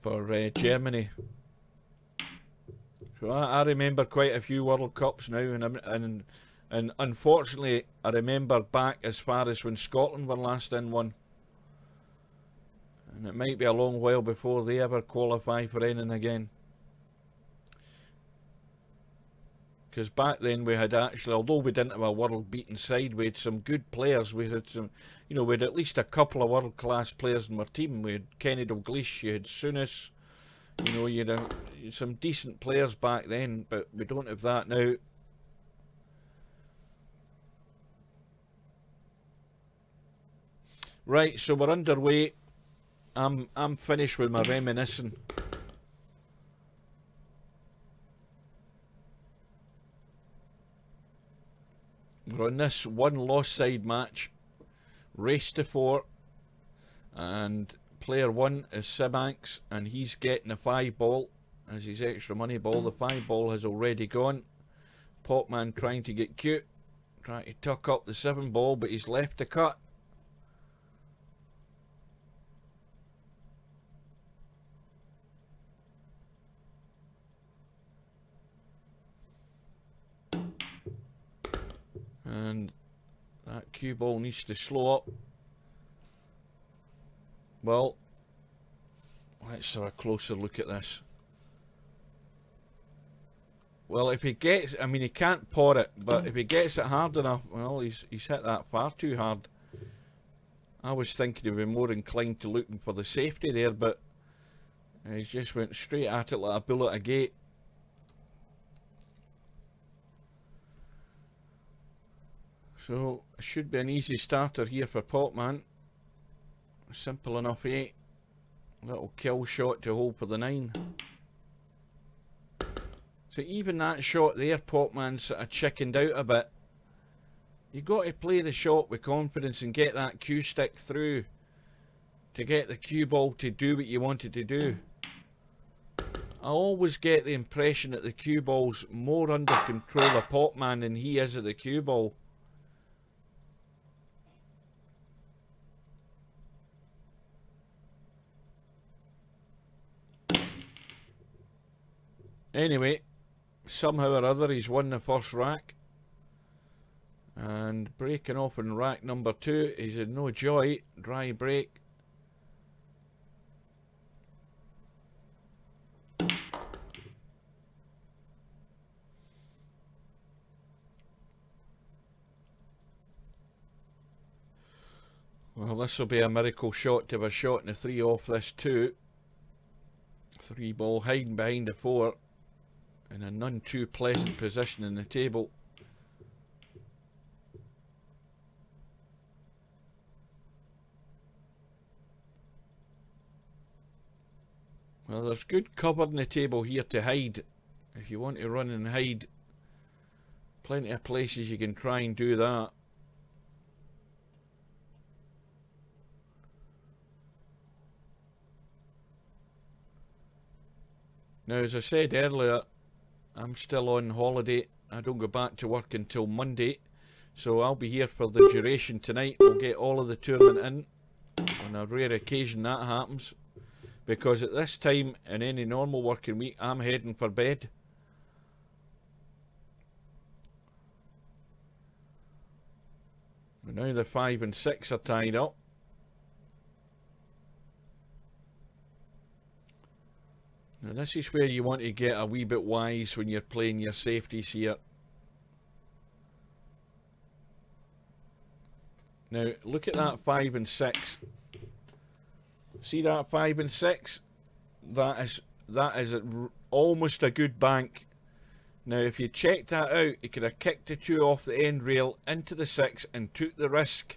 for Germany. So I remember quite a few World Cups now, and unfortunately I remember back as far as when Scotland were last in one. And it might be a long while before they ever qualify for anything again. Because back then we had actually, although we didn't have a world-beaten side, we had some good players. We had some, you know, we had at least a couple of world-class players in our team. We had Kenny Dalglish, you had Souness, you know, you had some decent players back then, but we don't have that now. Right, so we're underway. I'm finished with my reminiscing. We're on this one lost side match, race to 4, and player 1 is Sibanks, and he's getting a 5 ball as his extra money ball. The 5 ball has already gone. Popman trying to get cute, trying to tuck up the 7 ball, but he's left the cut. And that cue ball needs to slow up. Well, let's have a closer look at this. Well, if he gets, I mean, he can't pot it, but if he gets it hard enough, well, he's hit that far too hard. I was thinking he'd be more inclined to looking for the safety there, but he just went straight at it like a bull at a gate. So, it should be an easy starter here for Popman. Simple enough, 8. Little kill shot to hold for the 9. So even that shot there, Popman sort of chickened out a bit. You've got to play the shot with confidence and get that cue stick through to get the cue ball to do what you want it to do. I always get the impression that the cue ball's more under control of Popman than he is of the cue ball. Anyway, somehow or other he's won the first rack, and breaking off in rack number 2, he's had no joy. Dry break. Well, this will be a miracle shot to have a shot in the 3 off this 2. 3 ball hiding behind the 4. In a none too pleasant position in the table. Well, there's good cover in the table here to hide. If you want to run and hide, plenty of places you can try and do that. Now, as I said earlier, I'm still on holiday. I don't go back to work until Monday, so I'll be here for the duration tonight. We'll get all of the tournament in. On a rare occasion that happens, because at this time in any normal working week I'm heading for bed. And now the 5 and 6 are tied up. Now this is where you want to get a wee bit wise when you're playing your safeties here. Now look at that 5 and 6. See that 5 and 6? That is almost a good bank. Now if you check that out, you could have kicked the 2 off the end rail into the 6 and took the risk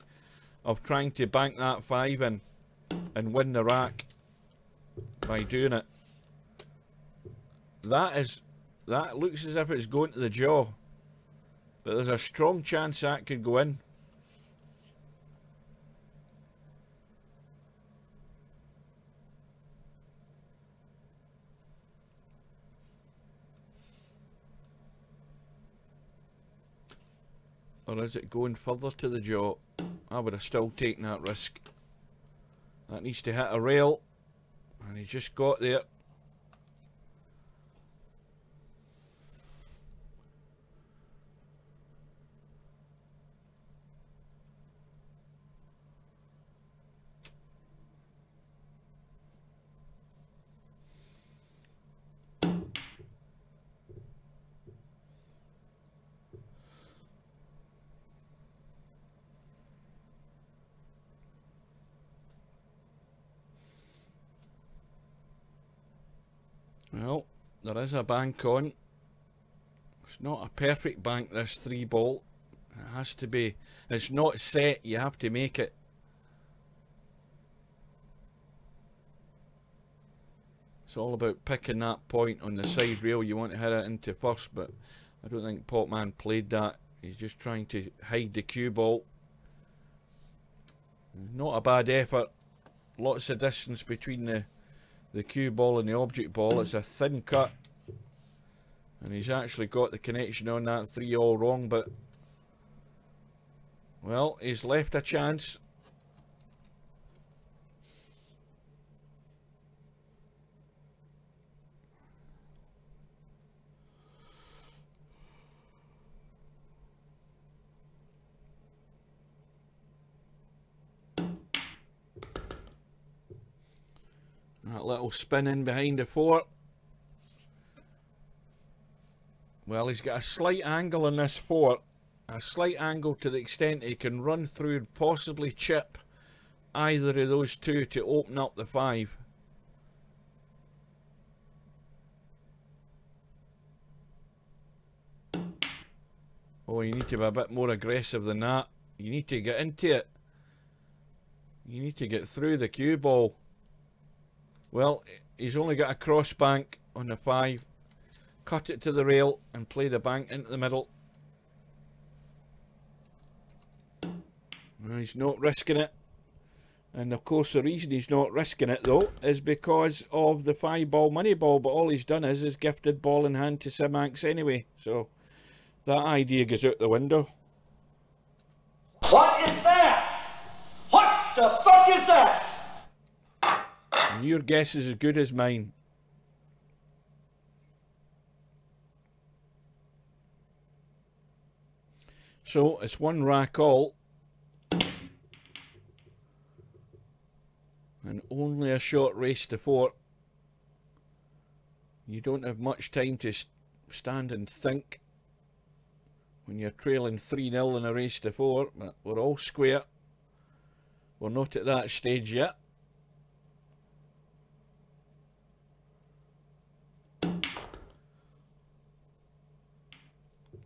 of trying to bank that 5 in and win the rack by doing it. That looks as if it's going to the jaw, but there's a strong chance that could go in. Or is it going further to the jaw? I would have still taken that risk. That needs to hit a rail, And he just got there. Well, there is a bank on. It's not a perfect bank, this 3 ball. It has to be. It's not set, you have to make it. It's all about picking that point on the side rail. You want to hit it into first, but I don't think Potman played that. He's just trying to hide the cue ball. Not a bad effort. Lots of distance between the cue ball and the object ball. It's a thin cut, and he's actually got the connection on that 3 all wrong, but well, he's left a chance. That little spin in behind the 4. Well, he's got a slight angle on this 4. A slight angle to the extent he can run through and possibly chip either of those 2 to open up the 5. Oh, you need to be a bit more aggressive than that. You need to get into it. You need to get through the cue ball. Well, he's only got a cross bank on the 5. Cut it to the rail and play the bank into the middle. Well, he's not risking it. And of course the reason he's not risking it though is because of the 5 ball money ball, but all he's done is gifted ball in hand to Sim-Ax anyway. So that idea goes out the window. What is that? What the fuck is that? And your guess is as good as mine. So it's 1 rack all. And only a short race to 4. You don't have much time to stand and think when you're trailing 3-0 in a race to 4, but we're all square. We're not at that stage yet.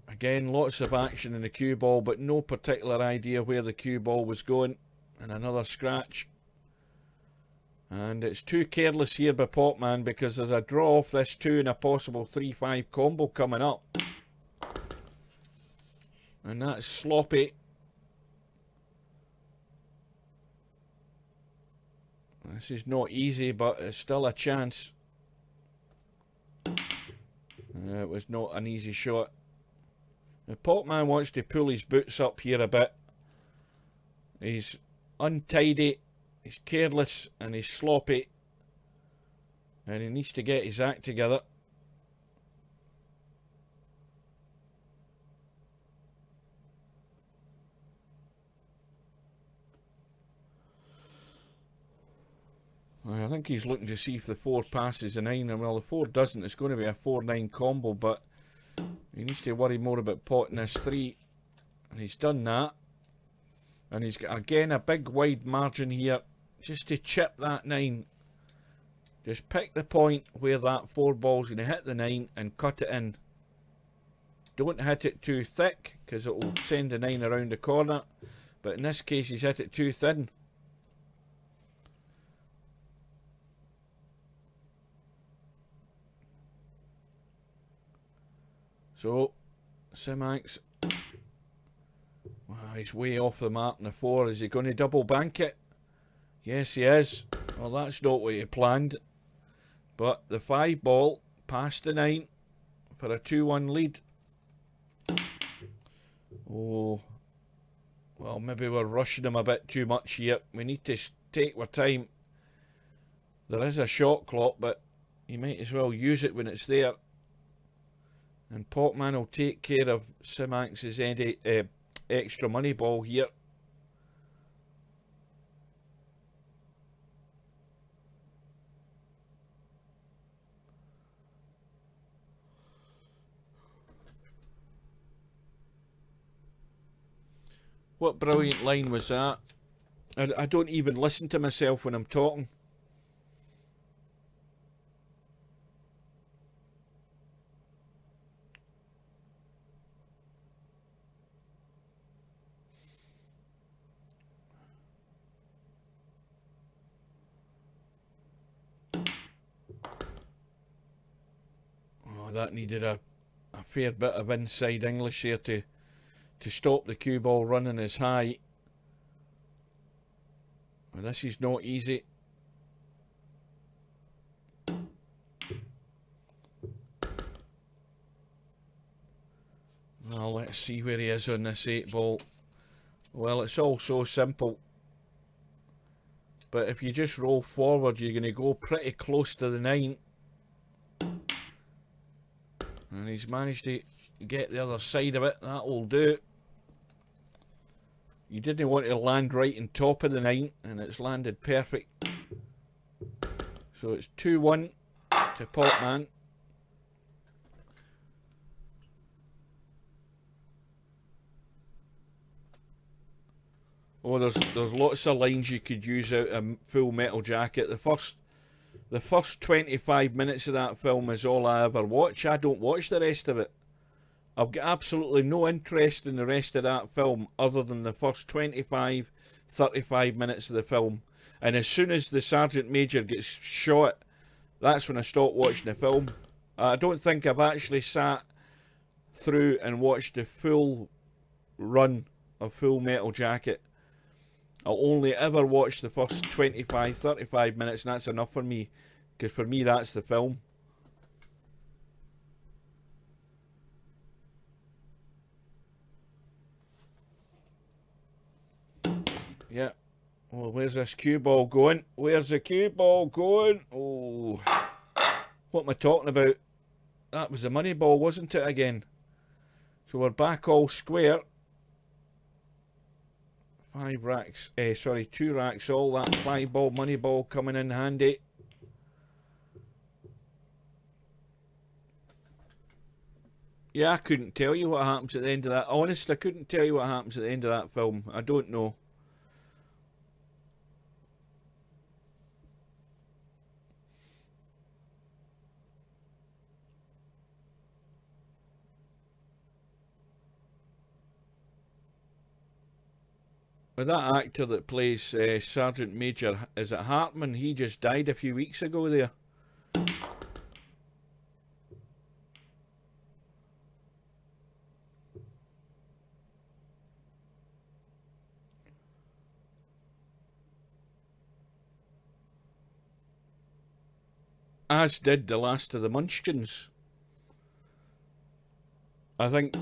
Again, lots of action in the cue ball, but no particular idea where the cue ball was going. And another scratch. And it's too careless here by Potman because there's a draw off this 2 and a possible 3-5 combo coming up. And that's sloppy. This is not easy, but it's still a chance. It was not an easy shot. The Potman wants to pull his boots up here a bit. He's untidy, he's careless, and he's sloppy. And he needs to get his act together. I think he's looking to see if the 4 passes a 9, and well, the 4 doesn't. It's going to be a 4-9 combo, but he needs to worry more about potting this 3, and he's done that. And he's got again a big wide margin here just to chip that 9. Just pick the point where that 4 ball's going to hit the 9 and cut it in. Don't hit it too thick because it will send the 9 around the corner, but in this case he's hit it too thin. So, Sim-Ax, wow, he's way off the mark in the 4. Is he going to double bank it? Yes, he is. Well, that's not what he planned. But the 5 ball past the 9 for a 2-1 lead. Oh, well, maybe we're rushing him a bit too much here. We need to take our time. There is a shot clock, but you might as well use it when it's there. And Popman will take care of Simax's extra money ball here. What brilliant line was that? I don't even listen to myself when I'm talking. Oh, that needed a fair bit of inside English here to stop the cue ball running as high. Well, this is not easy. Well, let's see where he is on this 8 ball. Well, it's all so simple. But if you just roll forward, you're going to go pretty close to the 9. And he's managed to get the other side of it. That will do. You didn't want to land right on top of the 9, and it's landed perfect. So it's 2-1 to Popman. Oh, there's lots of lines you could use out of Full Metal Jacket. The first 25 minutes of that film is all I ever watch. I don't watch the rest of it. I've got absolutely no interest in the rest of that film other than the first 25, 35 minutes of the film. And as soon as the Sergeant Major gets shot, that's when I stop watching the film. I don't think I've actually sat through and watched the full run of Full Metal Jacket. I'll only ever watch the first 25, 35 minutes, and that's enough for me. Because for me, that's the film. Yeah. Well, where's this cue ball going? Where's the cue ball going? Oh. What am I talking about? That was the money ball, wasn't it, again? So we're back all square. 5 racks, 2 racks all. That 5 ball money ball coming in handy. Yeah, I couldn't tell you what happens at the end of that. Honestly, I couldn't tell you what happens at the end of that film. I don't know. But that actor that plays Sergeant Major, is it Hartman? He just died a few weeks ago there. As did the last of the Munchkins. I think...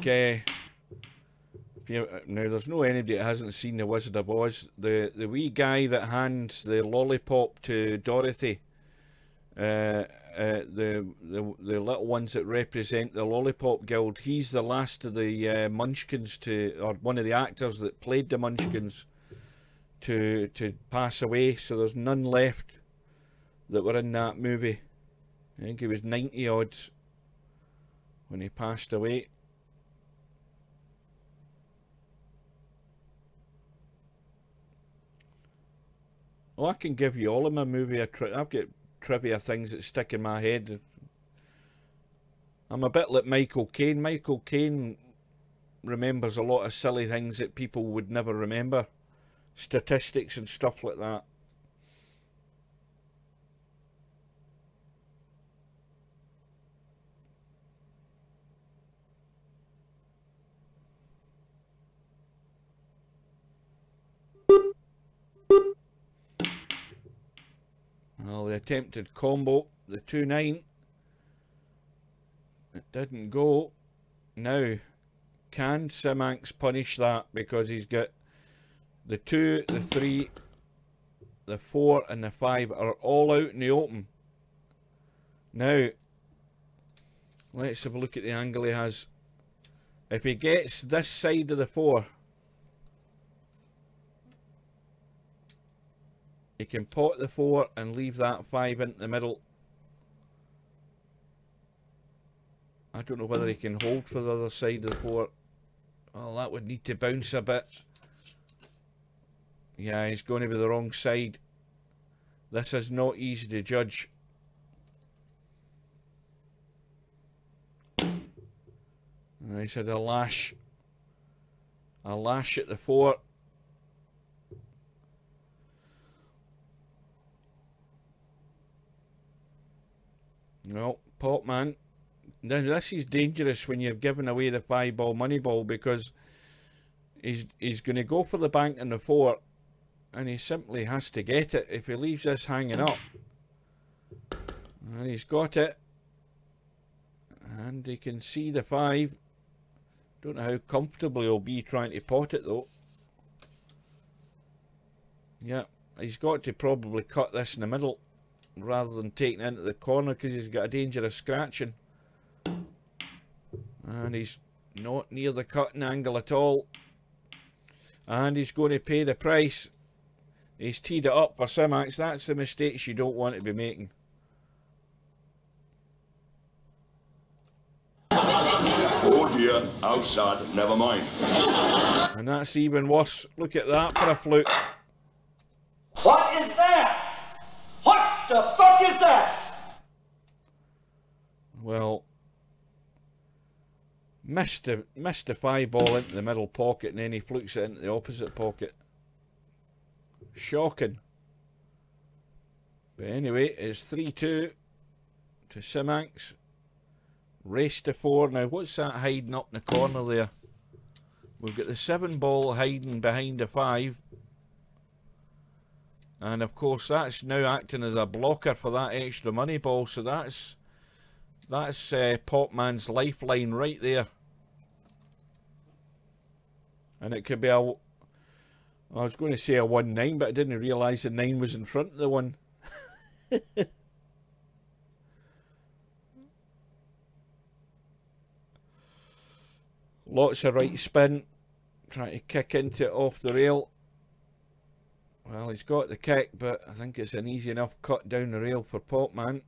now, there's no anybody that hasn't seen The Wizard of Oz. The wee guy that hands the lollipop to Dorothy, the little ones that represent the Lollipop Guild, he's the last of the Munchkins or one of the actors that played the Munchkins to pass away. So there's none left that were in that movie. I think he was 90 odds when he passed away. Well, I can give you all of my movie. I've got trivia things that stick in my head. I'm a bit like Michael Caine. Michael Caine remembers a lot of silly things that people would never remember. Statistics and stuff like that. Well, the attempted combo, the 2-9. It didn't go. Now, can Simax punish that? Because he's got the 2, the 3, the 4 and the 5 are all out in the open. Now, let's have a look at the angle he has. If he gets this side of the 4, he can pot the 4 and leave that 5 into the middle. I don't know whether he can hold for the other side of the 4. Well, that would need to bounce a bit. Yeah, he's going to be the wrong side. This is not easy to judge. He's had a lash at the 4. No, pot man. Now this is dangerous when you've given away the 5-ball money ball, because he's going to go for the bank in the 4, and he simply has to get it. If he leaves this hanging up, and he's got it, and he can see the 5. Don't know how comfortable he'll be trying to pot it though. Yeah, he's got to probably cut this in the middle rather than taking it into the corner, because he's got a danger of scratching. And he's not near the cutting angle at all. And he's going to pay the price. He's teed it up for Simax. That's the mistakes you don't want to be making. Oh dear, outside, never mind. And that's even worse. Look at that for a fluke. What is that? What the fuck is that? Well, missed a 5-ball into the middle pocket, and then he flukes it into the opposite pocket. Shocking. But anyway, it's 3-2 to Simax. Race to 4. Now, what's that hiding up in the corner there? We've got the 7-ball hiding behind the 5. And of course, that's now acting as a blocker for that extra money ball. So that's Potman's lifeline right there. And it could be a... I was going to say a 1-9, but I didn't realise the 9 was in front of the 1. Lots of right spin. Trying to kick into it off the rail. Well, he's got the kick, but I think it's an easy enough cut down the rail for Potman.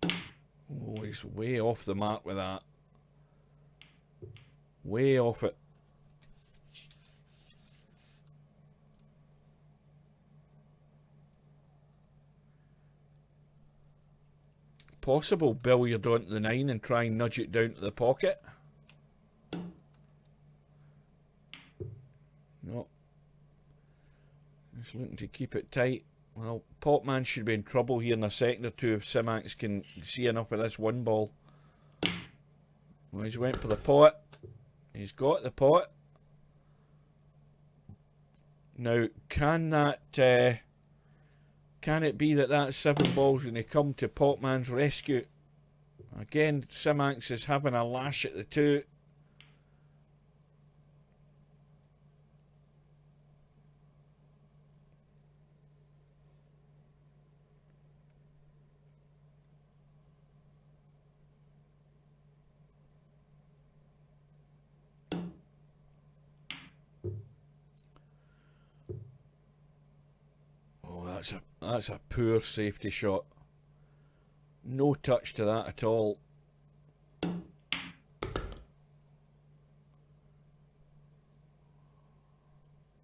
Oh, he's way off the mark with that. Way off it. Possible billiard onto the 9 and try and nudge it down to the pocket. No. Just looking to keep it tight. Well, Potman should be in trouble here in a second or two if Simax can see enough of this 1 ball. Well, he's went for the pot. He's got the pot. Now, can it be that that 7 ball's going to come to Potman's rescue? Again, Simax is having a lash at the 2. That's a poor safety shot. No touch to that at all. But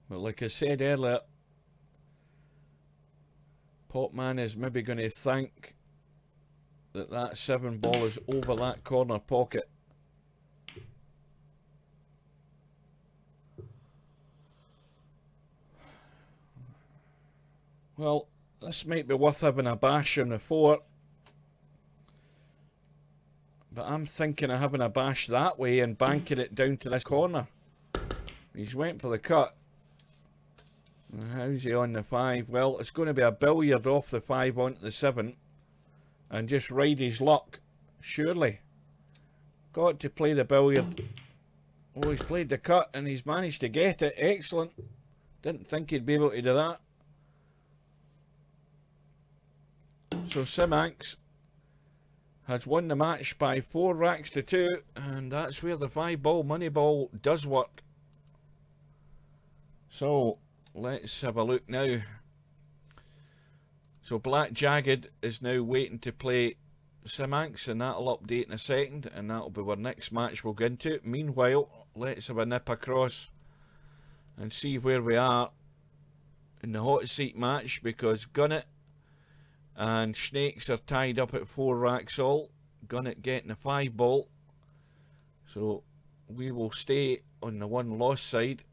like I said earlier, Potman is maybe going to think that that 7 ball is over that corner pocket. Well, this might be worth having a bash on the 4. But I'm thinking of having a bash that way and banking it down to this corner. He's went for the cut. How's he on the 5? Well, it's going to be a billiard off the 5 onto the 7. And just ride his luck. Surely. Got to play the billiard. Oh, he's played the cut and he's managed to get it. Excellent. Didn't think he'd be able to do that. So Sim-Anx has won the match by 4 racks to 2, and that's where the 5-ball money ball does work. So let's have a look now. So Black Jagged is now waiting to play Sim-Anx, and that'll update in a second, and that'll be our next match we'll get into. Meanwhile, let's have a nip across and see where we are in the hot seat match, because Gunnet and Snakes are tied up at 4 racks all. Gunnet getting a 5-ball. So we will stay on the 1 loss side,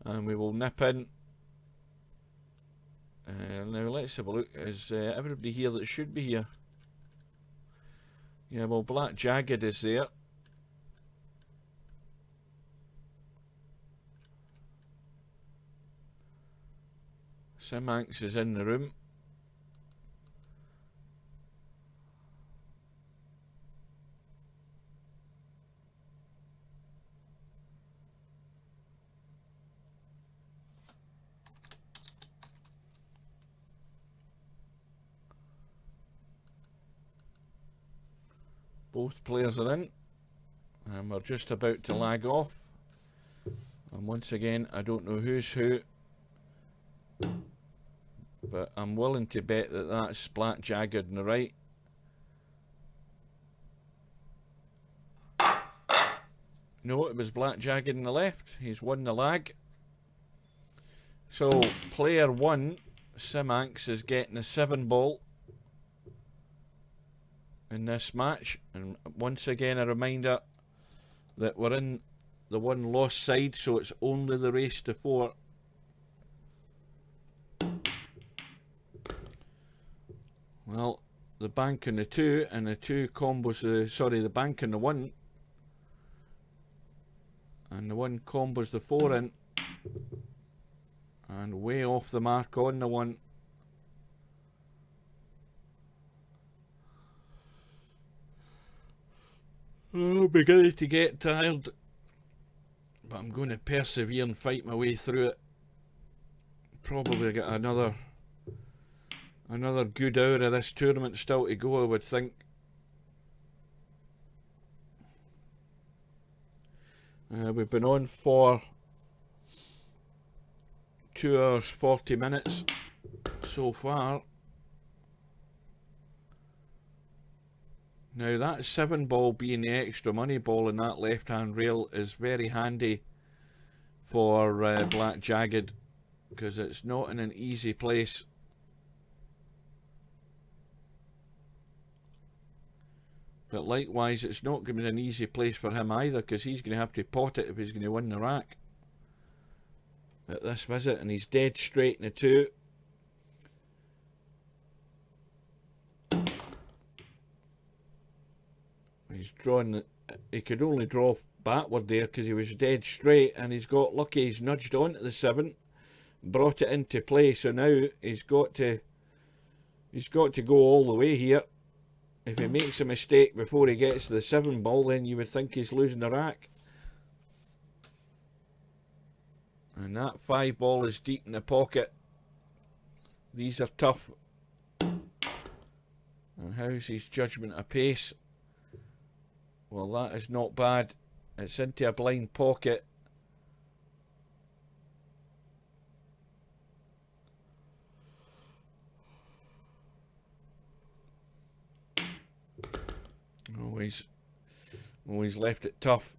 and we will nip in. Now let's have a look. Is everybody here that should be here? Yeah, well, Black Jagged is there. Sim-Anx is in the room. Both players are in, and we're just about to lag off. And once again, I don't know who's who, but I'm willing to bet that that's Black Jagged on the right. No, it was Black Jagged on the left. He's won the lag. So player 1, Sim-Anx, is getting a 7-ball in this match, and once again a reminder that we're in the 1 loss side, so it's only the race to 4. Well, the bank on the 2 and the 2 combos, the bank on the 1 and the 1 combos the 4 in, and way off the mark on the 1. Oh, beginning to get tired, but I'm going to persevere and fight my way through it. Probably get another good hour of this tournament still to go, I would think. We've been on for 2 hours 40 minutes so far. Now that 7-ball being the extra money ball in that left hand rail is very handy for Black Jagged, because it's not in an easy place. But likewise, it's not going to be an easy place for him either, because he's going to have to pot it if he's going to win the rack at this visit, and he's dead straight in the 2. He's drawn, he could only draw backward there because he was dead straight, and he's got lucky. He's nudged onto the 7, brought it into play, so now he's got to go all the way here. If he makes a mistake before he gets to the 7-ball, then you would think he's losing the rack. And that 5-ball is deep in the pocket. These are tough. And how's his judgment of pace? Well, that is not bad. It's into a blind pocket. He's left it tough.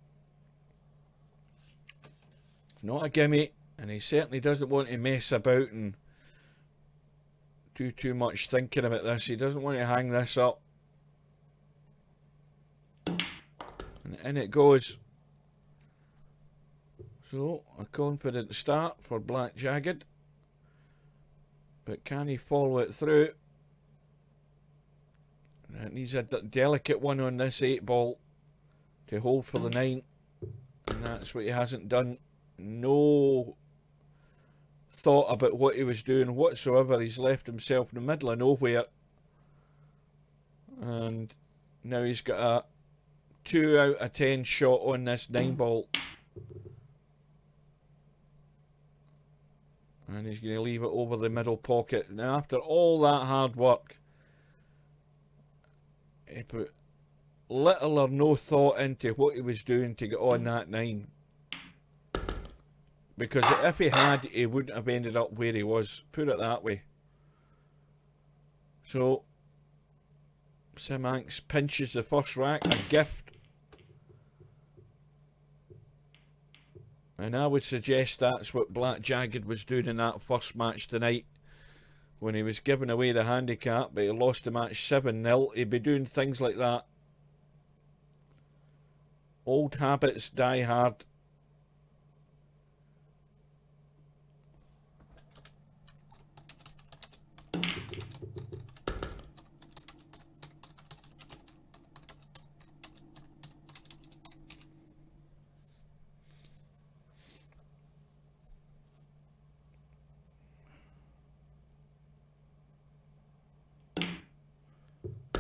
Not a gimme, and he certainly doesn't want to mess about and do too much thinking about this. He doesn't want to hang this up. And in it goes. So, a confident start for Black Jagged. But can he follow it through? It needs a delicate one on this 8-ball to hold for the 9. And that's what he hasn't done. No thought about what he was doing whatsoever. He's left himself in the middle of nowhere. And now he's got a 2 out of 10 shot on this 9-ball. And he's going to leave it over the middle pocket. Now, after all that hard work, he put little or no thought into what he was doing to get on that 9. Because if he had, he wouldn't have ended up where he was. Put it that way. So, Sim Hanks pinches the first rack, a gift. And I would suggest that's what Black Jagged was doing in that first match tonight. When he was giving away the handicap, but he lost the match 7-0. He'd be doing things like that. Old habits die hard.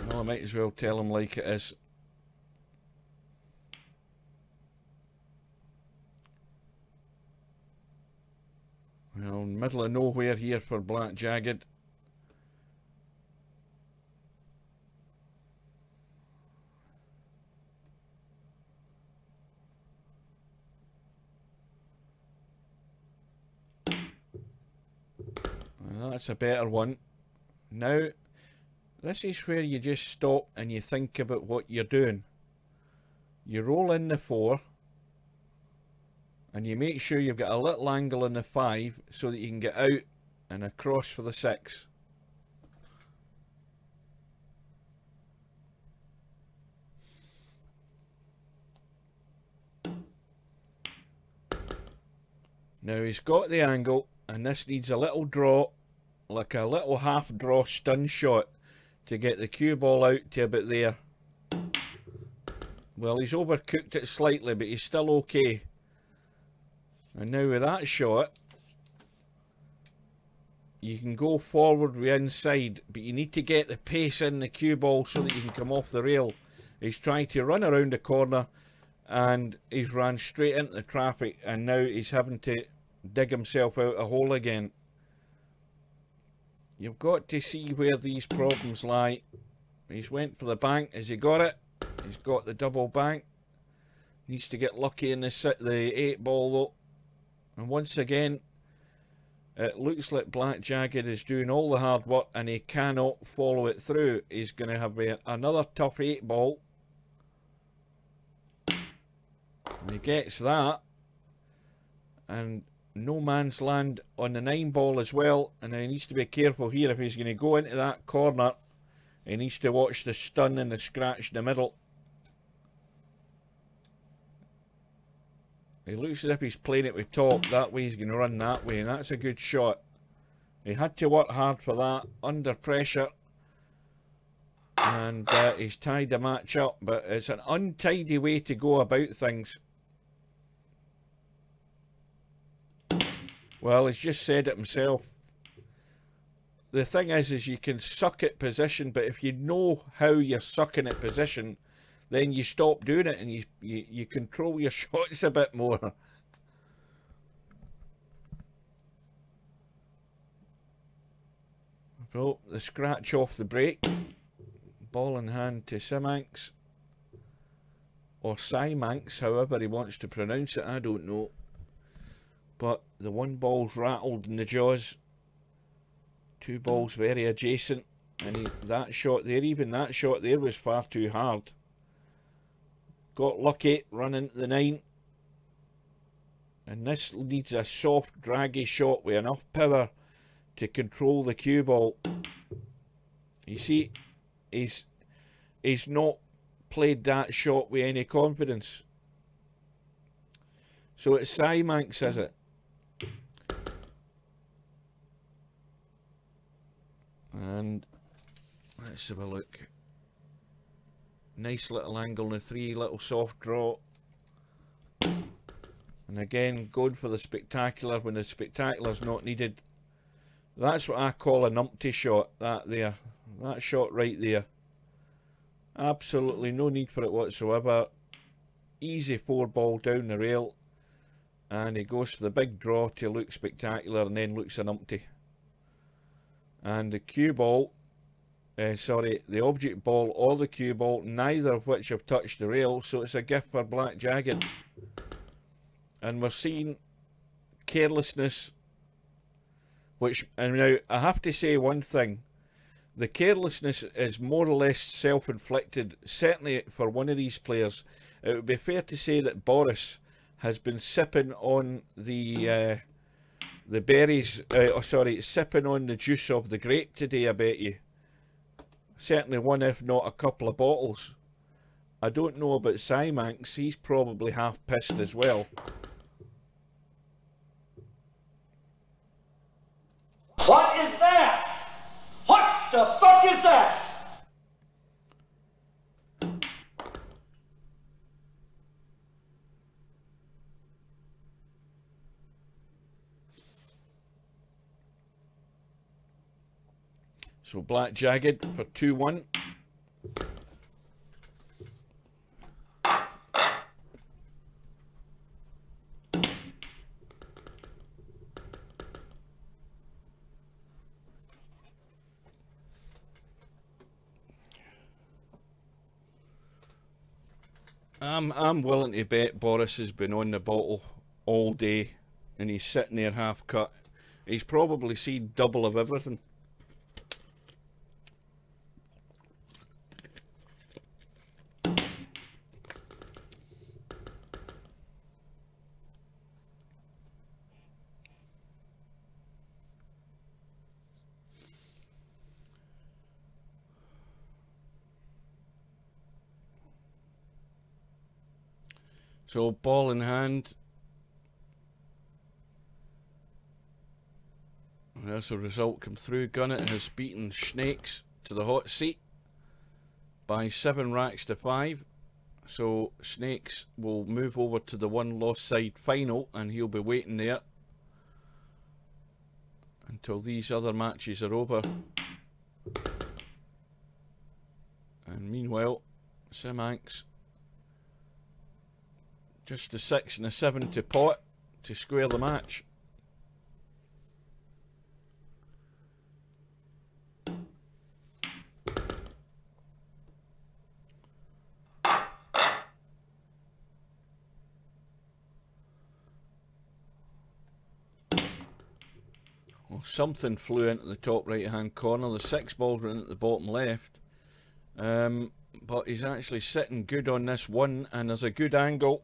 Well, I might as well tell him like it is. Well, middle of nowhere here for Black Jagged. Well, that's a better one. Now, this is where you just stop and you think about what you're doing. You roll in the 4 and you make sure you've got a little angle in the 5 so that you can get out and across for the 6. Now he's got the angle and this needs a little draw, like a little half draw stun shot to get the cue ball out to about there. Well, he's overcooked it slightly, but he's still okay. And now with that shot, you can go forward with inside, but you need to get the pace in the cue ball so that you can come off the rail. He's trying to run around the corner and he's ran straight into the traffic, and now he's having to dig himself out a hole again. You've got to see where these problems lie. He's went for the bank. Has he got it? He's got the double bank. Needs to get lucky in the 8-ball though. And once again, it looks like Black Jagged is doing all the hard work and he cannot follow it through. He's going to have another tough 8-ball. And he gets that. And no man's land on the 9-ball as well, and he needs to be careful here. If he's going to go into that corner, he needs to watch the stun and the scratch in the middle. He looks as if he's playing it with top. That way he's going to run that way, and that's a good shot. He had to work hard for that, under pressure, and he's tied the match up, but it's an untidy way to go about things. Well, he's just said it himself. The thing is you can suck at position, but if you know how you're sucking at position, then you stop doing it and you control your shots a bit more. So, the scratch off the break. Ball in hand to Sim Hanks. Or Simanx, however he wants to pronounce it, I don't know. But the 1 ball's rattled in the jaws. 2 balls very adjacent. And that shot there, even that shot there was far too hard. Got lucky, run into the 9. And this needs a soft, draggy shot with enough power to control the cue ball. You see, he's not played that shot with any confidence. So it's Simanx, is it? And let's have a look. Nice little angle in the 3, little soft draw. And again, going for the spectacular when the spectacular's not needed. That's what I call a numpty shot, that there. That shot right there. Absolutely no need for it whatsoever. easy 4-ball down the rail, and he goes for the big draw to look spectacular and then looks an umpty. And the cue ball, the object ball or the cue ball, neither of which have touched the rail, so it's a gift for Black Jagged. And we're seeing carelessness, and now I have to say one thing. The carelessness is more or less self-inflicted, certainly for one of these players. It would be fair to say that Boris has been sipping on the berries, sipping on the juice of the grape today, I bet you. Certainly one, if not a couple of bottles. I don't know about Simanx, he's probably half pissed as well. What is that? What the fuck is that? So Black Jagged for 2-1. I'm willing to bet Boris has been on the bottle all day and he's sitting there half cut. He's probably seen double of everything. So ball in hand. There's a result come through. Gunnet has beaten Snakes to the hot seat by 7 racks to 5. So Snakes will move over to the one lost side final and he'll be waiting there until these other matches are over. And meanwhile, Simanx just a 6 and a 7 to pot to square the match. Well, something flew into the top right hand corner. The 6 balls were in at the bottom left. But he's actually sitting good on this one, and there's a good angle.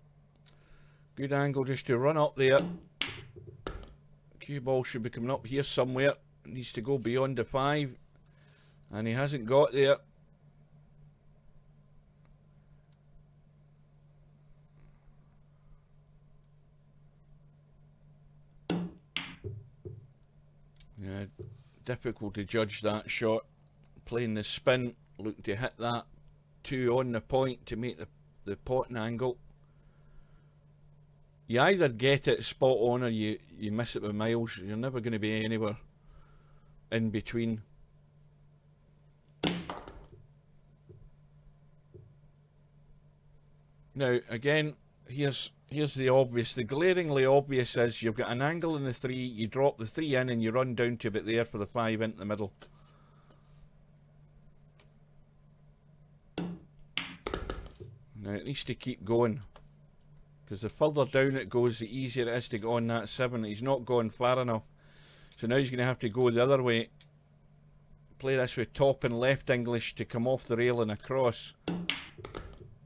Good angle just to run up there. Cue ball should be coming up here somewhere. Needs to go beyond the 5. And he hasn't got there. Yeah, difficult to judge that shot. Playing the spin, looking to hit that 2 on the point to make the potting angle. You either get it spot on or you miss it by miles. You're never going to be anywhere in between. Now again, here's the obvious. The glaringly obvious is you've got an angle in the 3, you drop the 3 in and you run down to it there for the 5 into the middle. Now it needs to keep going, because the further down it goes, the easier it is to go on that 7. He's not going far enough, so now he's going to have to go the other way. Play this with top and left English to come off the rail and across.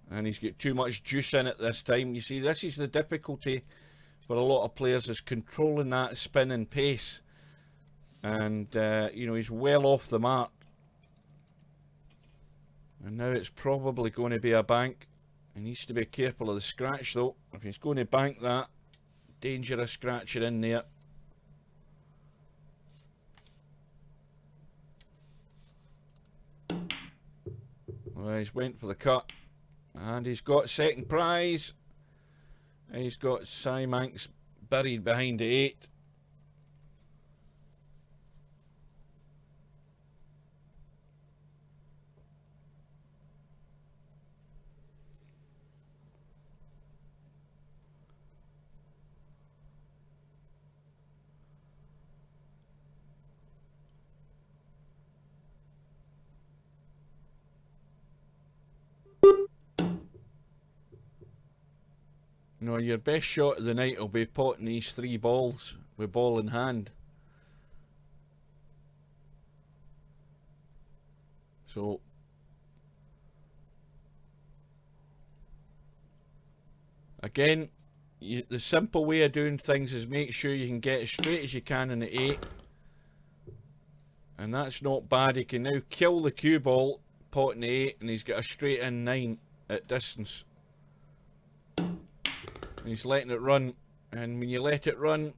And he's got too much juice in it this time. You see, this is the difficulty for a lot of players, is controlling that spin and pace. And, you know, he's well off the mark. And now it's probably going to be a bank. He needs to be careful of the scratch though. If he's going to bank that, dangerous scratcher in there. Well, he's went for the cut. And he's got second prize. And he's got Simanx buried behind the 8. No, your best shot of the night will be potting these 3 balls with ball in hand. So again, the simple way of doing things is make sure you can get as straight as you can in the 8. And that's not bad. He can now kill the cue ball, pot in the 8, and he's got a straight in 9 at distance. And he's letting it run. And when you let it run,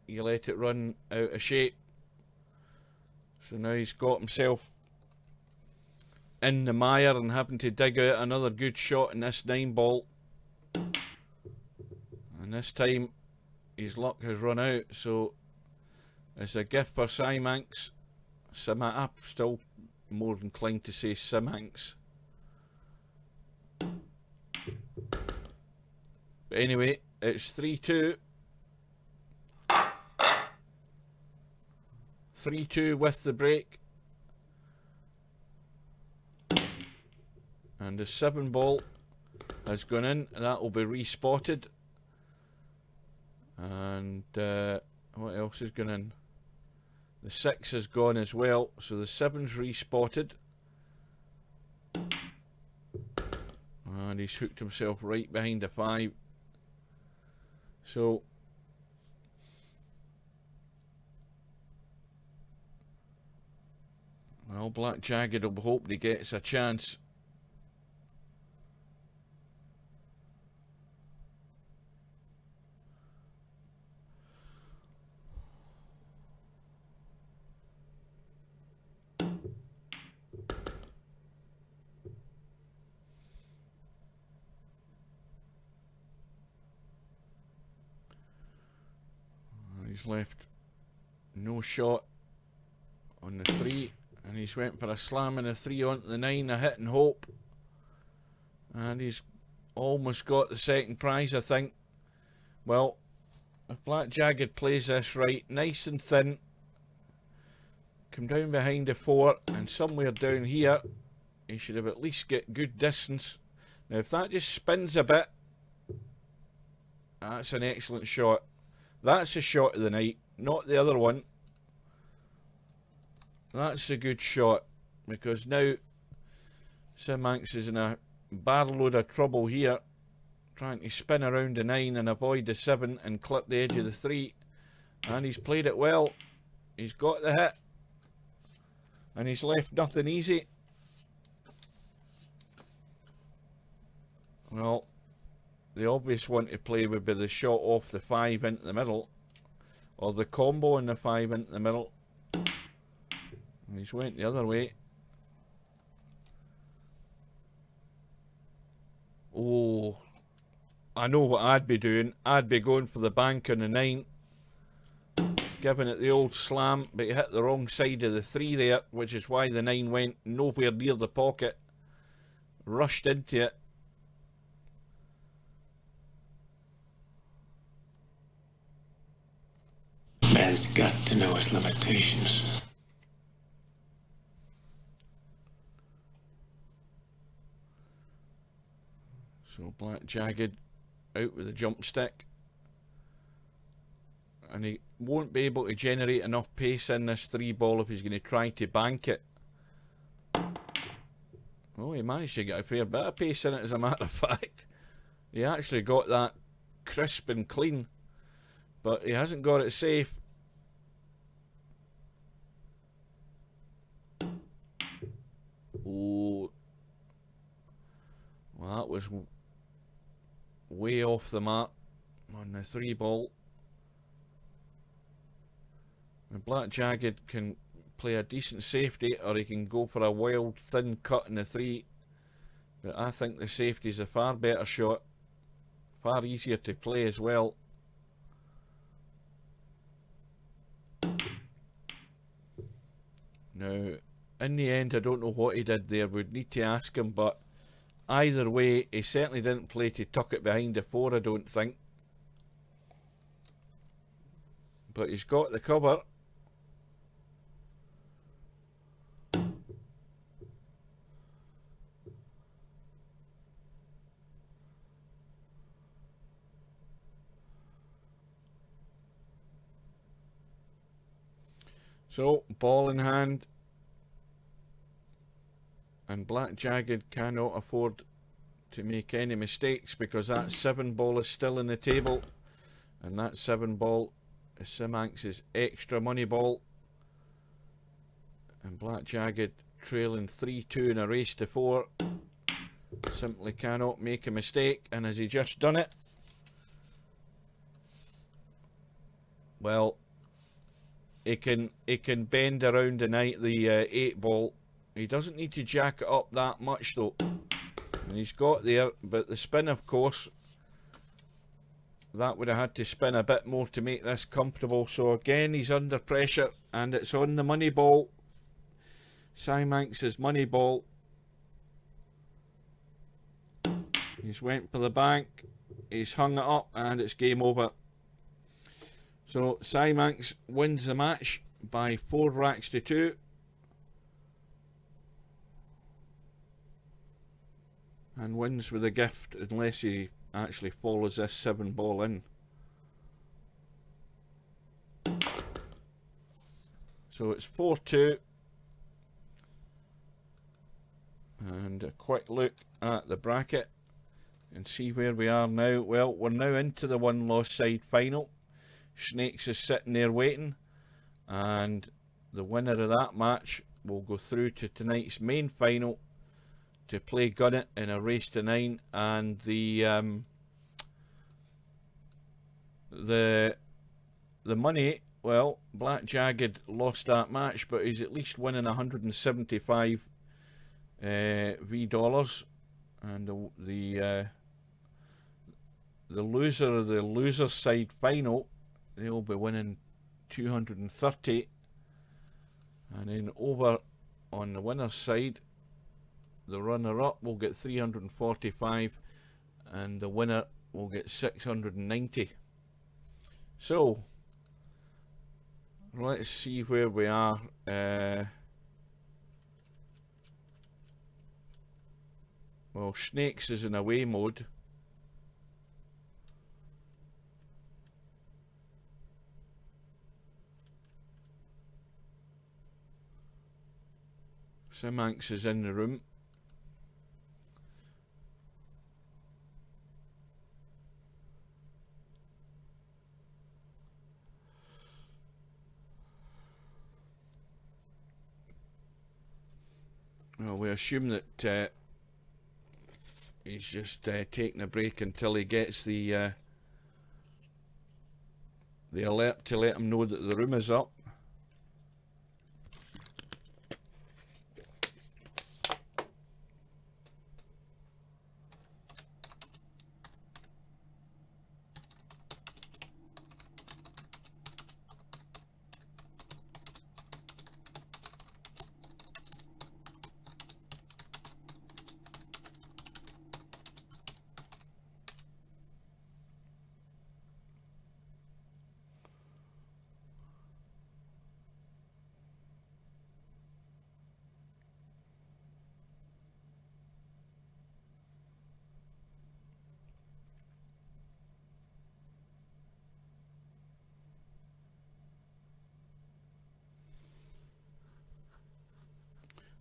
you let it run out of shape. So now he's got himself in the mire and having to dig out another good shot in this 9 ball. And this time his luck has run out, so it's a gift for Simanx. I'm still more inclined to say Simanx. But anyway, it's 3-2. 3-2 with the break. And the 7 ball has gone in. That will be respotted. And what else has gone in? The 6 has gone as well, so the 7's respotted. And he's hooked himself right behind the 5. So well, Black Jagged will be hoping he gets a chance. He's left no shot on the 3, and he's went for a slam and a 3 onto the 9, a hit and hope, and he's almost got the second prize, I think. Well, if Black Jagged plays this right, nice and thin, come down behind the 4, and somewhere down here he should have at least get good distance. Now if that just spins a bit, that's an excellent shot. That's a shot of the night, not the other one. That's a good shot, because now Simanx is in a barrel load of trouble here, trying to spin around the 9 and avoid the 7 and clip the edge of the 3. And he's played it well. He's got the hit. And he's left nothing easy. Well, the obvious one to play would be the shot off the 5 into the middle, or the combo in the 5 into the middle. And he's went the other way. Oh, I know what I'd be doing. I'd be going for the bank on the 9, giving it the old slam, but he hit the wrong side of the 3 there, which is why the 9 went nowhere near the pocket. Rushed into it. Man's got to know his limitations. So Black Jagged out with the jump stick. And he won't be able to generate enough pace in this 3 ball if he's going to try to bank it. Oh, he managed to get a fair bit of pace in it, as a matter of fact. He actually got that crisp and clean, but he hasn't got it safe. Oh, well, that was way off the mark on the 3 ball. And Black Jagged can play a decent safety, or he can go for a wild thin cut in the 3, but I think the safety is a far better shot, far easier to play as well. Now in the end, I don't know what he did there. We'd need to ask him, but either way, he certainly didn't play to tuck it behind the 4, I don't think. But he's got the cover. So, ball in hand. And Black Jagged cannot afford to make any mistakes because that 7 ball is still in the table. And that 7 ball is Simanx's extra money ball. And Black Jagged trailing 3-2 in a race to 4. Simply cannot make a mistake. And has he just done it? Well, he can bend around the 8 ball. He doesn't need to jack it up that much though. And he's got there, but the spin, of course, that would have had to spin a bit more to make this comfortable. So again, he's under pressure, and it's on the money ball. Simanx's money ball. He's went for the bank. He's hung it up, and it's game over. So Simanx wins the match by 4 racks to 2. And wins with a gift unless he actually follows this 7 ball in. So it's 4-2. And a quick look at the bracket and see where we are now. Well, we're now into the 1 loss side final. Snakes is sitting there waiting, and the winner of that match will go through to tonight's main final to play Gunnet in a race to 9. And the money, well, Black Jagged lost that match, but he's at least winning 175 $V, and the loser of the loser side final, they'll be winning 230, and then over on the winner's side, the runner-up will get 345, and the winner will get 690. So let's see where we are. Well, Snakes is in away mode. Simanx is in the room. Well, we assume that he's just taking a break until he gets the alert to let him know that the room is up.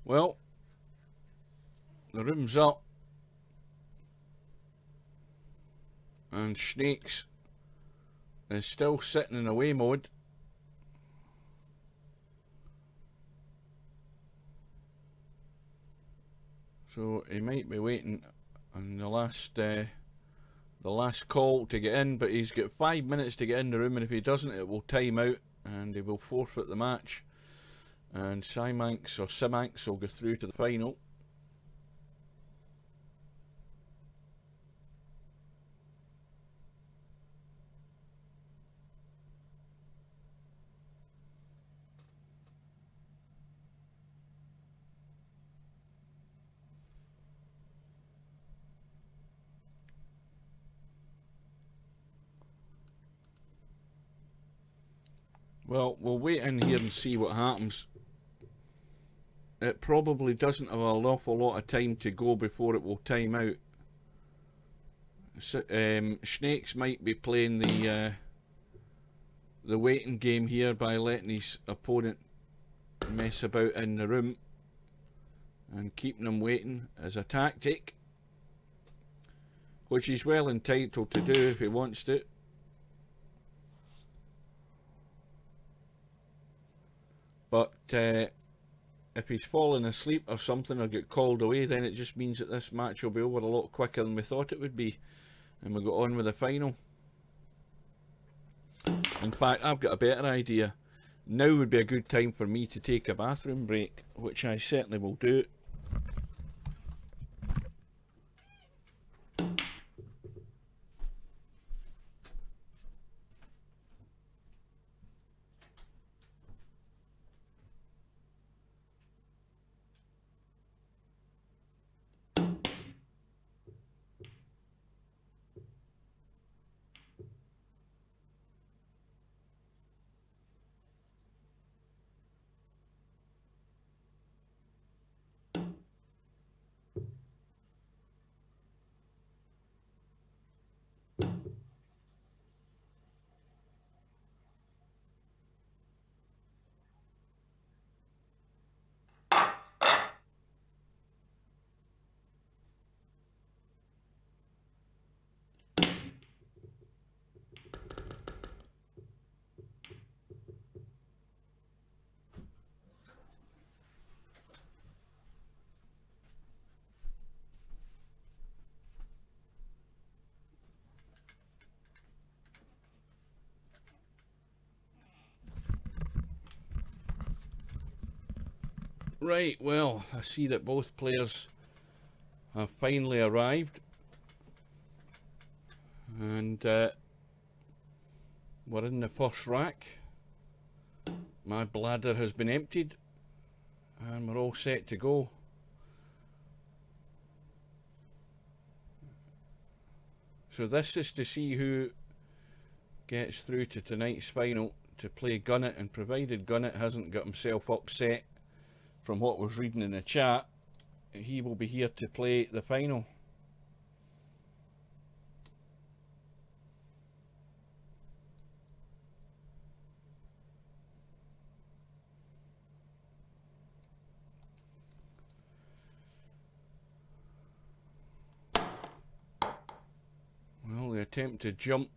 Well, the room's up, and Snakes is still sitting in away mode. So he might be waiting on the last call to get in, but he's got 5 minutes to get in the room, and if he doesn't, it will time out and he will forfeit the match. And Simanx will go through to the final. Well, we'll wait in here and see what happens. It probably doesn't have an awful lot of time to go before it will time out. Snakes might be playing the waiting game here by letting his opponent mess about in the room and keeping them waiting as a tactic, which he's well entitled to do if he wants to. But if he's fallen asleep or something or get called away, then it just means that this match will be over a lot quicker than we thought it would be, and we'll go on with the final. In fact, I've got a better idea. Now would be a good time for me to take a bathroom break, which I certainly will do. Right, well, I see that both players have finally arrived, and we're in the first rack. My bladder has been emptied and we're all set to go. So this is to see who gets through to tonight's final to play Gunnett, and provided Gunnett hasn't got himself upset from what was reading in the chat, he will be here to play the final. Well, the attempt to jump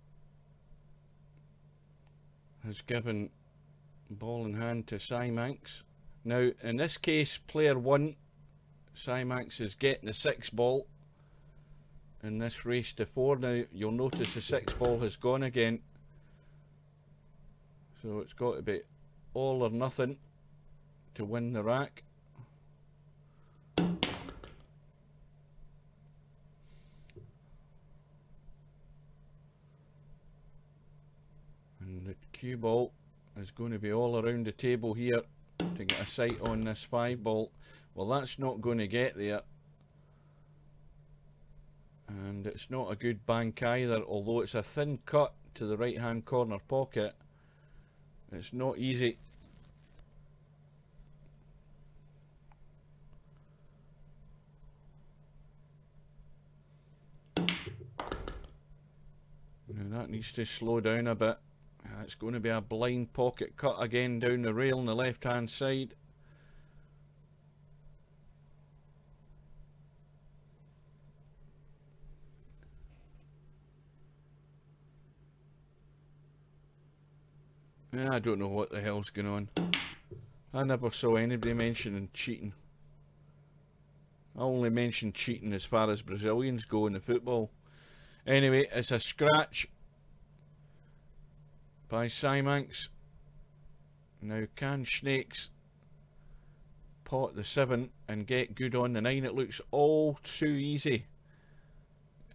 has given ball in hand to Symanx. Now, in this case, player 1, Symanx, is getting the 6 ball in this race to 4. Now, you'll notice the 6 ball has gone again. So it's got to be all or nothing to win the rack. And the cue ball is going to be all around the table here to get a sight on this 5 ball. Well, that's not going to get there, and it's not a good bank either, although it's a thin cut to the right hand corner pocket. It's not easy. Now that needs to slow down a bit. It's going to be a blind pocket cut again down the rail on the left hand side. I don't know what the hell's going on. I never saw anybody mentioning cheating. I only mention cheating as far as Brazilians go in the football. Anyway, it's a scratch by Symanx. Now, can Snakes pot the 7 and get good on the 9? It looks all too easy,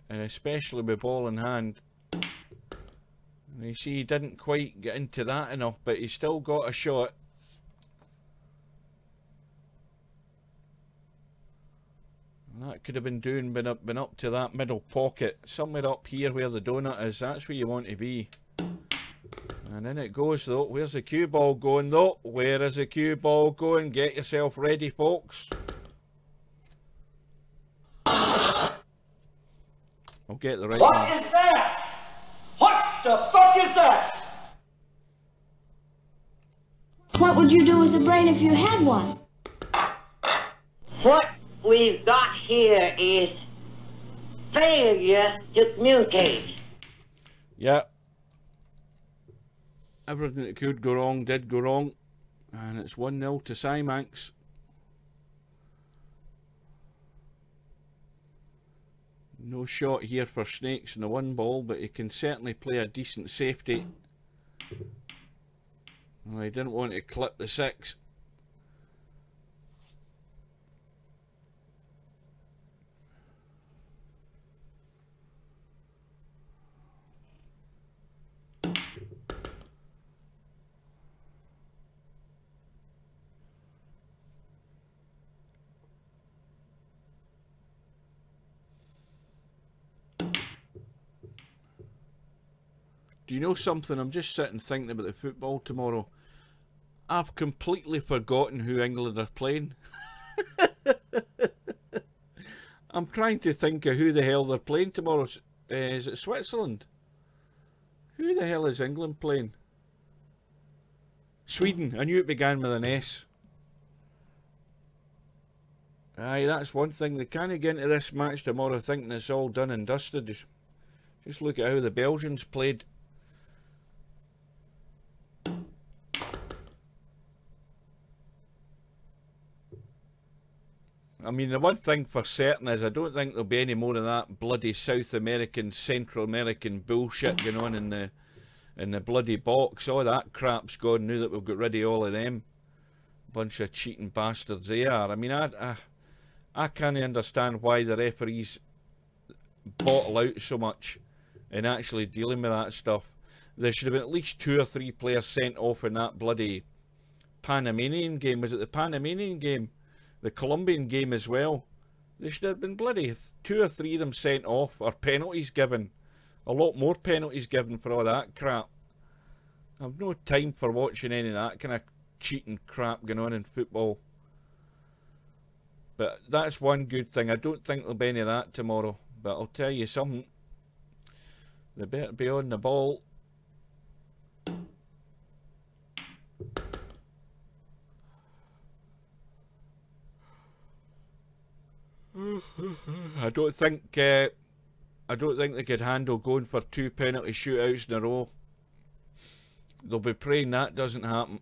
and especially with ball in hand. And you see, he didn't quite get into that enough, but he still got a shot. And that could have been up to that middle pocket, somewhere up here where the donut is. That's where you want to be. And in it goes though. Where's the cue ball going though? Where is the cue ball going? Get yourself ready, folks. I'll get the right one. What is that? What the fuck is that? What would would you do with a brain if you had one? What we've got here is failure to communicate. Yeah. Everything that could go wrong did go wrong. And it's 1-0 to Simanx. No shot here for Snakes in the 1 ball, but he can certainly play a decent safety. Well, he didn't want to clip the 6. Do you know something? I'm just sitting thinking about the football tomorrow. I've completely forgotten who England are playing. I'm trying to think of who the hell they're playing tomorrow. Is it Switzerland? Who the hell is England playing? Sweden. I knew it began with an S. Aye, that's one thing. They can't get into this match tomorrow thinking it's all done and dusted. Just look at how the Belgians played. I mean, the one thing for certain is I don't think there'll be any more of that bloody South American, Central American bullshit going on in the bloody box. All that crap's gone now that we've got rid of all of them. Bunch of cheating bastards they are. I mean, I can't understand why the referees bottle out so much in actually dealing with that stuff. There should have been at least 2 or 3 players sent off in that bloody Panamanian game. Was it the Panamanian game? The Colombian game as well. They should have been bloody 2 or 3 of them sent off, or penalties given. A lot more penalties given for all that crap. I've no time for watching any of that kind of cheating crap going on in football. But that's one good thing. I don't think there'll be any of that tomorrow. But I'll tell you something. They better be on the ball. I don't think they could handle going for 2 penalty shootouts in a row. They'll be praying that doesn't happen.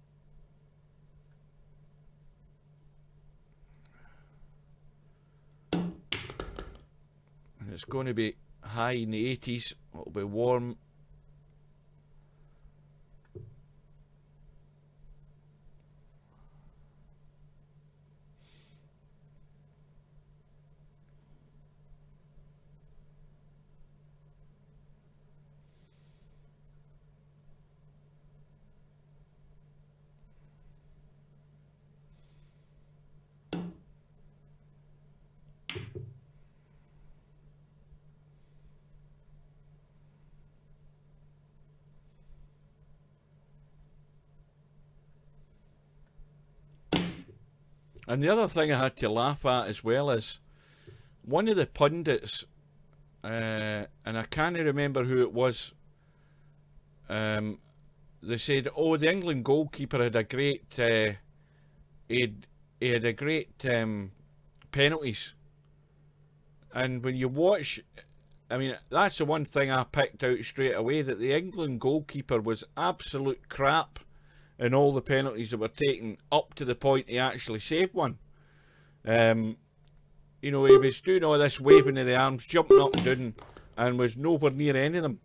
And it's going to be high in the 80s. It'll be warm. And the other thing I had to laugh at as well is one of the pundits, and I can't remember who it was, they said, oh, the England goalkeeper had a great, he had a great penalties. And when you watch, I mean, that's the one thing I picked out straight away, that the England goalkeeper was absolute crap in all the penalties that were taken up to the point he actually saved one. You know, he was doing all this waving of the arms, jumping up and down, and was nowhere near any of them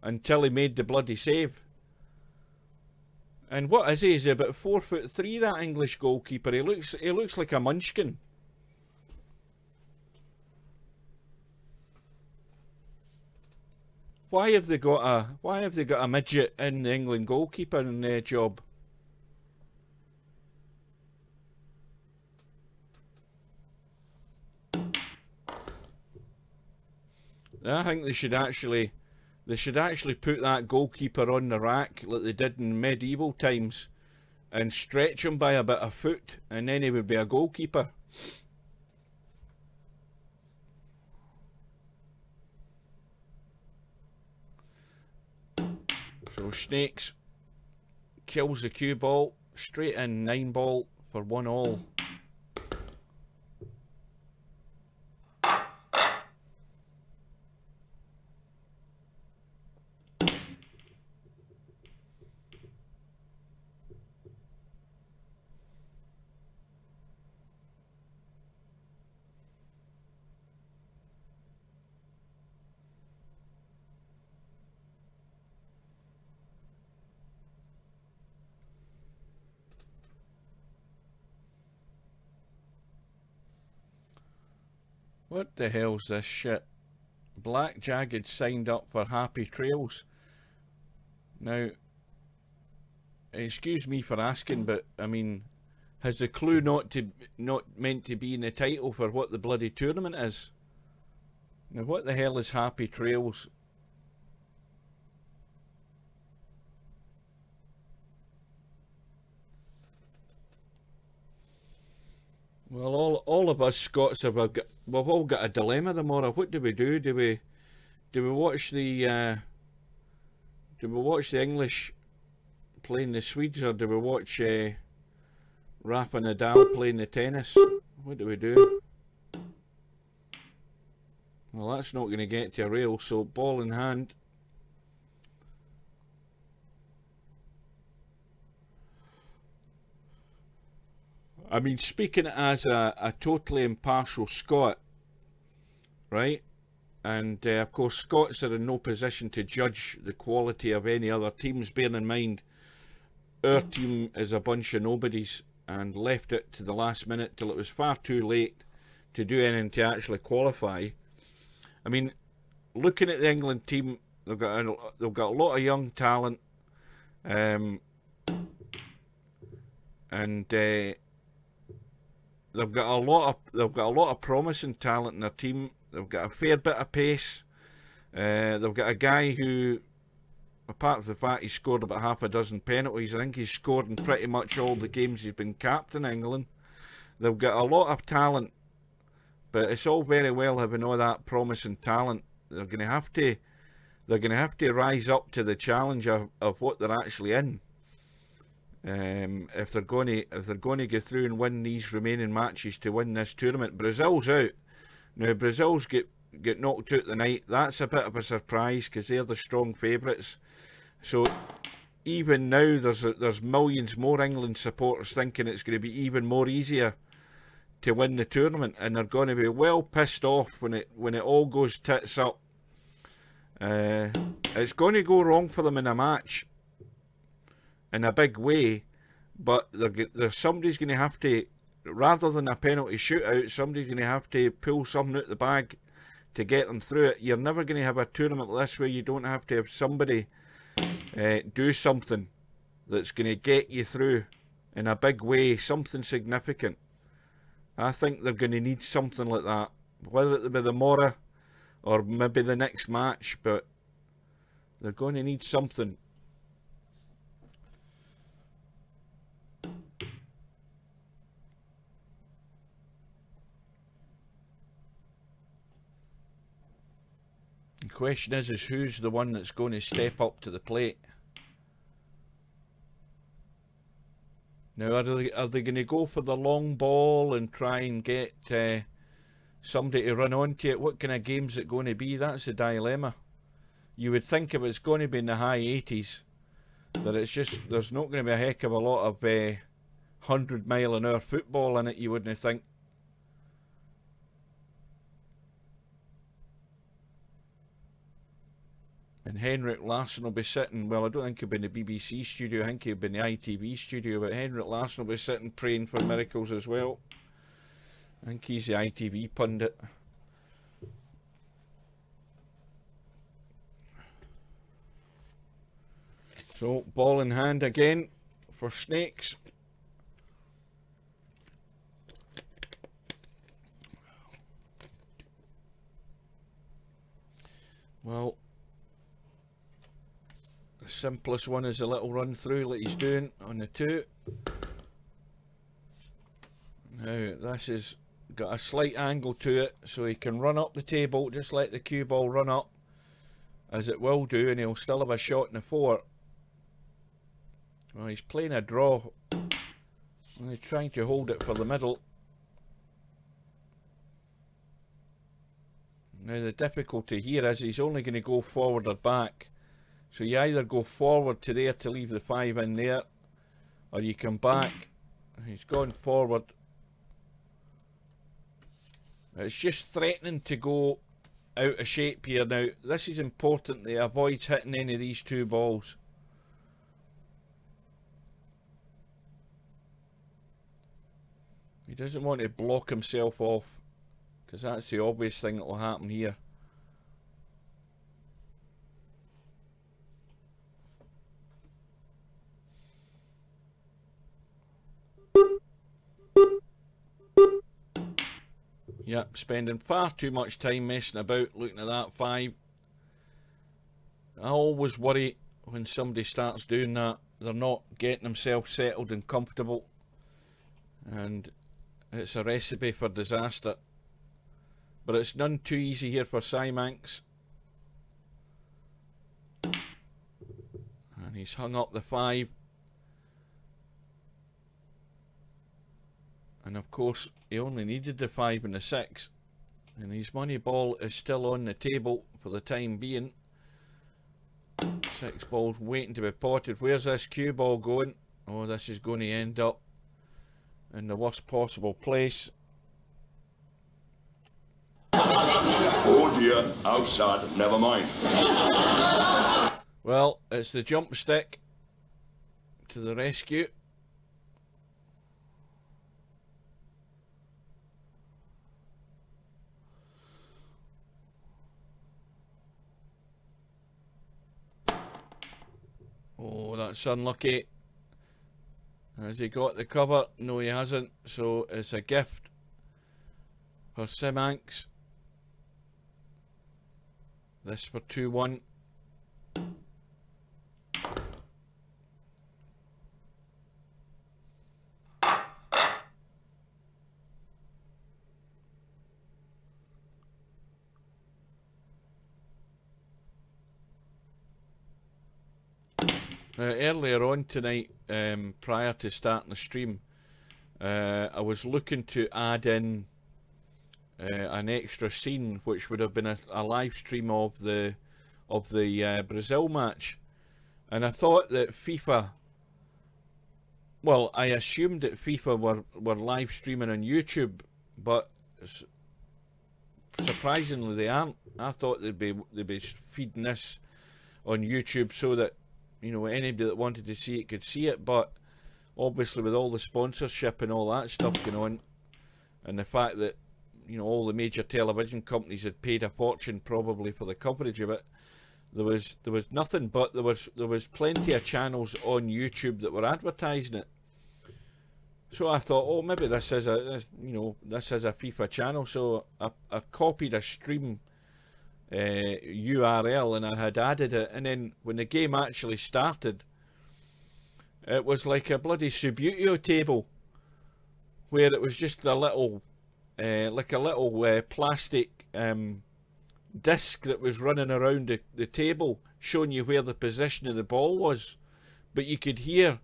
until he made the bloody save. And what is he? He's about 4'3", that English goalkeeper. He looks like a munchkin. Why have they got a midget in the England goalkeeper in their job? I think they should actually put that goalkeeper on the rack like they did in medieval times and stretch him by about a foot, and then he would be a goalkeeper. So Snakes kills the cue ball, straight in 9-ball for 1-all. What the hell's this shit? Black Jagged signed up for Happy Trails. Now, excuse me for asking, but I mean, has the clue not meant to be in the title for what the bloody tournament is? Now, what the hell is Happy Trails? Well, all of us Scots we've all got a dilemma tomorrow. What do we do? Do we watch the English playing the Swedes, or do we watch Rafa Nadal playing the tennis? What do we do? Well, that's not going to get to a rail. So ball in hand. I mean, speaking as a totally impartial Scot, right? And of course, Scots are in no position to judge the quality of any other teams. Bearing in mind, our team is a bunch of nobodies and left it to the last minute till it was far too late to do anything to actually qualify. I mean, looking at the England team, they've got a lot of young talent, and they've got a lot of promising talent in their team. They've got a fair bit of pace. They've got a guy who, apart from the fact he scored about half a dozen penalties, I think he's scored in pretty much all the games he's been captain England. They've got a lot of talent, but it's all very well having all that promising talent. They're going to have to rise up to the challenge of what they're actually in. If they're going to go through and win these remaining matches to win this tournament. Brazil's out. Now Brazil's get knocked out tonight. That's a bit of a surprise because they're the strong favourites. So even now there's millions more England supporters thinking it's going to be even more easier to win the tournament, and they're going to be well pissed off when it all goes tits up. It's going to go wrong for them in a match in a big way, but somebody's going to have to, rather than a penalty shootout, somebody's going to have to pull something out the bag to get them through it. You're never going to have a tournament like this where you don't have to have somebody do something that's going to get you through in a big way, something significant. I think they're going to need something like that, whether it be tomorrow or maybe the next match, but they're going to need something. The question is who's the one that's going to step up to the plate? Now, are they going to go for the long ball and try and get somebody to run onto it? What kind of game's it going to be? That's the dilemma. You would think if it's going to be in the high 80s, that it's just, there's not going to be a heck of a lot of 100-mile-an-hour football in it, you wouldn't think. And Henrik Larsson will be sitting, well, I don't think he'll be in the BBC studio, I think he'll be in the ITV studio, but Henrik Larsson will be sitting praying for miracles as well. I think he's the ITV pundit. So, ball in hand again for Snakes. Well, the simplest one is a little run through like he's doing on the 2. Now this has got a slight angle to it, so he can run up the table, just let the cue ball run up, as it will do, and he'll still have a shot in the 4. Well, he's playing a draw. He's trying to hold it for the middle. Now the difficulty here is he's only going to go forward or back. So you either go forward to there to leave the 5 in there, or you come back. He's gone forward. It's just threatening to go out of shape here now. This is important that he avoids hitting any of these 2 balls. He doesn't want to block himself off, because that's the obvious thing that will happen here. Yep, spending far too much time messing about looking at that 5. I always worry when somebody starts doing that, they're not getting themselves settled and comfortable, and it's a recipe for disaster. But it's none too easy here for Simanx. And he's hung up the 5. And of course, he only needed the 5 and the 6. And his money ball is still on the table for the time being. 6 balls waiting to be potted. Where's this cue ball going? Oh, this is going to end up in the worst possible place. Oh dear, outside, never mind. Well, it's the jump stick to the rescue. Oh, that's unlucky. Has he got the cover? No, he hasn't. So it's a gift for Simanx. This for 2-1. Earlier on tonight, prior to starting the stream, I was looking to add in an extra scene, which would have been a live stream of the Brazil match, and I thought that FIFA, well, I assumed that FIFA were live streaming on YouTube, but surprisingly they aren't. I thought they'd be feeding this on YouTube so that, you know, anybody that wanted to see it could see it, but obviously with all the sponsorship and all that stuff going on, and the fact that, you know, all the major television companies had paid a fortune probably for the coverage of it, there was nothing, but there was plenty of channels on YouTube that were advertising it. So I thought, oh, maybe this is a FIFA channel. So I copied a stream URL and I had added it, and then when the game actually started, it was like a bloody Subbuteo table, where it was just a little plastic disc that was running around the table, showing you where the position of the ball was, but you could hear,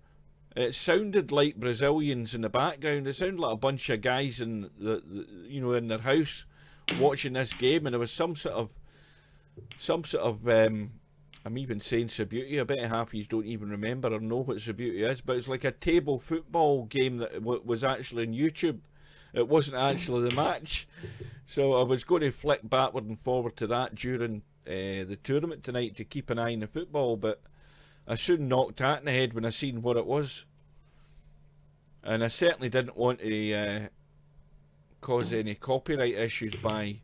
it sounded like Brazilians in the background. It sounded like a bunch of guys in in their house watching this game, and there was some sort of I'm even saying Subbuteo, I bet half of you don't even remember or know what Subbuteo is, but it's like a table football game that was actually on YouTube. It wasn't actually the match. So I was going to flick backward and forward to that during the tournament tonight to keep an eye on the football, but I soon knocked that in the head when I seen what it was. And I certainly didn't want to cause any copyright issues by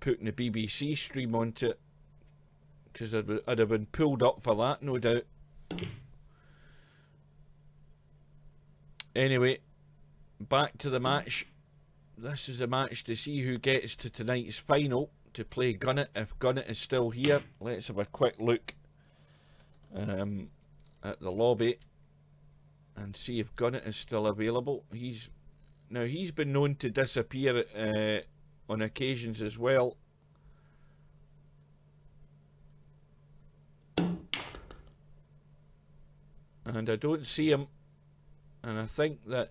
putting the BBC stream onto it, because I'd have been pulled up for that, no doubt. Anyway, back to the match. This is a match to see who gets to tonight's final to play Gunnett, if Gunnett is still here. Let's have a quick look at the lobby and see if Gunnett is still available. He's been known to disappear on occasions as well. and I don't see him, and I think that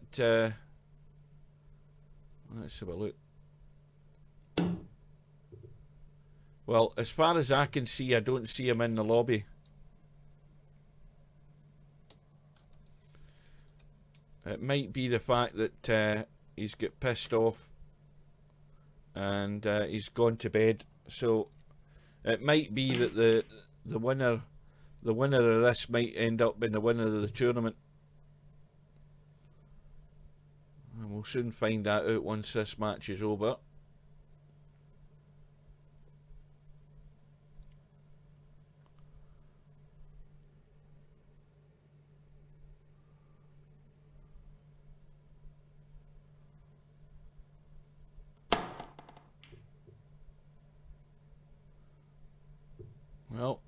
let's have a look. Well, as far as I can see, I don't see him in the lobby. It might be the fact that he's got pissed off and he's gone to bed. So it might be that the winner of this might end up being the winner of the tournament. And we'll soon find that out once this match is over. Well,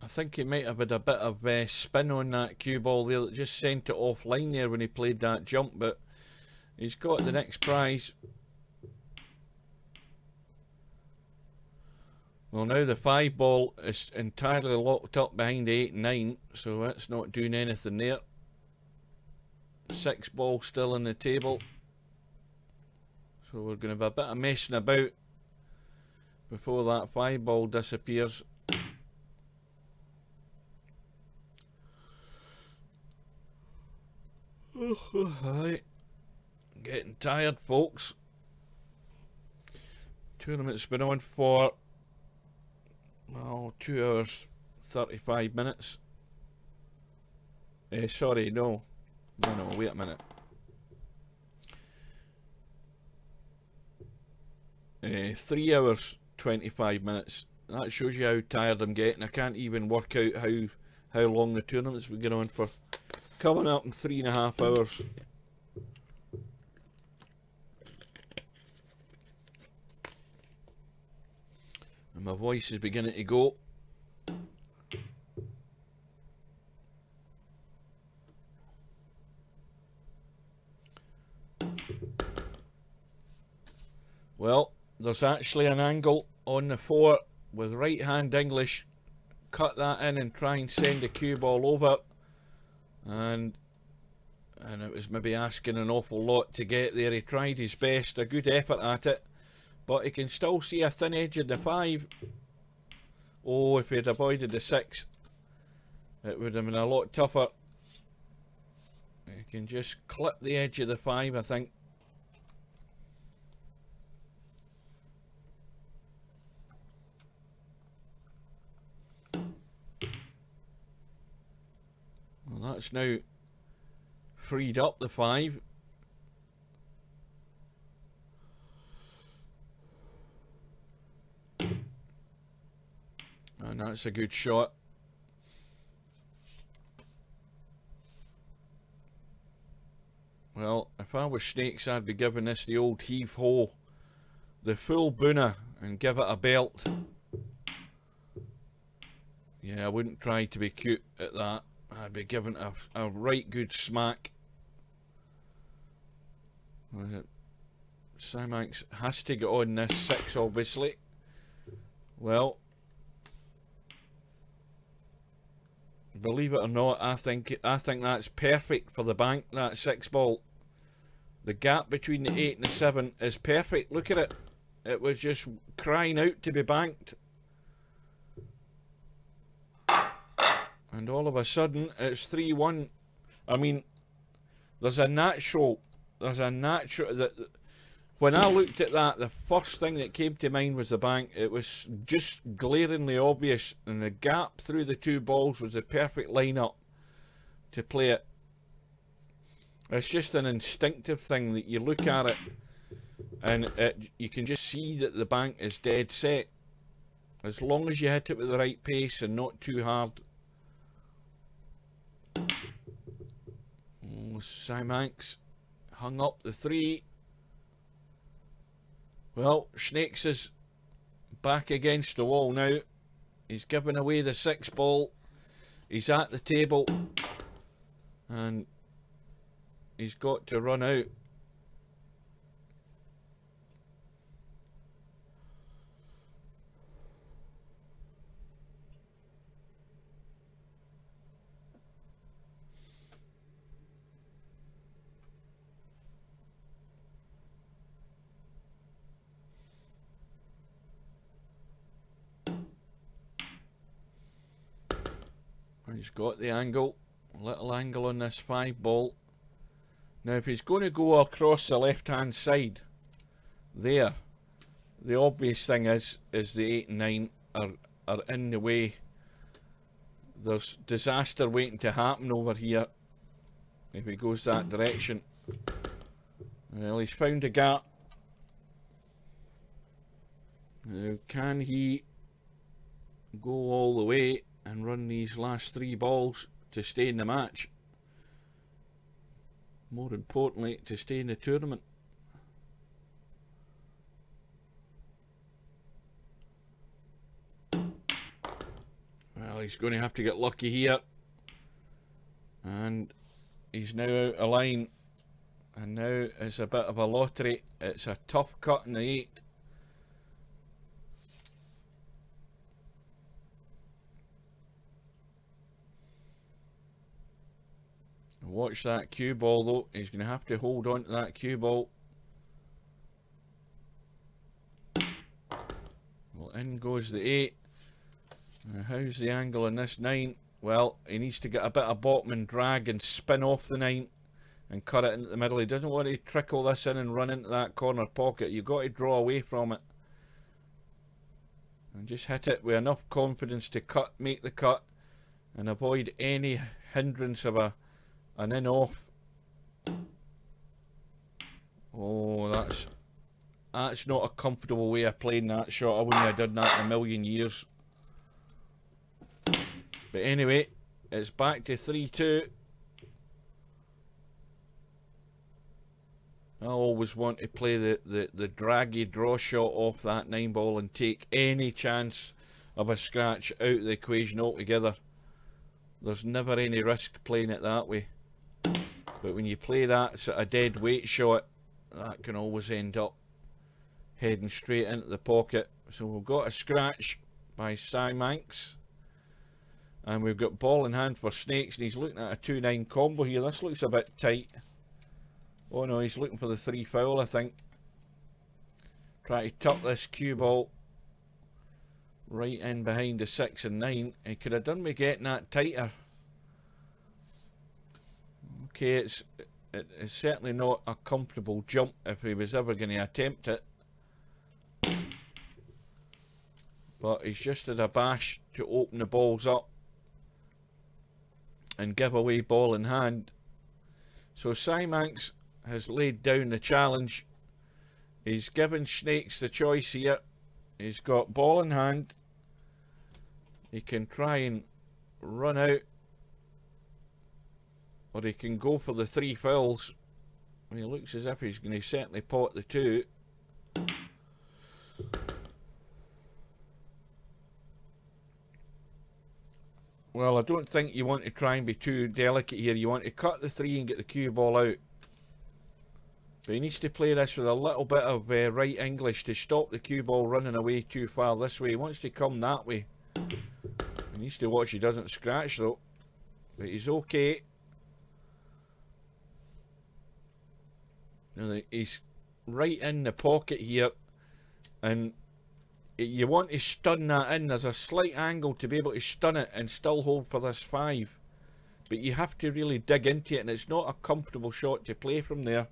I think he might have had a bit of spin on that cue ball there that just sent it offline there when he played that jump, but he's got the next prize. Well, now the 5 ball is entirely locked up behind the 8 and 9, so that's not doing anything there. 6 ball still on the table, so we're going to have a bit of messing about before that 5 ball disappears. Right. Getting tired, folks. Tournament's been on for, well, 2 hours 35 minutes. Sorry, no, wait a minute. 3 hours 25 minutes. That shows you how tired I'm getting. I can't even work out how long the tournament's been going on for. Coming up in 3.5 hours. And my voice is beginning to go. Well, there's actually an angle on the 4 with right hand English. Cut that in and try and send the cue ball over. And it was maybe asking an awful lot to get there. He tried his best, a good effort at it, but he can still see a thin edge of the 5. Oh, if he'd avoided the 6, it would have been a lot tougher. He can just clip the edge of the 5, I think. Well, that's now freed up the 5. And that's a good shot. Well, if I was Snakes, I'd be giving this the old heave-ho, the full boona, and give it a belt. Yeah, I wouldn't try to be cute at that. I'd be giving a right good smack. Simax has to get on this 6, obviously. Well, believe it or not, I think that's perfect for the bank, that 6 ball. The gap between the 8 and the 7 is perfect. Look at it. It was just crying out to be banked. And all of a sudden, it's 3-1. I mean, there's a natural, that when I looked at that, the first thing that came to mind was the bank. It was just glaringly obvious, and the gap through the 2 balls was the perfect lineup to play it. It's just an instinctive thing that you look at it, and you can just see that the bank is dead set. As long as you hit it with the right pace and not too hard. Oh, Simax hung up the 3. Well, Snakes is back against the wall now. He's given away the 6 ball. He's at the table. And he's got to run out. He's got the angle, little angle on this 5 ball. Now if he's going to go across the left hand side there, the obvious thing is the 8 and 9 are in the way. There's disaster waiting to happen over here if he goes that direction. Well, he's found a gap. Now can he go all the way and run these last 3 balls to stay in the match? More importantly, to stay in the tournament. Well, he's going to have to get lucky here. And he's now out of line. And now it's a bit of a lottery. It's a tough cut in the 8. Watch that cue ball though. He's going to have to hold on to that cue ball. Well, in goes the 8. Now, how's the angle on this 9? Well, he needs to get a bit of bottom and drag and spin off the 9 and cut it into the middle. He doesn't want to trickle this in and run into that corner pocket. You've got to draw away from it. And just hit it with enough confidence to make the cut and avoid any hindrance of an in off. Oh, that's not a comfortable way of playing that shot. I wouldn't have done that in a million years. But anyway, it's back to 3-2. I always want to play the draggy draw shot off that 9 ball and take any chance of a scratch out of the equation altogether. There's never any risk playing it that way. But when you play that sort of dead weight shot, that can always end up heading straight into the pocket. So we've got a scratch by Si Manx. And we've got ball in hand for Snakes, and he's looking at a 2-9 combo here. This looks a bit tight. Oh no, he's looking for the 3 foul, I think. Try to tuck this cue ball right in behind the 6 and 9. He could have done me getting that tighter. Okay, it's certainly not a comfortable jump if he was ever going to attempt it. But he's just had a bash to open the balls up and give away ball in hand. So Si Manx has laid down the challenge. He's given Snakes the choice here. He's got ball in hand. He can try and run out, or he can go for the 3 fouls. And he looks as if he's going to certainly pot the 2. Well, I don't think you want to try and be too delicate here. You want to cut the 3 and get the cue ball out. But he needs to play this with a little bit of right English to stop the cue ball running away too far this way. He wants to come that way. He needs to watch he doesn't scratch though. But he's okay. Now he's right in the pocket here, and you want to stun that in. There's a slight angle to be able to stun it and still hold for this 5. But you have to really dig into it, and it's not a comfortable shot to play from there.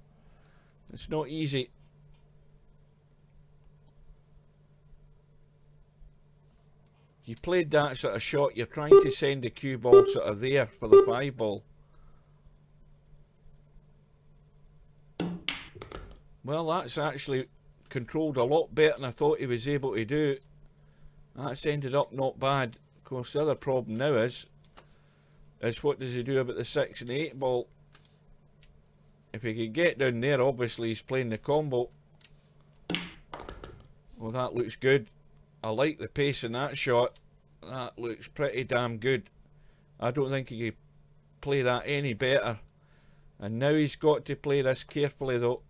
It's not easy. You played that sort of shot, you're trying to send the cue ball sort of there for the 5 ball. Well, that's actually controlled a lot better than I thought he was able to do. That's ended up not bad. Of course, the other problem now is what does he do about the 6 and 8 ball? If he can get down there, obviously he's playing the combo. Well, that looks good. I like the pace in that shot. That looks pretty damn good. I don't think he could play that any better. And now he's got to play this carefully though.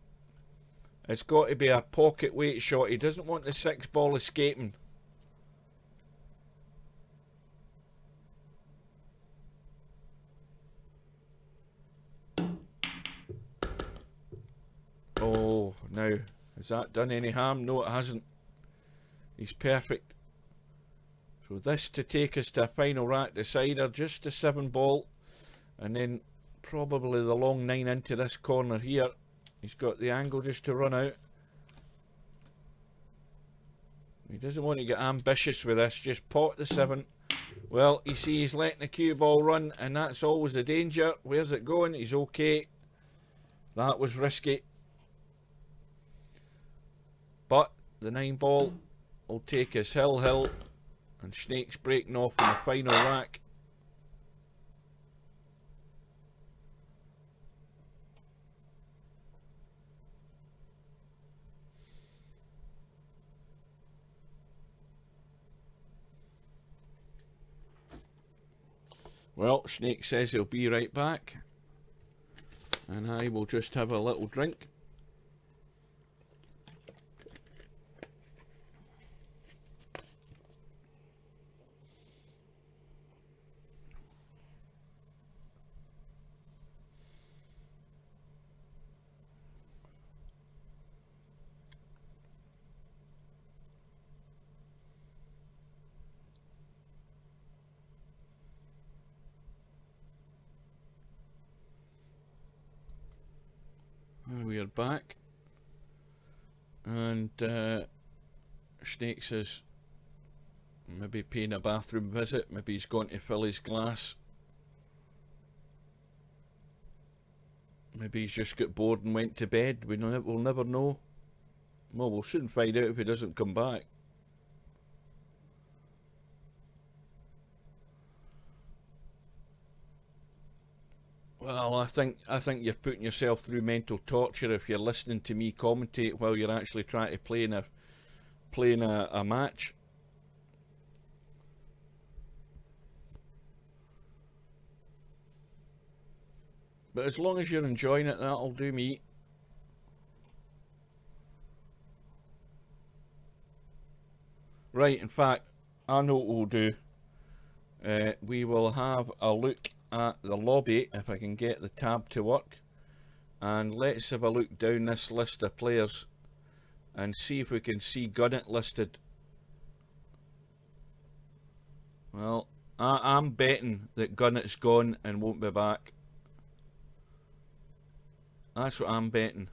It's got to be a pocket weight shot. He doesn't want the 6 ball escaping. Oh, now, has that done any harm? No, it hasn't. He's perfect. So this to take us to a final rack decider, just a 7 ball, and then probably the long 9 into this corner here. He's got the angle just to run out. He doesn't want to get ambitious with this, just pot the 7. Well, you see he's letting the cue ball run, and that's always the danger. Where's it going? He's okay. That was risky. But the 9 ball will take us hill, and Snake's breaking off in the final rack. Well, Snake says he'll be right back, and I will just have a little drink. We are back, and Snake says maybe paying a bathroom visit, maybe he's going to fill his glass, maybe he's just got bored and went to bed. We'll never know. Well, we'll soon find out if he doesn't come back. Well, I think you're putting yourself through mental torture if you're listening to me commentate while you're actually trying to play in a match. But as long as you're enjoying it, that'll do me. Right, in fact, I know what we'll do. We will have a look at the lobby, if I can get the tab to work, and let's have a look down this list of players and see if we can see Gunnett listed. Well, I'm betting that Gunnett's gone and won't be back. That's what I'm betting.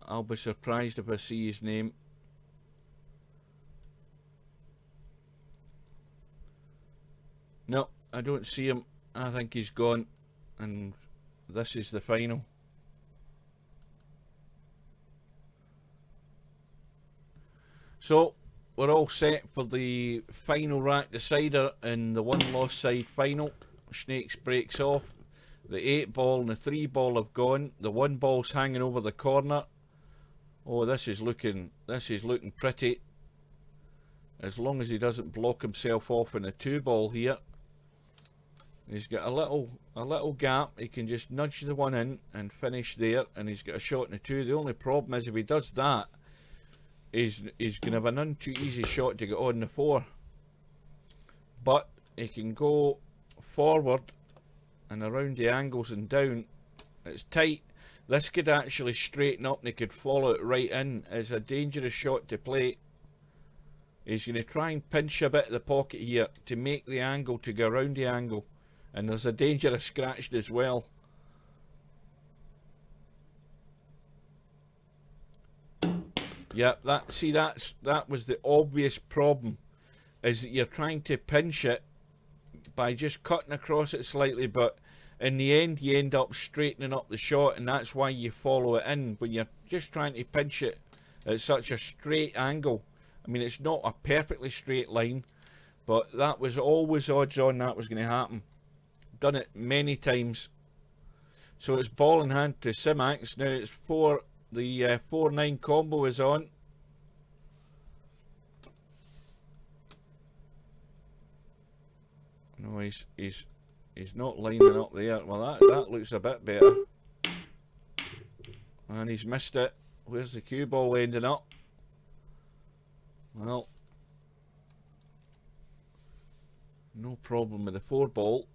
I'll be surprised if I see his name. No, I don't see him. I think he's gone, and this is the final. So we're all set for the final rack decider in the 1 loss side final. Snakes breaks off. The 8 ball and the 3 ball have gone. The 1 ball's hanging over the corner. Oh, this is looking pretty. As long as he doesn't block himself off in the 2 ball here. He's got a little gap. He can just nudge the 1 in and finish there, and he's got a shot in the 2. The only problem is if he does that, he's going to have a none too easy shot to get on the 4. But he can go forward and around the angles and down. It's tight. This could actually straighten up and he could follow it right in. It's a dangerous shot to play. He's going to try and pinch a bit of the pocket here to make the angle to go around the angle. And there's a danger of scratching as well. Yeah, that was the obvious problem, is that you're trying to pinch it by just cutting across it slightly, but in the end you end up straightening up the shot, and that's why you follow it in when you're just trying to pinch it at such a straight angle. I mean, it's not a perfectly straight line, but that was always odds on that was going to happen. Done it many times. So it's ball in hand to Simax. Now it's the 4-9 combo is on. No, he's not lining up there. Well, that looks a bit better. And he's missed it. Where's the cue ball ending up? Well, no problem with the 4 ball.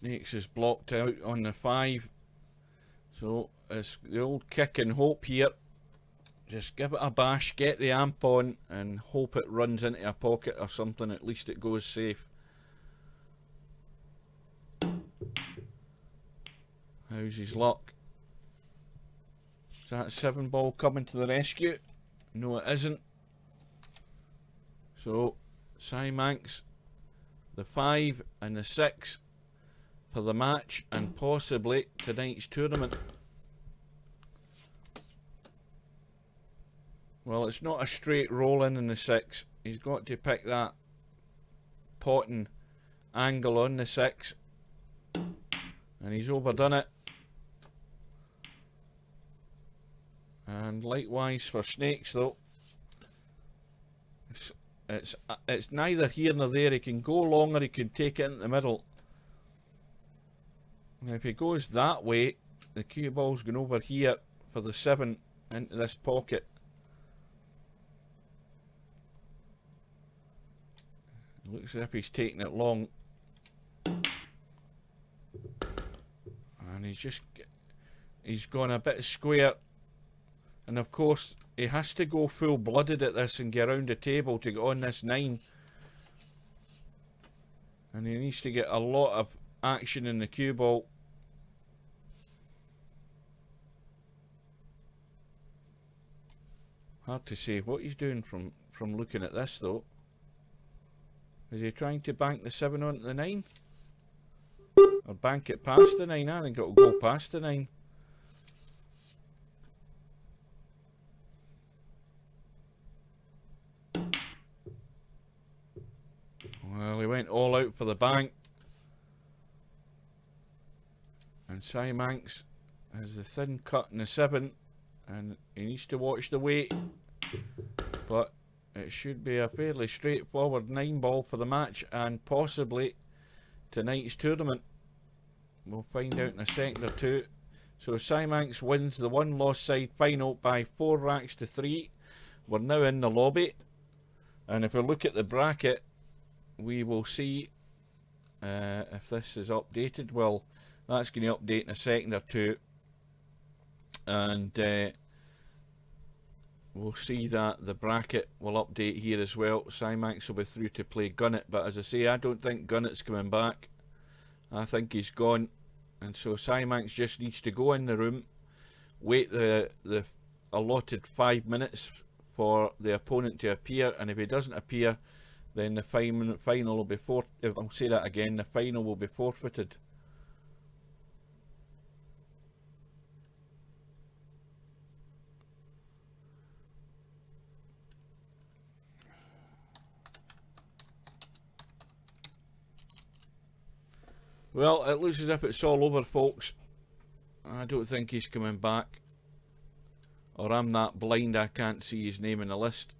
Snakes is blocked out on the 5. So it's the old kick and hope here. Just give it a bash, get the amp on, and hope it runs into a pocket or something. At least it goes safe. How's his luck? Is that 7 ball coming to the rescue? No, it isn't. So Cy Manx, the 5 and the 6 for the match and possibly tonight's tournament. Well, it's not a straight roll in the 6. He's got to pick that potting angle on the 6. And he's overdone it. And likewise for Snakes though. It's neither here nor there. He can go long or he can take it in the middle. And if he goes that way, the cue ball's going over here for the 7 into this pocket. Looks as if he's taking it long. And he's gone a bit square. And of course, he has to go full-blooded at this and get around the table to get on this 9. And he needs to get a lot of action in the cue ball. Hard to say what he's doing from looking at this though. Is he trying to bank the 7 onto the 9? Or bank it past the 9? I think it'll go past the 9. Well, he went all out for the bank. And Cy Manx has the thin cut in the 7. And he needs to watch the weight. But it should be a fairly straightforward 9 ball for the match and possibly tonight's tournament. We'll find out in a second or two. So Cy Manx wins the 1 loss side final by 4 racks to 3. We're now in the lobby. And if we look at the bracket, we will see if this is updated. Well, that's going to update in a second or two. And we'll see that the bracket will update here as well. Cy Manx will be through to play Gunnet, but as I say, I don't think Gunnet's coming back. I think he's gone, and so Cy Manx just needs to go in the room, wait the allotted 5 minutes for the opponent to appear, and if he doesn't appear, then the final will be I'll say that again, the final will be forfeited. Well, it looks as if it's all over, folks. I don't think he's coming back. Or I'm that blind I can't see his name in the list.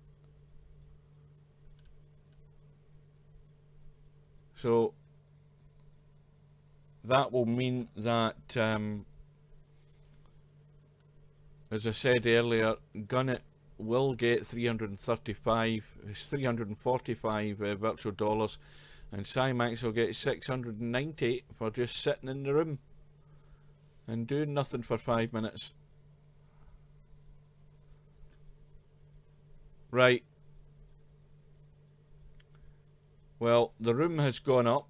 So that will mean that, as I said earlier, Gunnet will get 345 virtual dollars. And Cy Manx will get 690 for just sitting in the room and doing nothing for 5 minutes. Right. Well, the room has gone up.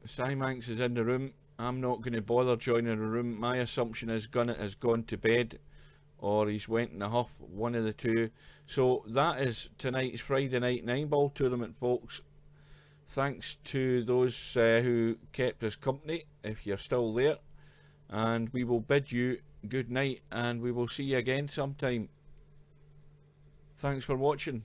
Cy Manx is in the room. I'm not going to bother joining the room. My assumption is Gunnet has gone to bed or he's went in a huff, one of the two. So that is tonight's Friday night 9-ball tournament, folks. Thanks to those who kept us company, if you're still there. And we will bid you good night, and we will see you again sometime. Thanks for watching.